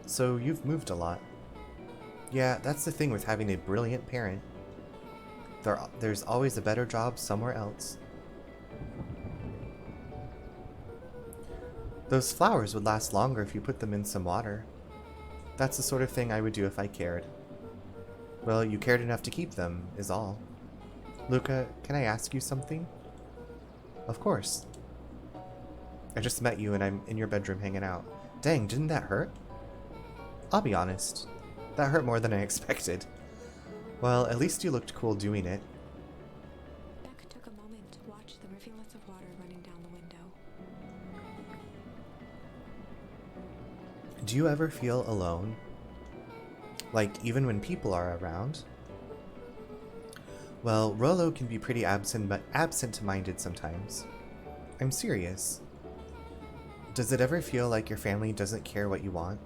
So you've moved a lot. Yeah, that's the thing with having a brilliant parent. There's always a better job somewhere else. Those flowers would last longer if you put them in some water. That's the sort of thing I would do if I cared. Well, you cared enough to keep them, is all. Luka, can I ask you something? Of course. I just met you and I'm in your bedroom hanging out. Dang, didn't that hurt? I'll be honest. That hurt more than I expected. Well, at least you looked cool doing it. Beck took a moment to watch the rivulets of water running down the window. Do you ever feel alone? Like, even when people are around? Well, Rolo can be pretty absent-minded sometimes. I'm serious. Does it ever feel like your family doesn't care what you want?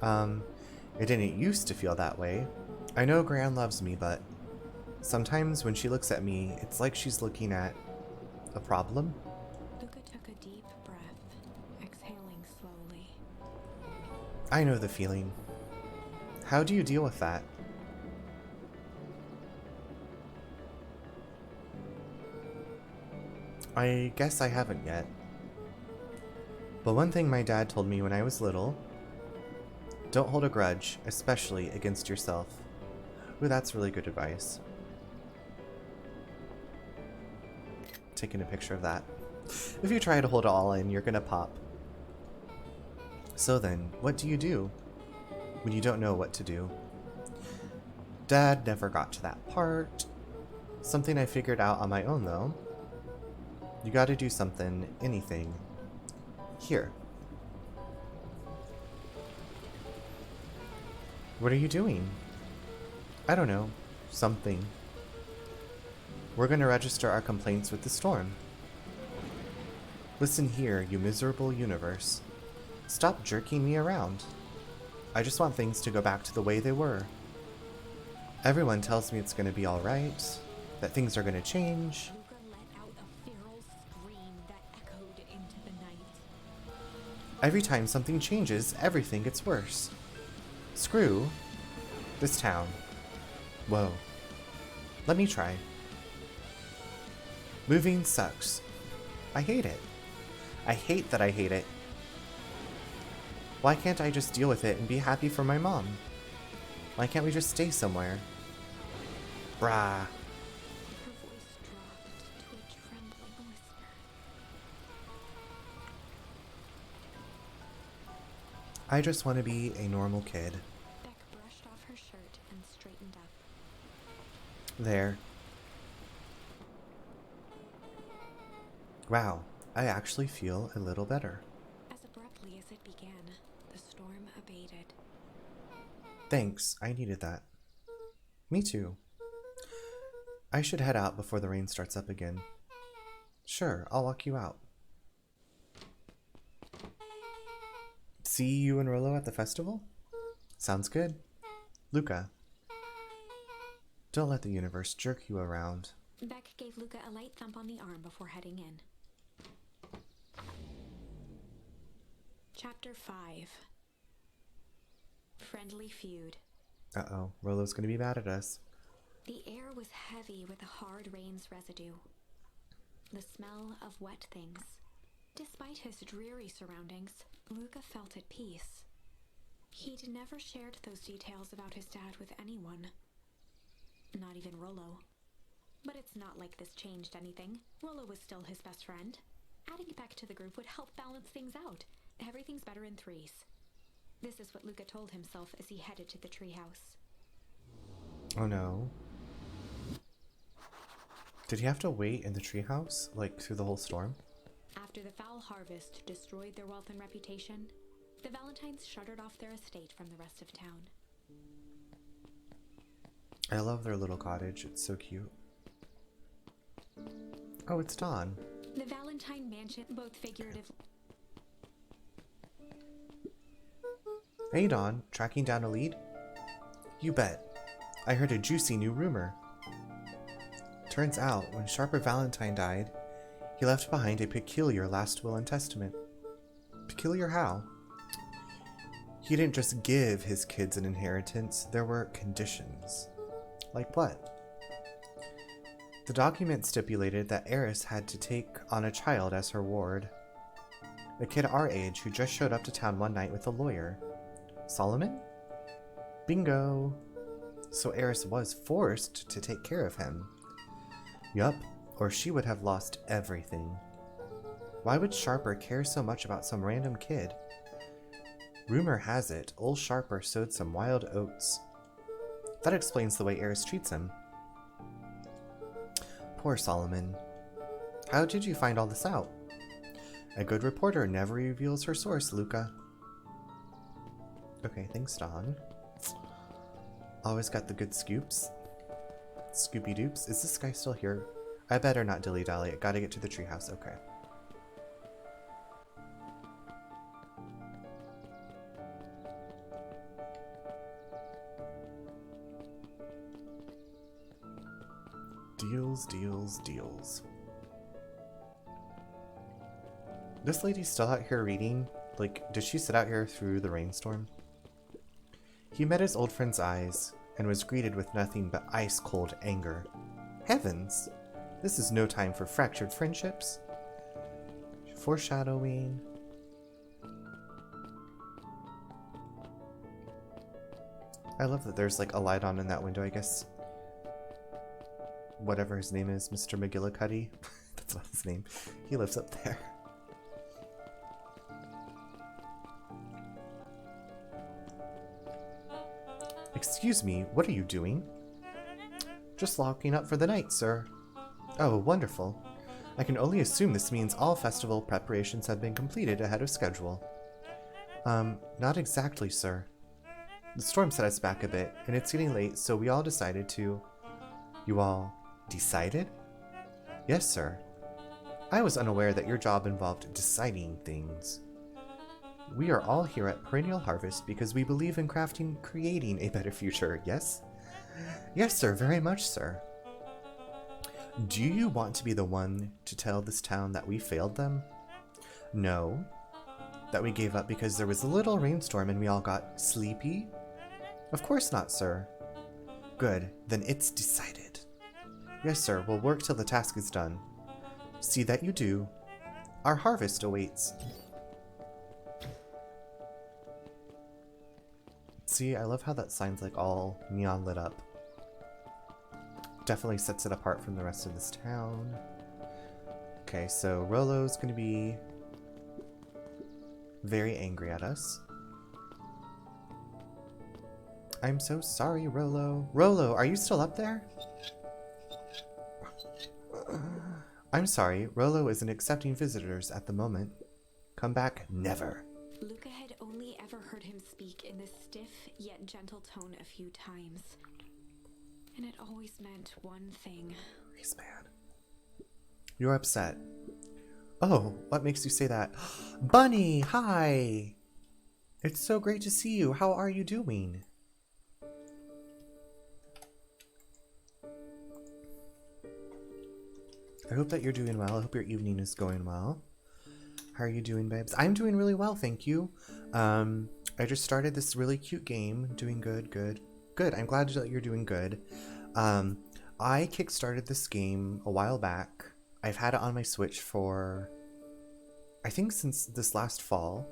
It didn't used to feel that way. I know Gran loves me, but sometimes when she looks at me, it's like she's looking at a problem. Luka took a deep breath, exhaling slowly. I know the feeling. How do you deal with that? I guess I haven't yet. But one thing my dad told me when I was little, don't hold a grudge, especially against yourself. Ooh, that's really good advice. Taking a picture of that. If you try to hold it all in, you're gonna pop. So then, what do you do when you don't know what to do? Dad never got to that part. Something I figured out on my own, though. You gotta do something, anything. Here. What are you doing? I don't know. Something. We're gonna register our complaints with the storm. Listen here, you miserable universe. Stop jerking me around. I just want things to go back to the way they were. Everyone tells me it's gonna be alright, that things are gonna change. Luka let out a feral scream that echoed into the night. Every time something changes, everything gets worse. Screw this town. Whoa. Let me try. Moving sucks. I hate it. I hate that I hate it. Why can't I just deal with it and be happy for my mom? Why can't we just stay somewhere? Brah. Her voice dropped to a trembling whisper. I just want to be a normal kid. Beck brushed off her shirt and straightened up. There. Wow, I actually feel a little better. As abruptly as it began, the storm abated. Thanks, I needed that. Me too. I should head out before the rain starts up again. Sure, I'll walk you out. See you and Rolo at the festival? Sounds good. Luka, don't let the universe jerk you around. Beck gave Luka a light thump on the arm before heading in. Chapter 5. Friendly Feud. Uh-oh, Rolo's gonna be mad at us. The air was heavy with the hard rain's residue. The smell of wet things. Despite his dreary surroundings, Luka felt at peace. He'd never shared those details about his dad with anyone. Not even Rolo. But it's not like this changed anything. Rolo was still his best friend. Adding Beck to the group would help balance things out. Everything's better in threes. This is what Luka told himself as he headed to the treehouse. Oh no. Did he have to wait in the treehouse, like, through the whole storm? After the foul harvest destroyed their wealth and reputation, the Valentines shuttered off their estate from the rest of town. I love their little cottage, it's so cute. Oh, it's Dawn. The Valentine mansion, both figuratively. Hey Dawn, tracking down a lead? You bet. I heard a juicy new rumor. Turns out, when Sharper Valentine died, he left behind a peculiar last will and testament. Peculiar how? He didn't just give his kids an inheritance, there were conditions. Like what? The document stipulated that Eris had to take on a child as her ward. A kid our age who just showed up to town one night with a lawyer. Solomon? Bingo! So Eris was forced to take care of him. Yup, or she would have lost everything. Why would Sharper care so much about some random kid? Rumor has it, old Sharper sowed some wild oats. That explains the way Eris treats him. Poor Solomon. How did you find all this out? A good reporter never reveals her source, Luka. Okay, thanks, Dawn. Always got the good scoops. Scoopy doops. Is this guy still here? I better not dilly-dally. I gotta get to the treehouse. Okay. Deals, deals, deals. This lady's still out here reading? Like, did she sit out here through the rainstorm? He met his old friend's eyes and was greeted with nothing but ice-cold anger. Heavens! This is no time for fractured friendships. Foreshadowing. I love that there's like a light on in that window, I guess. Whatever his name is, Mr. McGillicuddy. That's not his name. He lives up there. Excuse me, what are you doing? Just locking up for the night, sir. Oh, wonderful. I can only assume this means all festival preparations have been completed ahead of schedule. Not exactly, sir. The storm set us back a bit, and it's getting late, so we all decided to... You all decided? Yes, sir. I was unaware that your job involved deciding things. We are all here at Perennial Harvest because we believe in creating a better future, yes? Yes, sir, very much, sir. Do you want to be the one to tell this town that we failed them? No. That we gave up because there was a little rainstorm and we all got sleepy? Of course not, sir. Good, then it's decided. Yes, sir, we'll work till the task is done. See that you do. Our harvest awaits. See, I love how that sign's like all neon lit up. Definitely sets it apart from the rest of this town. Okay, so Rolo's gonna be very angry at us. I'm so sorry, Rolo. Rolo, are you still up there? I'm sorry, Rolo isn't accepting visitors at the moment. Come back never. Luka had only ever heard him speak in this stiff yet gentle tone a few times. And it always meant one thing. He's mad. You're upset. Oh, what makes you say that? Bunny, hi! It's so great to see you. How are you doing? I hope that you're doing well. I hope your evening is going well. How are you doing, babes? I'm doing really well, thank you. I just started this really cute game. Doing good, good. Good, I'm glad that you're doing good. I kickstarted this game a while back. I've had it on my Switch for, I think, since this last fall.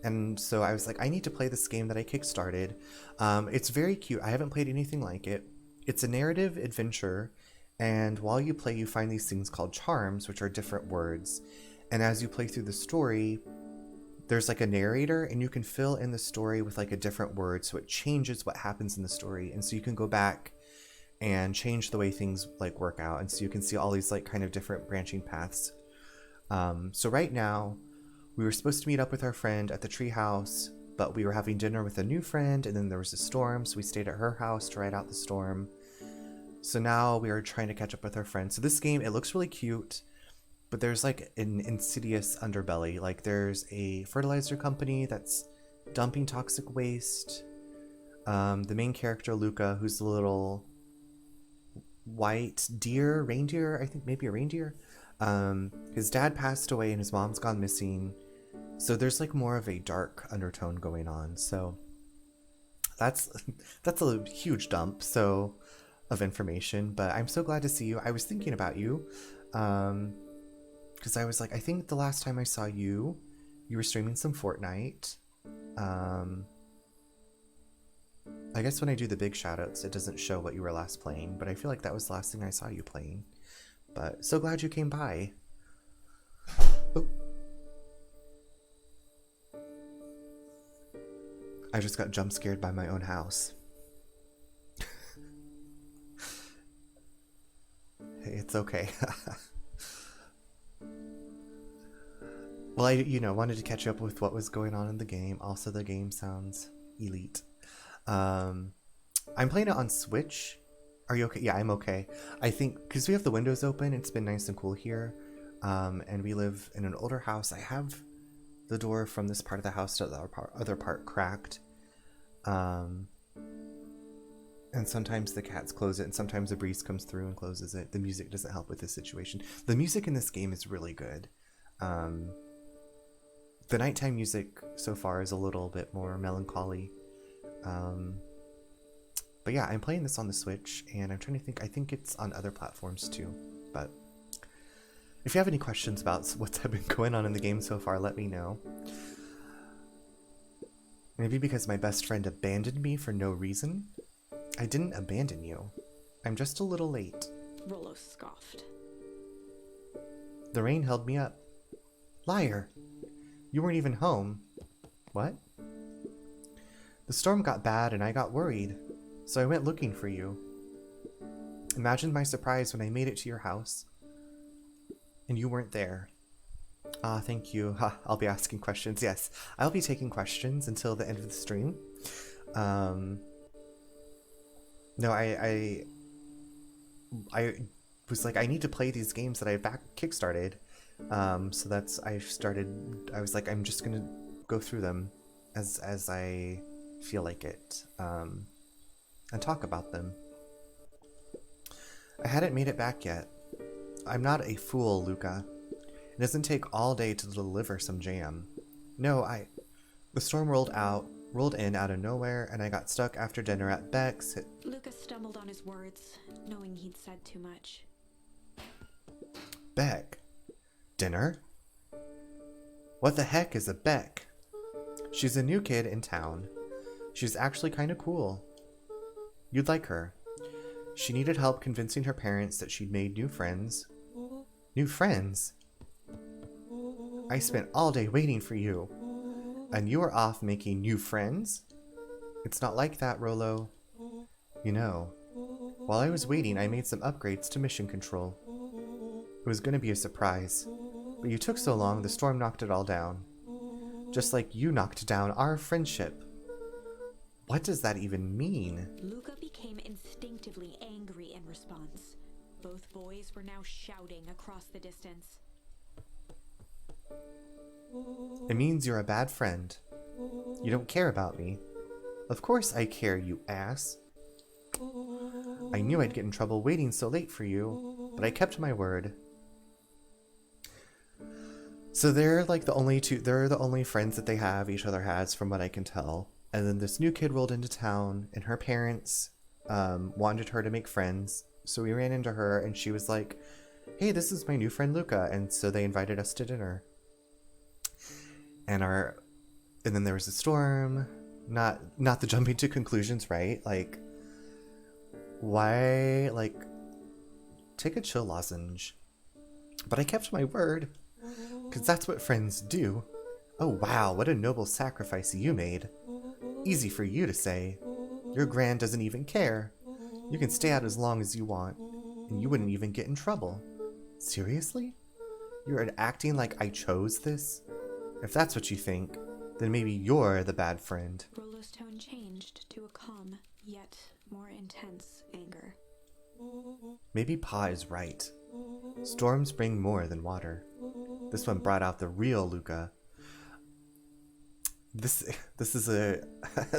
And so I was like, I need to play this game that I kickstarted. It's very cute. I haven't played anything like it. It's a narrative adventure. And while you play, you find these things called charms, which are different words. And as you play through the story, there's like a narrator, and you can fill in the story with like a different word, so it changes what happens in the story. And so you can go back and change the way things like work out, and so you can see all these like kind of different branching paths. So right now, we were supposed to meet up with our friend at the treehouse, but we were having dinner with a new friend, and then there was a storm, so we stayed at her house to ride out the storm. So now we are trying to catch up with our friend. So this game, it looks really cute, but there's like an insidious underbelly. Like there's a fertilizer company that's dumping toxic waste. The main character, Luka, who's the little white reindeer, I think maybe a reindeer. His dad passed away and his mom's gone missing. So there's like more of a dark undertone going on. So that's a huge dump of information, but I'm so glad to see you. I was thinking about you. Because I was like, I think the last time I saw you, you were streaming some Fortnite. I guess when I do the big shoutouts, it doesn't show what you were last playing, but I feel like that was the last thing I saw you playing. But so glad you came by. Oh. I just got jump scared by my own house. Hey, it's okay. Well, I, wanted to catch up with what was going on in the game. Also, the game sounds elite. I'm playing it on Switch. Are you okay? Yeah, I'm okay. I think because we have the windows open, it's been nice and cool here. And we live in an older house. I have the door from this part of the house to the other part cracked. And sometimes the cats close it, and sometimes a breeze comes through and closes it. The music doesn't help with this situation. The music in this game is really good. The nighttime music so far is a little bit more melancholy. But yeah, I'm playing this on the Switch, and I'm trying to think. I think it's on other platforms too. But if you have any questions about what's been going on in the game so far, let me know. Maybe because my best friend abandoned me for no reason? I didn't abandon you. I'm just a little late. Rolo scoffed. The rain held me up. Liar! You weren't even home. What? The storm got bad and I got worried, so I went looking for you. Imagine my surprise when I made it to your house, and you weren't there. Ah, thank you. I'll be asking questions. Yes, I'll be taking questions until the end of the stream. No, I was like, I need to play these games that I kickstarted. So that's, I was like, I'm just gonna go through them as I feel like it, and talk about them. I hadn't made it back yet. I'm not a fool, Luka. It doesn't take all day to deliver some jam. No, the storm rolled in out of nowhere, and I got stuck after dinner at Beck's. Luka stumbled on his words, knowing he'd said too much. Beck? Dinner? What the heck is a Beck? She's a new kid in town. She's actually kind of cool. You'd like her. She needed help convincing her parents that she'd made new friends. New friends? I spent all day waiting for you. And you were off making new friends? It's not like that, Rolo. You know, while I was waiting, I made some upgrades to mission control. It was going to be a surprise, but you took so long, the storm knocked it all down. Just like you knocked down our friendship. What does that even mean? Luka became instinctively angry in response. Both boys were now shouting across the distance. It means you're a bad friend. You don't care about me. Of course I care, you ass. I knew I'd get in trouble waiting so late for you, but I kept my word. So they're like they're the only friends that each other has, from what I can tell. And then this new kid rolled into town, and her parents wanted her to make friends. So we ran into her, and she was like, hey, this is my new friend Luka. And so they invited us to dinner. And then there was a storm. Not the jumping to conclusions, right? Like, why, like, take a chill lozenge. But I kept my word, because that's what friends do. Oh wow, what a noble sacrifice you made. Easy for you to say. Your Gran doesn't even care. You can stay out as long as you want, and you wouldn't even get in trouble. Seriously? You're acting like I chose this? If that's what you think, then maybe you're the bad friend. Rolo's tone changed to a calm, yet more intense anger. Maybe Pa is right. Storms bring more than water. This one brought out the real Luka. This is a...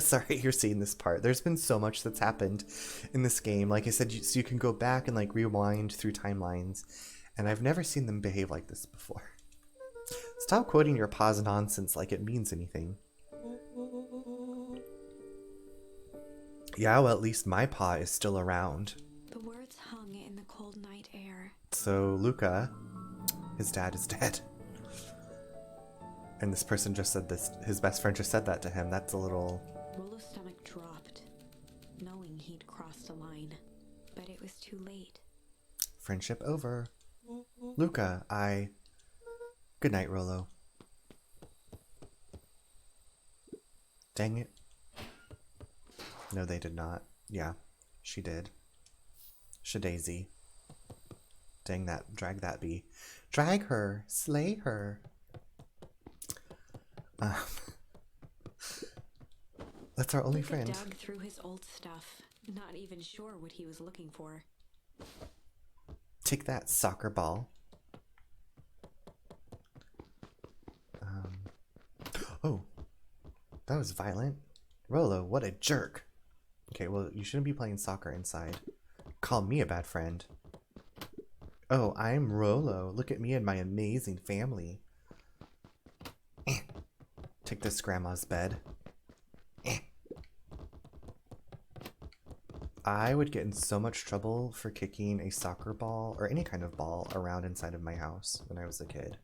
Sorry you're seeing this part. There's been so much that's happened in this game. Like I said, so you can go back and like rewind through timelines. And I've never seen them behave like this before. Stop quoting your Pa's nonsense like it means anything. Yeah, well, at least my Pa is still around. The words hung in the cold night air. So Luka, his dad is dead. And this person just said this, his best friend just said that to him. That's a little... Rolo's stomach dropped, knowing he'd crossed a line. But it was too late. Friendship over. Luka, Good night, Rolo. Dang it. No, they did not. Yeah, she did. Shadaisy. Dang that. Drag that bee. Drag her. Slay her. That's our only friend. Luka dug through his old stuff, not even sure what he was looking for. Take that, soccer ball. Oh, that was violent. Rolo, what a jerk. Okay, well, you shouldn't be playing soccer inside. Call me a bad friend. Oh, I'm Rolo. Look at me and my amazing family. Take this grandma's bed. I would get in so much trouble for kicking a soccer ball or any kind of ball around inside of my house when I was a kid.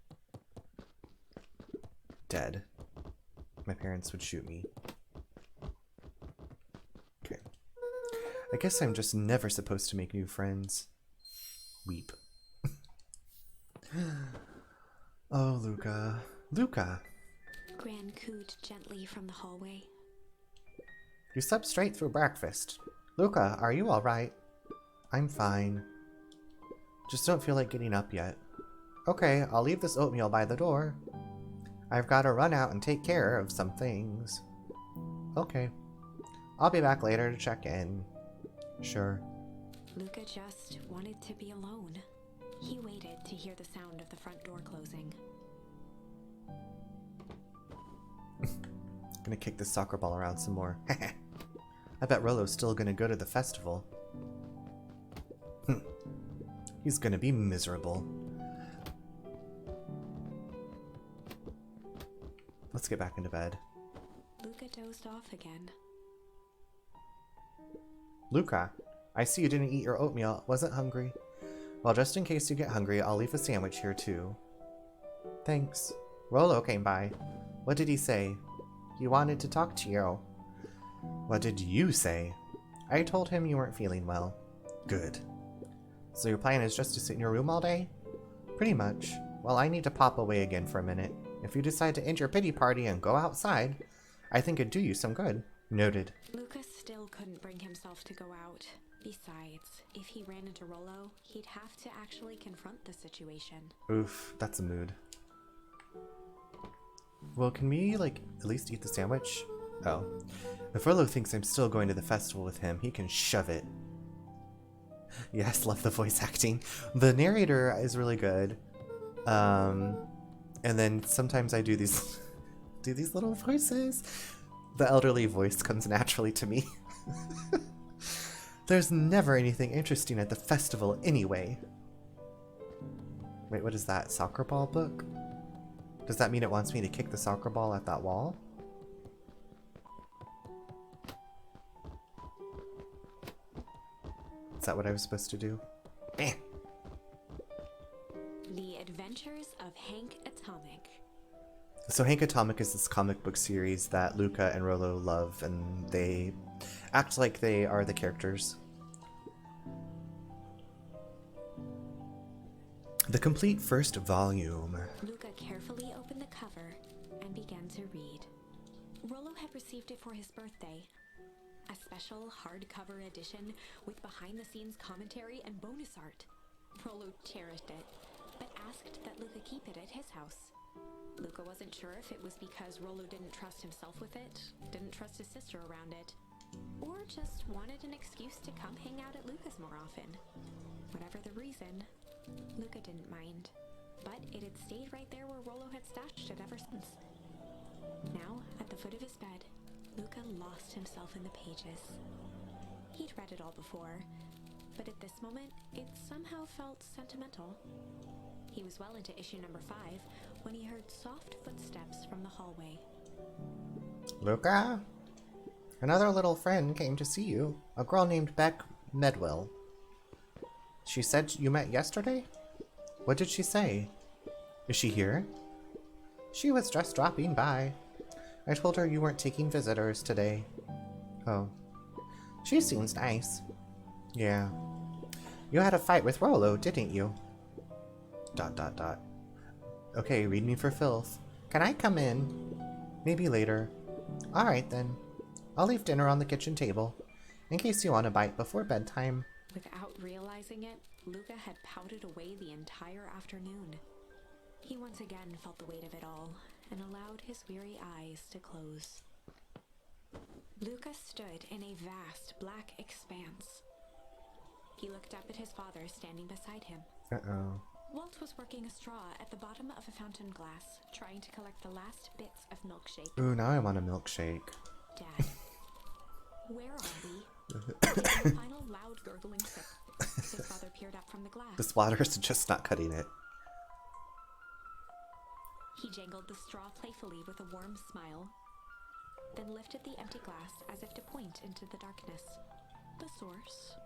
Dead. My parents would shoot me. Okay. I guess I'm just never supposed to make new friends. Weep. Oh, Luka. Luka! Gran cooed gently from the hallway. You slept straight through breakfast. Luka, are you alright? I'm fine. Just don't feel like getting up yet. Okay, I'll leave this oatmeal by the door. I've got to run out and take care of some things. Okay. I'll be back later to check in. Sure. Luka just wanted to be alone. He waited to hear the sound of the front door closing. Gonna kick this soccer ball around some more. I bet Rolo's still gonna go to the festival. He's gonna be miserable. Let's get back into bed. Luka dozed off again. Luka, I see you didn't eat your oatmeal. Wasn't hungry. Well, just in case you get hungry, I'll leave a sandwich here too. Thanks. Rolo came by. What did he say? He wanted to talk to you. What did you say? I told him you weren't feeling well. Good. So your plan is just to sit in your room all day? Pretty much. Well, I need to pop away again for a minute. If you decide to end your pity party and go outside, I think it'd do you some good. Noted. Lucas still couldn't bring himself to go out. Besides, if he ran into Rolo, he'd have to actually confront the situation. Oof, that's a mood. Well, can we, like, at least eat the sandwich? Oh. If Rolo thinks I'm still going to the festival with him, he can shove it. Yes, love the voice acting. The narrator is really good. And then sometimes I do these do these little voices. The elderly voice comes naturally to me. There's never anything interesting at the festival anyway. Wait, what is that? Soccer ball book? Does that mean it wants me to kick the soccer ball at that wall? Is that what I was supposed to do? Eh. The Adventures of Hank Atomic. So Hank Atomic is this comic book series that Luka and Rolo love, and they act like they are the characters. The complete first volume. Luka carefully opened the cover and began to read. Rolo had received it for his birthday. A special hardcover edition with behind-the-scenes commentary and bonus art. Rolo cherished it, but asked that Luka keep it at his house. Luka wasn't sure if it was because Rolo didn't trust himself with it, didn't trust his sister around it, or just wanted an excuse to come hang out at Luka's more often. Whatever the reason, Luka didn't mind, but it had stayed right there where Rolo had stashed it ever since. Now, at the foot of his bed, Luka lost himself in the pages. He'd read it all before, but at this moment, it somehow felt sentimental. He was well into issue number 5 when he heard soft footsteps from the hallway. Luka? Another little friend came to see you. A girl named Beck Medwell. She said you met yesterday? What did she say? Is she here? She was just dropping by. I told her you weren't taking visitors today. Oh. She seems nice. Yeah. You had a fight with Rolo, didn't you? ... Okay, read me for filth. Can I come in? Maybe later. Alright then. I'll leave dinner on the kitchen table, in case you want a bite before bedtime. Without realizing it, Luka had pouted away the entire afternoon. He once again felt the weight of it all, and allowed his weary eyes to close. Luka stood in a vast black expanse. He looked up at his father standing beside him. Uh-oh. Walt was working a straw at the bottom of a fountain glass, trying to collect the last bits of milkshake. Ooh, now I want a milkshake. Dad, where are we? Taking a final loud gurgling sip, his father peered up from the glass. This water is just not cutting it. He jangled the straw playfully with a warm smile, then lifted the empty glass as if to point into the darkness. The source?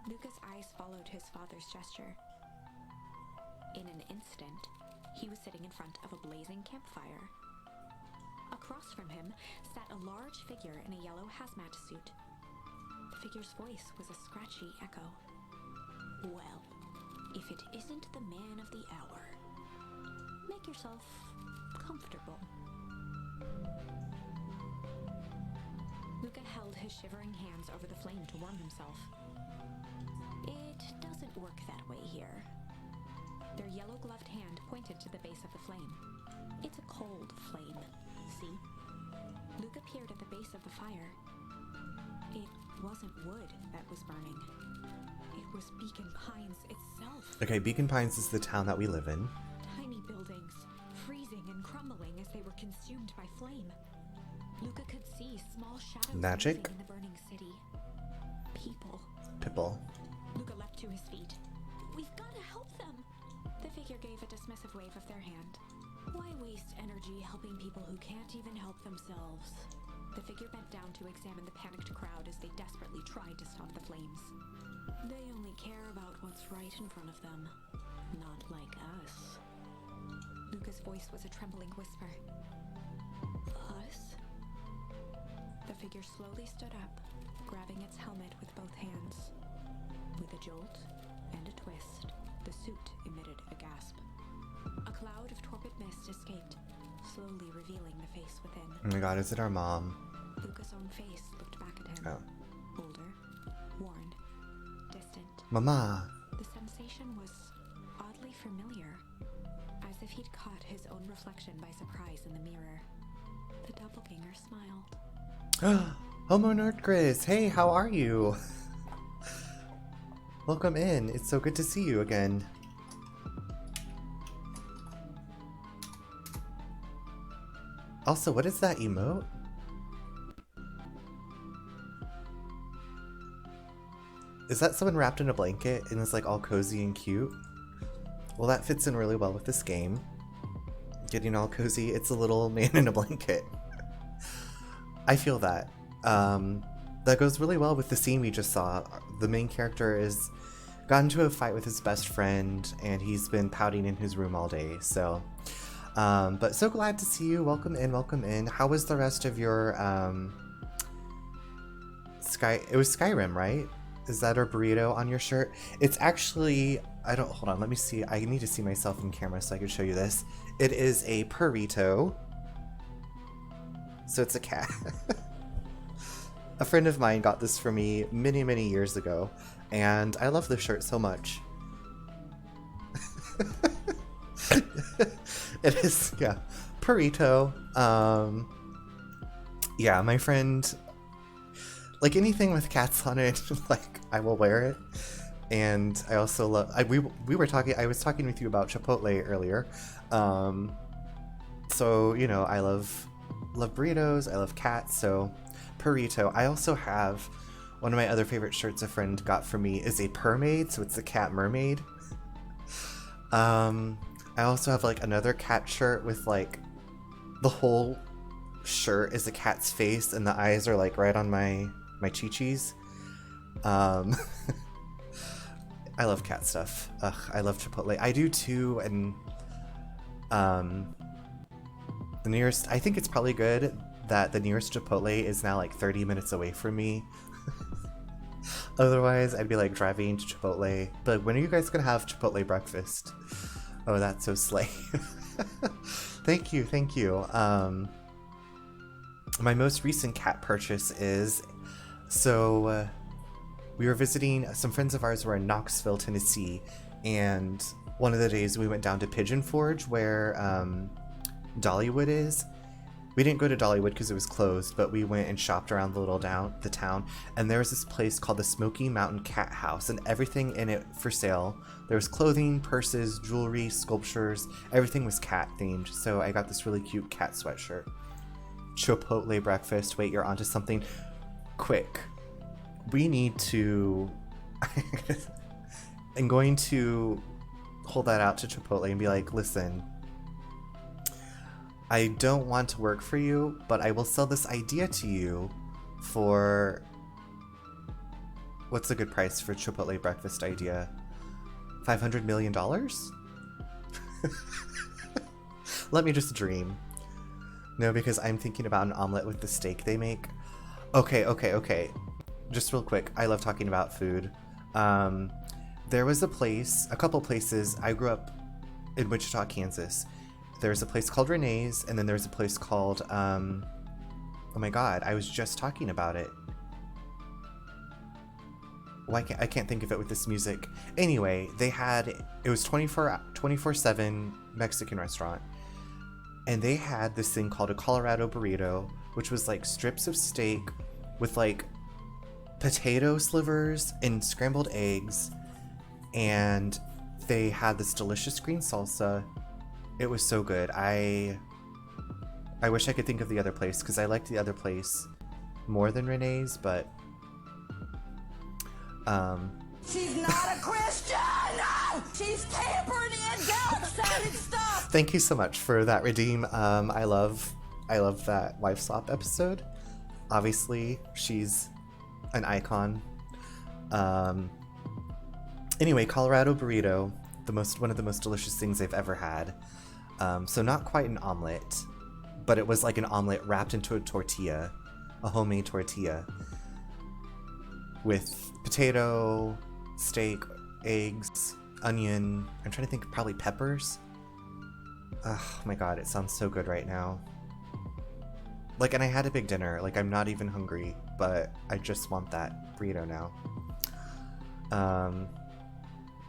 Luka's eyes followed his father's gesture. In an instant, he was sitting in front of a blazing campfire. Across from him sat a large figure in a yellow hazmat suit. The figure's voice was a scratchy echo. Well, if it isn't the man of the hour. Make yourself comfortable. Luka held his shivering hands over the flame to warm himself. It doesn't work that way here. Their yellow-gloved hand pointed to the base of the flame. It's a cold flame, see? Luka peered at the base of the fire. It wasn't wood that was burning. It was Beacon Pines itself. Okay, Beacon Pines is the town that we live in. Tiny buildings, freezing and crumbling as they were consumed by flame. Luka could see small shadows Magic? moving in the burning city. Pipple. Luka leapt to his feet. We've got to help them! The figure gave a dismissive wave of their hand. Why waste energy helping people who can't even help themselves? The figure bent down to examine the panicked crowd as they desperately tried to stop the flames. They only care about what's right in front of them. Not like us. Luka's voice was a trembling whisper. Us? The figure slowly stood up, grabbing its helmet with both hands. With a jolt and a twist, the suit emitted a gasp. A cloud of torpid mist escaped, slowly revealing the face within. Oh my god, is it our mom? Luka's own face looked back at him. Oh. Older, worn, distant. Mama! The sensation was oddly familiar, as if he'd caught his own reflection by surprise in the mirror. The doppelganger smiled. Homo Nerdgris! Hey, how are you? Welcome in. It's so good to see you again. Also, what is that emote? Is that someone wrapped in a blanket and is like all cozy and cute? Well, that fits in really well with this game. Getting all cozy, it's a little man in a blanket. I feel that. That goes really well with the scene we just saw. The main character is got into a fight with his best friend and he's been pouting in his room all day, so... but so glad to see you. Welcome in, welcome in. How was the rest of your, It was Skyrim, right? Is that a burrito on your shirt? It's actually... hold on, let me see. I need to see myself in camera so I can show you this. It is a burrito. So it's a cat. A friend of mine got this for me many, many years ago, and I love this shirt so much. It is, yeah, burrito. Yeah, my friend, like anything with cats on it, like I will wear it. And I also love, I was talking with you about Chipotle earlier. So, you know, I love burritos, I love cats, so burrito. I also have one of my other favorite shirts a friend got for me is a permaid, so it's a cat mermaid. I also have like another cat shirt with like the whole shirt is a cat's face and the eyes are like right on my chi-chis. I love cat stuff. Ugh, I love Chipotle. I do too, and the nearest, I think it's probably good that the nearest Chipotle is now like 30 minutes away from me. Otherwise, I'd be like driving to Chipotle. But when are you guys gonna have Chipotle breakfast? Oh, that's so slay. Thank you, thank you. My most recent cat purchase is, so we were visiting, some friends of ours were in Knoxville, Tennessee, and one of the days we went down to Pigeon Forge where Dollywood is. We didn't go to Dollywood because it was closed, but we went and shopped around the town, and there was this place called the Smoky Mountain Cat House, and everything in it for sale. There was clothing, purses, jewelry, sculptures, everything was cat themed, so I got this really cute cat sweatshirt. Chipotle breakfast, wait, you're onto something. Quick. We need to... I'm going to hold that out to Chipotle and be like, listen, I don't want to work for you, but I will sell this idea to you for What's a good price for Chipotle breakfast idea? $500 million? Let me just dream. No, because I'm thinking about an omelet with the steak they make. Okay. Just real quick, I love talking about food. There was a couple places. I grew up in Wichita, Kansas. There's a place called Renee's, and then there's a place called, oh my god, I was just talking about it. Why can't I can't think of it with this music. Anyway, it was 24/7 Mexican restaurant. And they had this thing called a Colorado burrito, which was like strips of steak with like potato slivers and scrambled eggs. And they had this delicious green salsa. It was so good. I wish I could think of the other place because I liked the other place more than Renee's, but she's not a Christian! She's tampering in God-sounding stuff! Thank you so much for that, Redeem. I love that wife swap episode. Obviously, she's an icon. Anyway, Colorado burrito, one of the most delicious things I've ever had. So not quite an omelet, but it was like an omelet wrapped into a tortilla, a homemade tortilla, with potato, steak, eggs, onion. I'm trying to think, probably peppers. Oh my god, it sounds so good right now. Like, and I had a big dinner. Like, I'm not even hungry, but I just want that burrito now.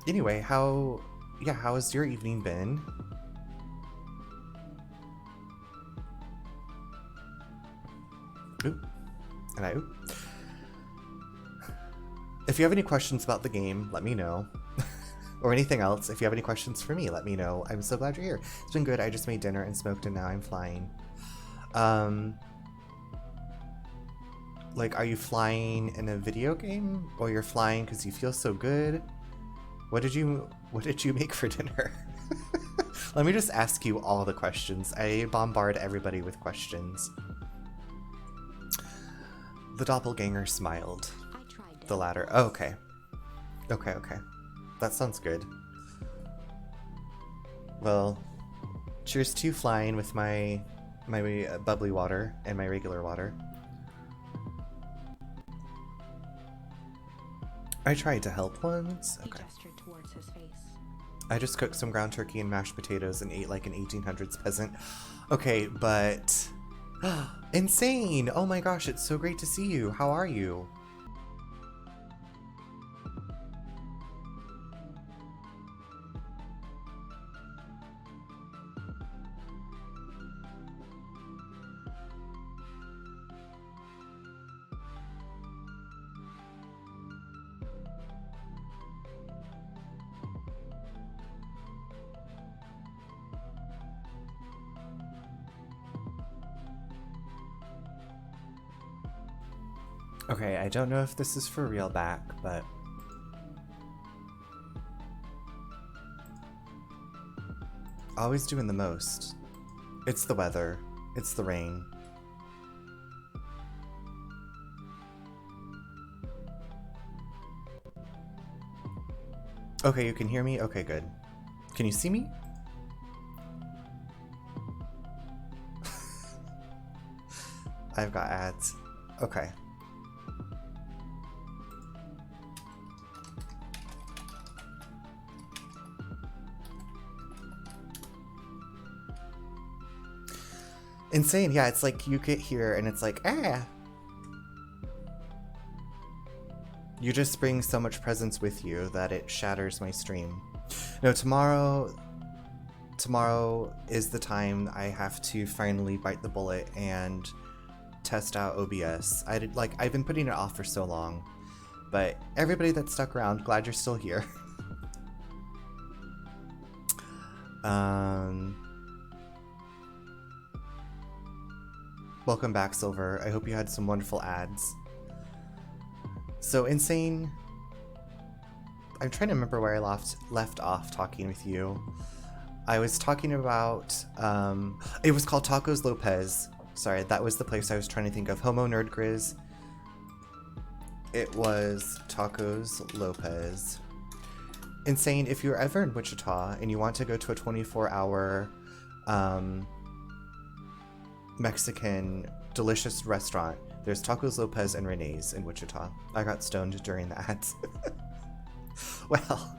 Anyway, how has your evening been? Oop. And oop. If you have any questions about the game, let me know. Or anything else, if you have any questions for me, let me know. I'm so glad you're here. It's been good. I just made dinner and smoked, and now I'm flying. Like, are you flying in a video game? Or you're flying because you feel so good? What did you make for dinner? Let me just ask you all the questions. I bombard everybody with questions. The doppelganger smiled. The latter. Oh, okay. Okay. That sounds good. Well, cheers to flying with my bubbly water and my regular water. I tried to help once. Okay. He gestured towards his face. I just cooked some ground turkey and mashed potatoes and ate like an 1800s peasant. Okay, but... Insane! Oh my gosh, it's so great to see you. How are you? Okay, I don't know if this is for real back, but... Always doing the most. It's the weather. It's the rain. Okay, you can hear me? Okay, good. Can you see me? I've got ads. Okay. Insane, yeah, it's like you get here and it's like, You just bring so much presence with you that it shatters my stream. No, tomorrow is the time I have to finally bite the bullet and test out OBS. I've been putting it off for so long, but everybody that stuck around, glad you're still here. Welcome back, Silver. I hope you had some wonderful ads. So, Insane, I'm trying to remember where I left off talking with you. I was talking about, it was called Tacos Lopez. Sorry, that was the place I was trying to think of. Homo Nerd Grizz. it was Tacos Lopez. Insane, if you're ever in Wichita and you want to go to a 24-hour Mexican delicious restaurant, there's Tacos Lopez and Renee's in Wichita. I got stoned during the ads. Well,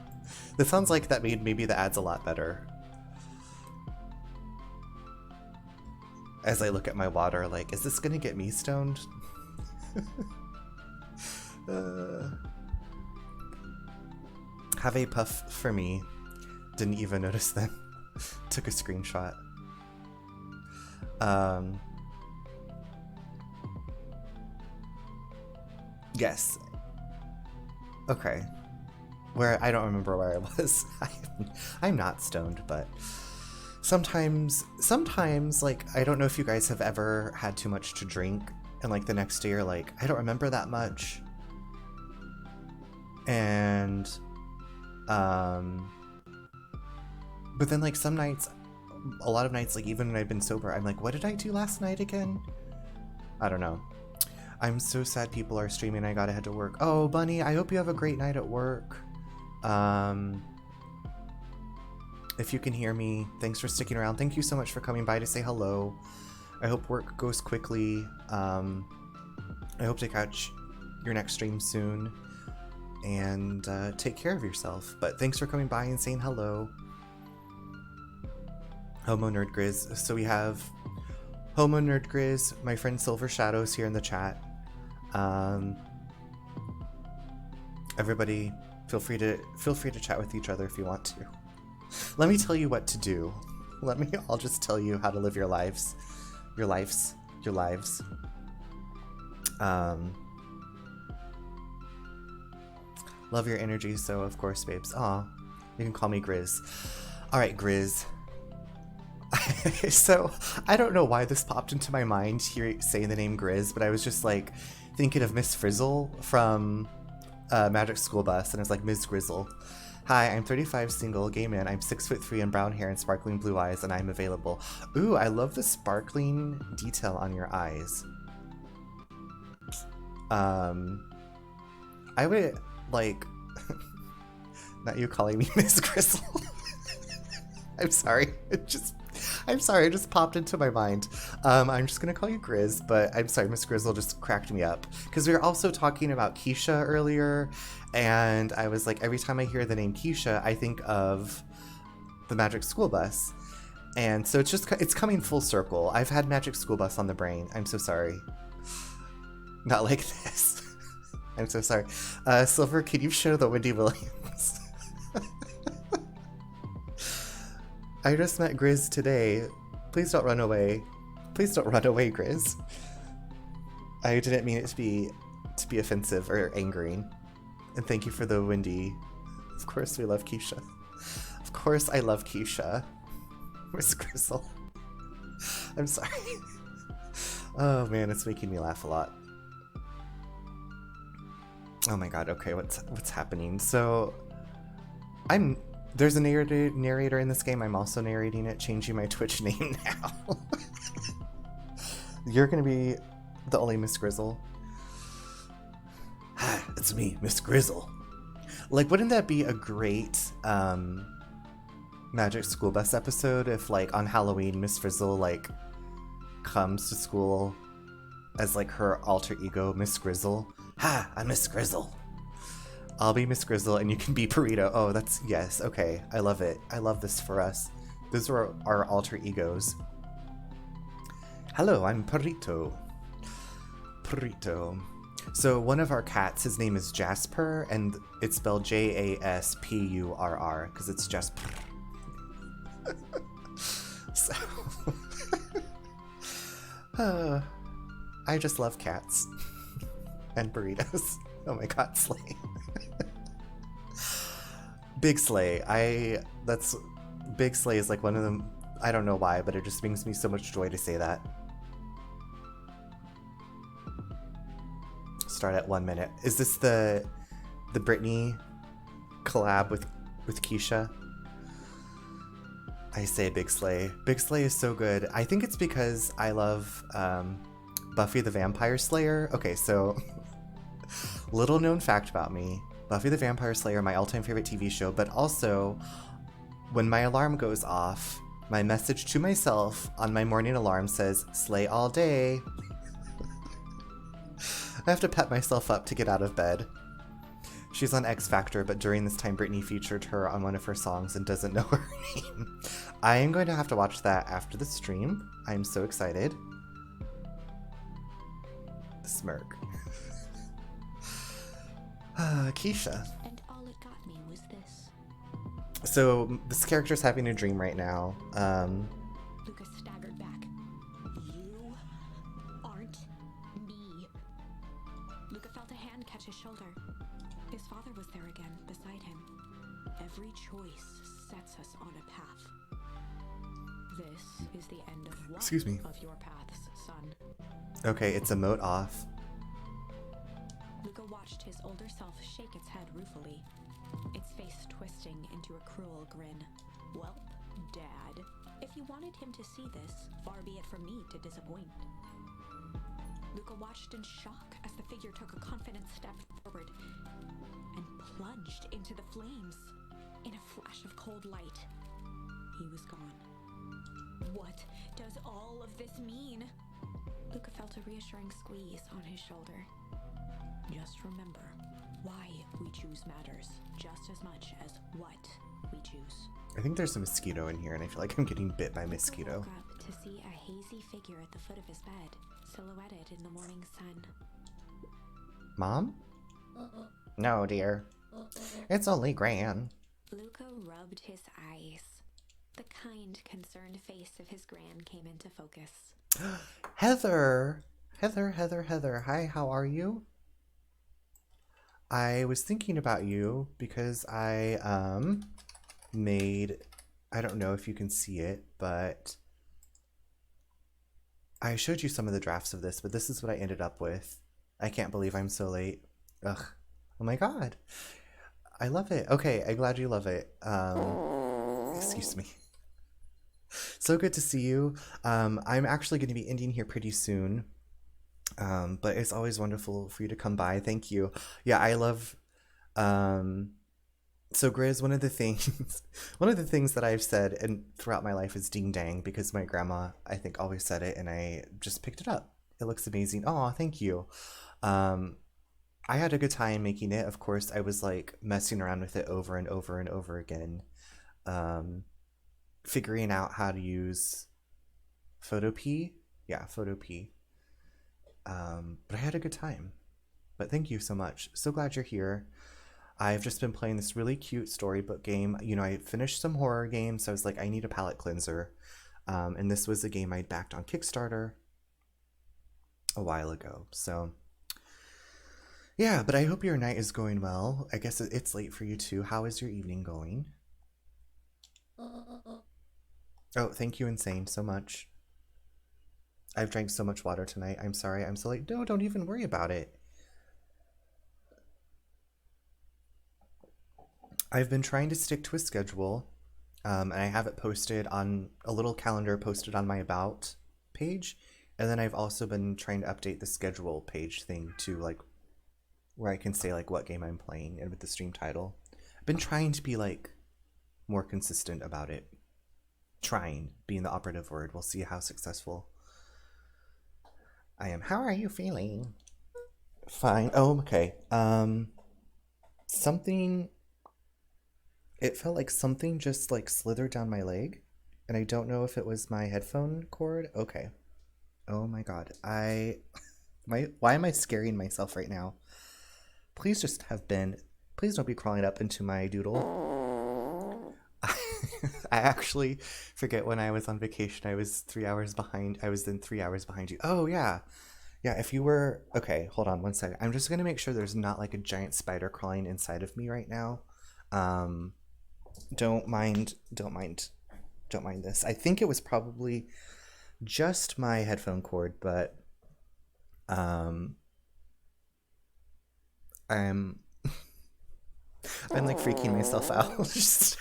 this sounds like that made maybe the ads a lot better. As I look at my water, like, is this gonna get me stoned? Have a puff for me. Didn't even notice them. Took a screenshot. Yes. Okay. Where I don't remember where I was. I'm not stoned, but sometimes, like, I don't know if you guys have ever had too much to drink, and like the next day you're like, I don't remember that much. And but then like some nights, a lot of nights, like even when I've been sober, I'm like, what did I do last night again? I don't know. I'm so sad people are streaming. I gotta head to work. Oh, Bunny, I hope you have a great night at work. If you can hear me, thanks for sticking around. Thank you so much for coming by to say hello. I hope work goes quickly. I hope to catch your next stream soon. And take care of yourself. But thanks for coming by and saying hello. Homo Nerd Grizz. So we have Homo Nerd Grizz, my friend Silver Shadows here in the chat. Everybody, feel free to chat with each other if you want to. Let me tell you what to do. I'll just tell you how to live your lives. Your lives. Love your energy, so of course, babes. Aw, you can call me Grizz. Alright, Grizz. So, I don't know why this popped into my mind here saying the name Grizz, but I was just like thinking of Miss Frizzle from Magic School Bus, and I was like, Ms. Grizzle. Hi, I'm 35, single, gay man. I'm 6'3" and brown hair and sparkling blue eyes, and I'm available. Ooh, I love the sparkling detail on your eyes. I would like not you calling me Miss Grizzle. I'm sorry. It just popped into my mind. I'm just gonna call you Grizz, but I'm sorry, Miss Grizzle just cracked me up. Because we were also talking about Keisha earlier, and I was like, every time I hear the name Keisha, I think of the Magic School Bus. And so it's coming full circle. I've had Magic School Bus on the brain. I'm so sorry. Not like this. I'm so sorry. Silver, can you show the Wendy Williams? I just met Grizz today. Please don't run away. Please don't run away, Grizz. I didn't mean it to be offensive or angering. And thank you for the Wendy. Of course we love Keisha. Of course I love Keisha. Miss Grizzle. I'm sorry. Oh man, it's making me laugh a lot. Oh my god, okay, what's happening? So, there's a narrator in this game. I'm also narrating it, changing my Twitch name now. You're gonna be the only Miss Grizzle. Hi, it's me, Miss Grizzle. Like, wouldn't that be a great Magic School Bus episode if, like, on Halloween, Miss Frizzle, like, comes to school as, like, her alter ego, Miss Grizzle? Hi, I'm Miss Grizzle. I'll be Miss Grizzle and you can be Burrito. Oh, yes, okay. I love it. I love this for us. Those are our alter egos. Hello, I'm Burrito. Burrito. So one of our cats, his name is Jasper, and it's spelled Jaspurr, because it's Jasper. So... I just love cats. And burritos. Oh my god, Slay. Big Slay. Big Slay is like one of them. I don't know why, but it just brings me so much joy to say that. Start at 1 minute. Is this the Britney collab with Keisha? I say Big Slay. Big Slay is so good. I think it's because I love Buffy the Vampire Slayer. Okay, so Little known fact about me, Buffy the Vampire Slayer, my all-time favorite TV show, but also when my alarm goes off, my message to myself on my morning alarm says, "Slay all day." I have to pep myself up to get out of bed. She's on X Factor, but during this time Brittany featured her on one of her songs and doesn't know her name. I am going to have to watch that after the stream. I'm so excited. Smirk. Keisha. And all it got me was this. So this character's having a dream right now. Lucas staggered back. You aren't me. Luca felt a hand catch his shoulder. His father was there again, beside him. Every choice sets us on a path. This is the end of one Excuse me. of your paths, son. Okay, it's emote off. Luca watched his older self shake its head ruefully, its face twisting into a cruel grin. Welp, Dad, if you wanted him to see this, far be it from me to disappoint. Luca watched in shock as the figure took a confident step forward and plunged into the flames. In a flash of cold light, he was gone. What does all of this mean? Luca felt a reassuring squeeze on his shoulder. Just remember, why we choose matters just as much as what we choose. I think there's a mosquito in here, and I feel like I'm getting bit by a Luca mosquito. woke up to see a hazy figure at the foot of his bed, silhouetted in the morning sun. Mom? No, dear. It's only Gran. Luca rubbed his eyes. The kind, concerned face of his gran came into focus. Heather! Heather. Hi, how are you? I was thinking about you because I made, I don't know if you can see it, but I showed you some of the drafts of this, but this is what I ended up with. I can't believe I'm so late. Ugh. Oh my god. I love it. Okay, I'm glad you love it. Excuse me. So good to see you. I'm actually going to be ending here pretty soon. But it's always wonderful for you to come by. Thank you. Yeah, I love, so Grizz, one of the things that I've said and throughout my life is ding dang, because my grandma, I think, always said it and I just picked it up. It looks amazing. Oh, thank you. I had a good time making it. Of course, I was like messing around with it over and over and over again. Figuring out how to use Photopea. Yeah, Photopea. But I had a good time. But thank you so much. So glad you're here. I've just been playing this really cute storybook game. You know, I finished some horror games, so I was like, I need a palate cleanser. And this was a game I'd backed on Kickstarter a while ago. So, yeah, but I hope your night is going well. I guess it's late for you too. How is your evening going? Oh, thank you, Insane, so much. I've drank so much water tonight. I'm sorry I'm so late. No, don't even worry about it. I've been trying to stick to a schedule, and I have it posted on a little calendar posted on my About page, and then I've also been trying to update the schedule page thing to like where I can say like what game I'm playing and with the stream title. I've been trying to be like more consistent about it. Trying being the operative word. We'll see how successful I am. How are you feeling? Fine. Oh, okay. Something, it felt like something just like slithered down my leg, and I don't know if it was my headphone cord. Okay. Oh my god. why am I scaring myself right now? Please don't be crawling up into my doodle. I actually forget when I was on vacation, I was 3 hours behind. I was then 3 hours behind you. Oh, yeah. Yeah, if you were... Okay, hold on one second. I'm just going to make sure there's not like a giant spider crawling inside of me right now. Don't mind this. I think it was probably just my headphone cord, but I'm I'm like freaking myself out. Just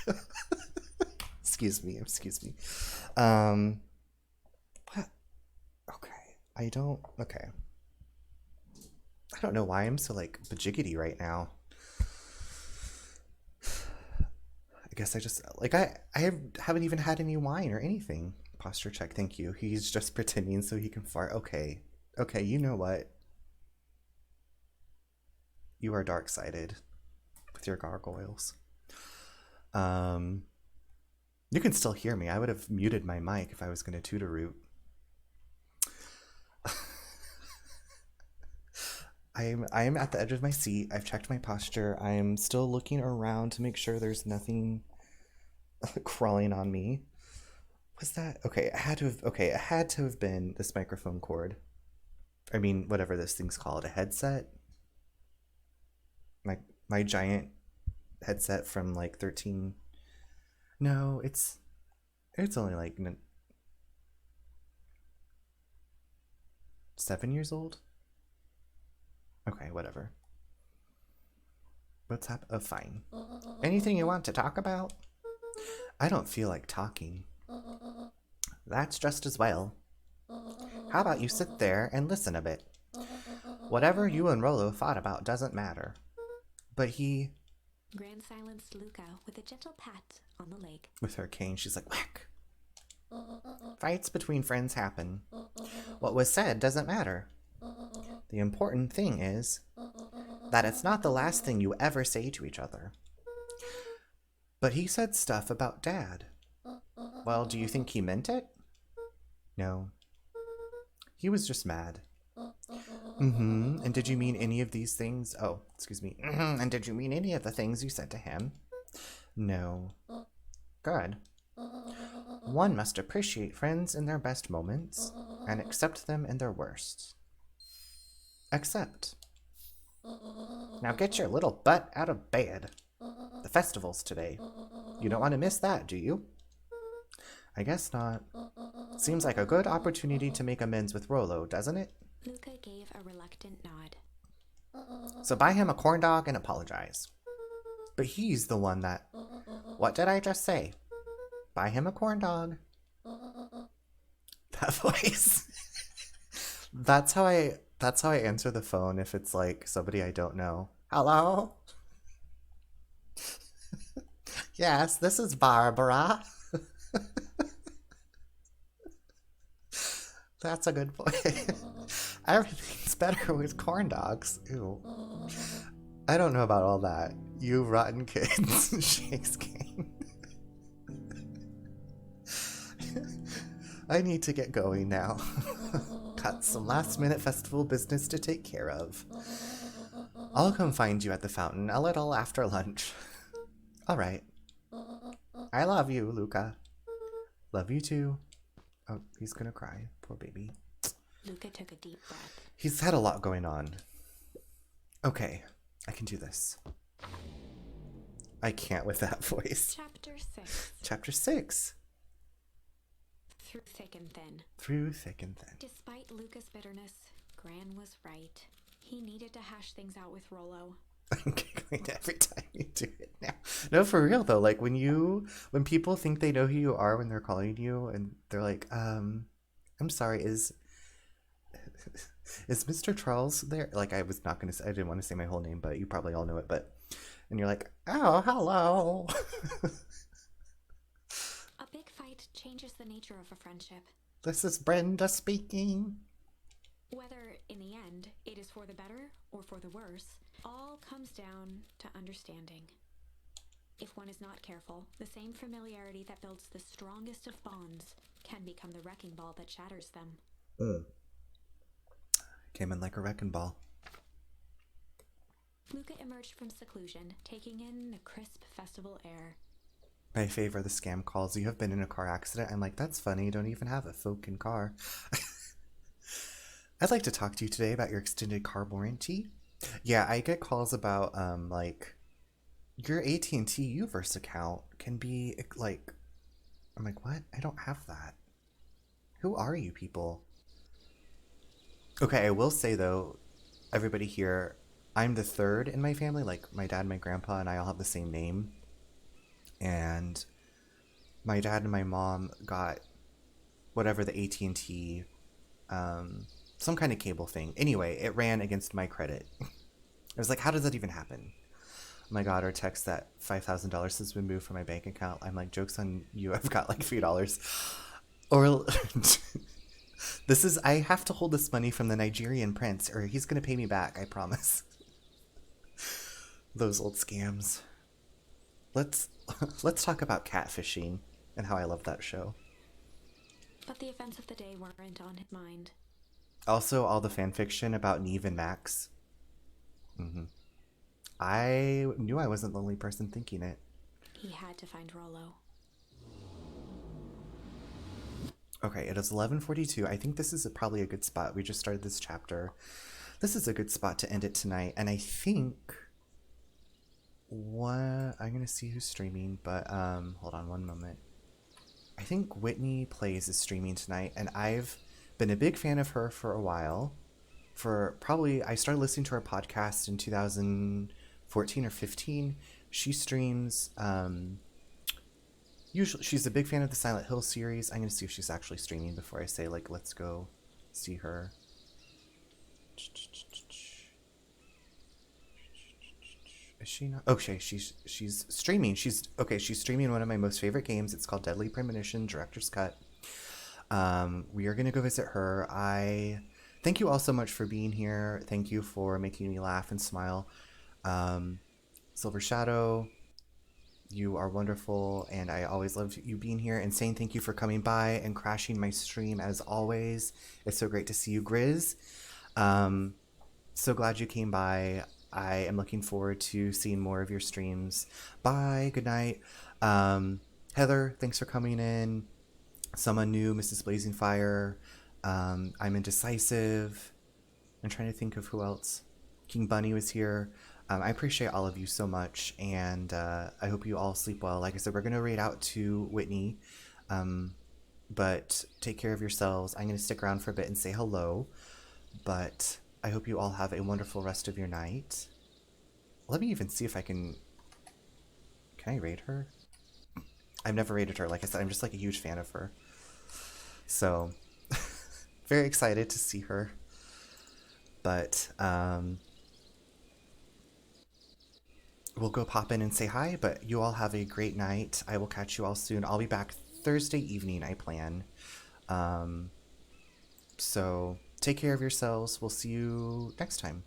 excuse me. What? Okay. Okay. I don't know why I'm so like bajiggity right now. I guess I just like haven't even had any wine or anything. Posture check, thank you. He's just pretending so he can fart. Okay. Okay, you know what? You are dark-sided with your gargoyles. You can still hear me. I would have muted my mic if I was going to toot a root. I am at the edge of my seat. I've checked my posture. I am still looking around to make sure there's nothing crawling on me. Was that okay? It had to have been this microphone cord. I mean, whatever this thing's called, a headset. My giant headset from like 13. No, it's only like 7 years old. Okay, whatever. What's happened? Oh, fine. Anything you want to talk about? I don't feel like talking. That's just as well. How about you sit there and listen a bit? Whatever you and Rolo fought about doesn't matter. But he... Gran silenced Luka with a gentle pat on the leg. With her cane, she's like, whack. Fights between friends happen. What was said doesn't matter. The important thing is that it's not the last thing you ever say to each other. But he said stuff about Dad. Well, do you think he meant it? No. He was just mad. And did you mean any of these things? Oh, excuse me. And did you mean any of the things you said to him? No. Good. One must appreciate friends in their best moments and accept them in their worst. Accept. Now get your little butt out of bed. The festival's today. You don't want to miss that, do you? I guess not. Seems like a good opportunity to make amends with Rolo, doesn't it? Luka gave a reluctant nod. So buy him a corn dog and apologize. But he's the one that... What did I just say? Buy him a corn dog. That voice. That's how I answer the phone if it's like somebody I don't know. Hello? Yes, this is Barbara. That's a good voice. Everything's better with corn dogs. Ew. I don't know about all that. You rotten kids. Shakes cane. I need to get going now. Got some last minute festival business to take care of. I'll come find you at the fountain a little after lunch. Alright. I love you, Luka. Love you too. Oh, he's gonna cry. Poor baby. Luka took a deep breath. He's had a lot going on. Okay, I can do this. I can't with that voice. Chapter 6. Chapter 6. Through thick and thin. Through thick and thin. Despite Luka's bitterness, Gran was right. He needed to hash things out with Rolo. I'm giggling every time you do it now. No, for real though. Like when people think they know who you are when they're calling you, and they're like, I'm sorry, is Mr. Charles there? Like I didn't want to say my whole name, but you probably all know it. And you're like, oh, hello. A big fight changes the nature of a friendship. This is Brenda speaking. Whether, in the end, it is for the better or for the worse, all comes down to understanding. If one is not careful, the same familiarity that builds the strongest of bonds can become the wrecking ball that shatters them. Came in like a wrecking ball. Luka emerged from seclusion, taking in the crisp festival air. My favorite, the scam calls. You have been in a car accident. I'm like, that's funny. You don't even have a fucking car. I'd like to talk to you today about your extended car warranty. Yeah, I get calls about, like, your AT&T Uverse account can be, like... I'm like, what? I don't have that. Who are you people? Okay, I will say, though, everybody here, I'm the third in my family. Like, my dad, my grandpa, and I all have the same name. And my dad and my mom got whatever the AT&T some kind of cable thing. Anyway, it ran against my credit. I was like, how does that even happen? My daughter texts that $5,000 has been moved from my bank account. I'm like, joke's on you. I've got like $3. Or I have to hold this money from the Nigerian prince or he's going to pay me back. I promise. Those old scams. Let's talk about catfishing and how I love that show. But the events of the day weren't on his mind. Also, all the fan fiction about Neve and Max. I knew I wasn't the only person thinking it. He had to find Rolo. Okay, it is 11:42. I think this is probably a good spot. We just started this chapter. This is a good spot to end it tonight. And I think I'm gonna see who's streaming, but hold on one moment. I think Whitney Plays is streaming tonight, and I've been a big fan of her for a while. I started listening to her podcast in 2014 or 15. She streams, usually she's a big fan of the Silent Hill series. I'm going to see if she's actually streaming before I say, like, let's go see her. Is she not? Okay, she's streaming. She's streaming one of my most favorite games. It's called Deadly Premonition Director's Cut. We are going to go visit her. I thank you all so much for being here. Thank you for making me laugh and smile. Silver Shadow, you are wonderful, and I always love you being here. And saying thank you for coming by and crashing my stream as always. It's so great to see you, Grizz. So glad you came by. I am looking forward to seeing more of your streams. Bye. Good night. Heather, thanks for coming in. Someone new, Mrs. Blazing Fire. I'm Indecisive. I'm trying to think of who else. King Bunny was here. I appreciate all of you so much, and I hope you all sleep well. Like I said, we're going to raid out to Whitney, but take care of yourselves. I'm going to stick around for a bit and say hello, but I hope you all have a wonderful rest of your night. Let me even see if I can I raid her? I've never raided her. Like I said, I'm just like a huge fan of her. So, very excited to see her. But, we'll go pop in and say hi, but you all have a great night. I will catch you all soon. I'll be back Thursday evening, I plan. So, take care of yourselves. We'll see you next time.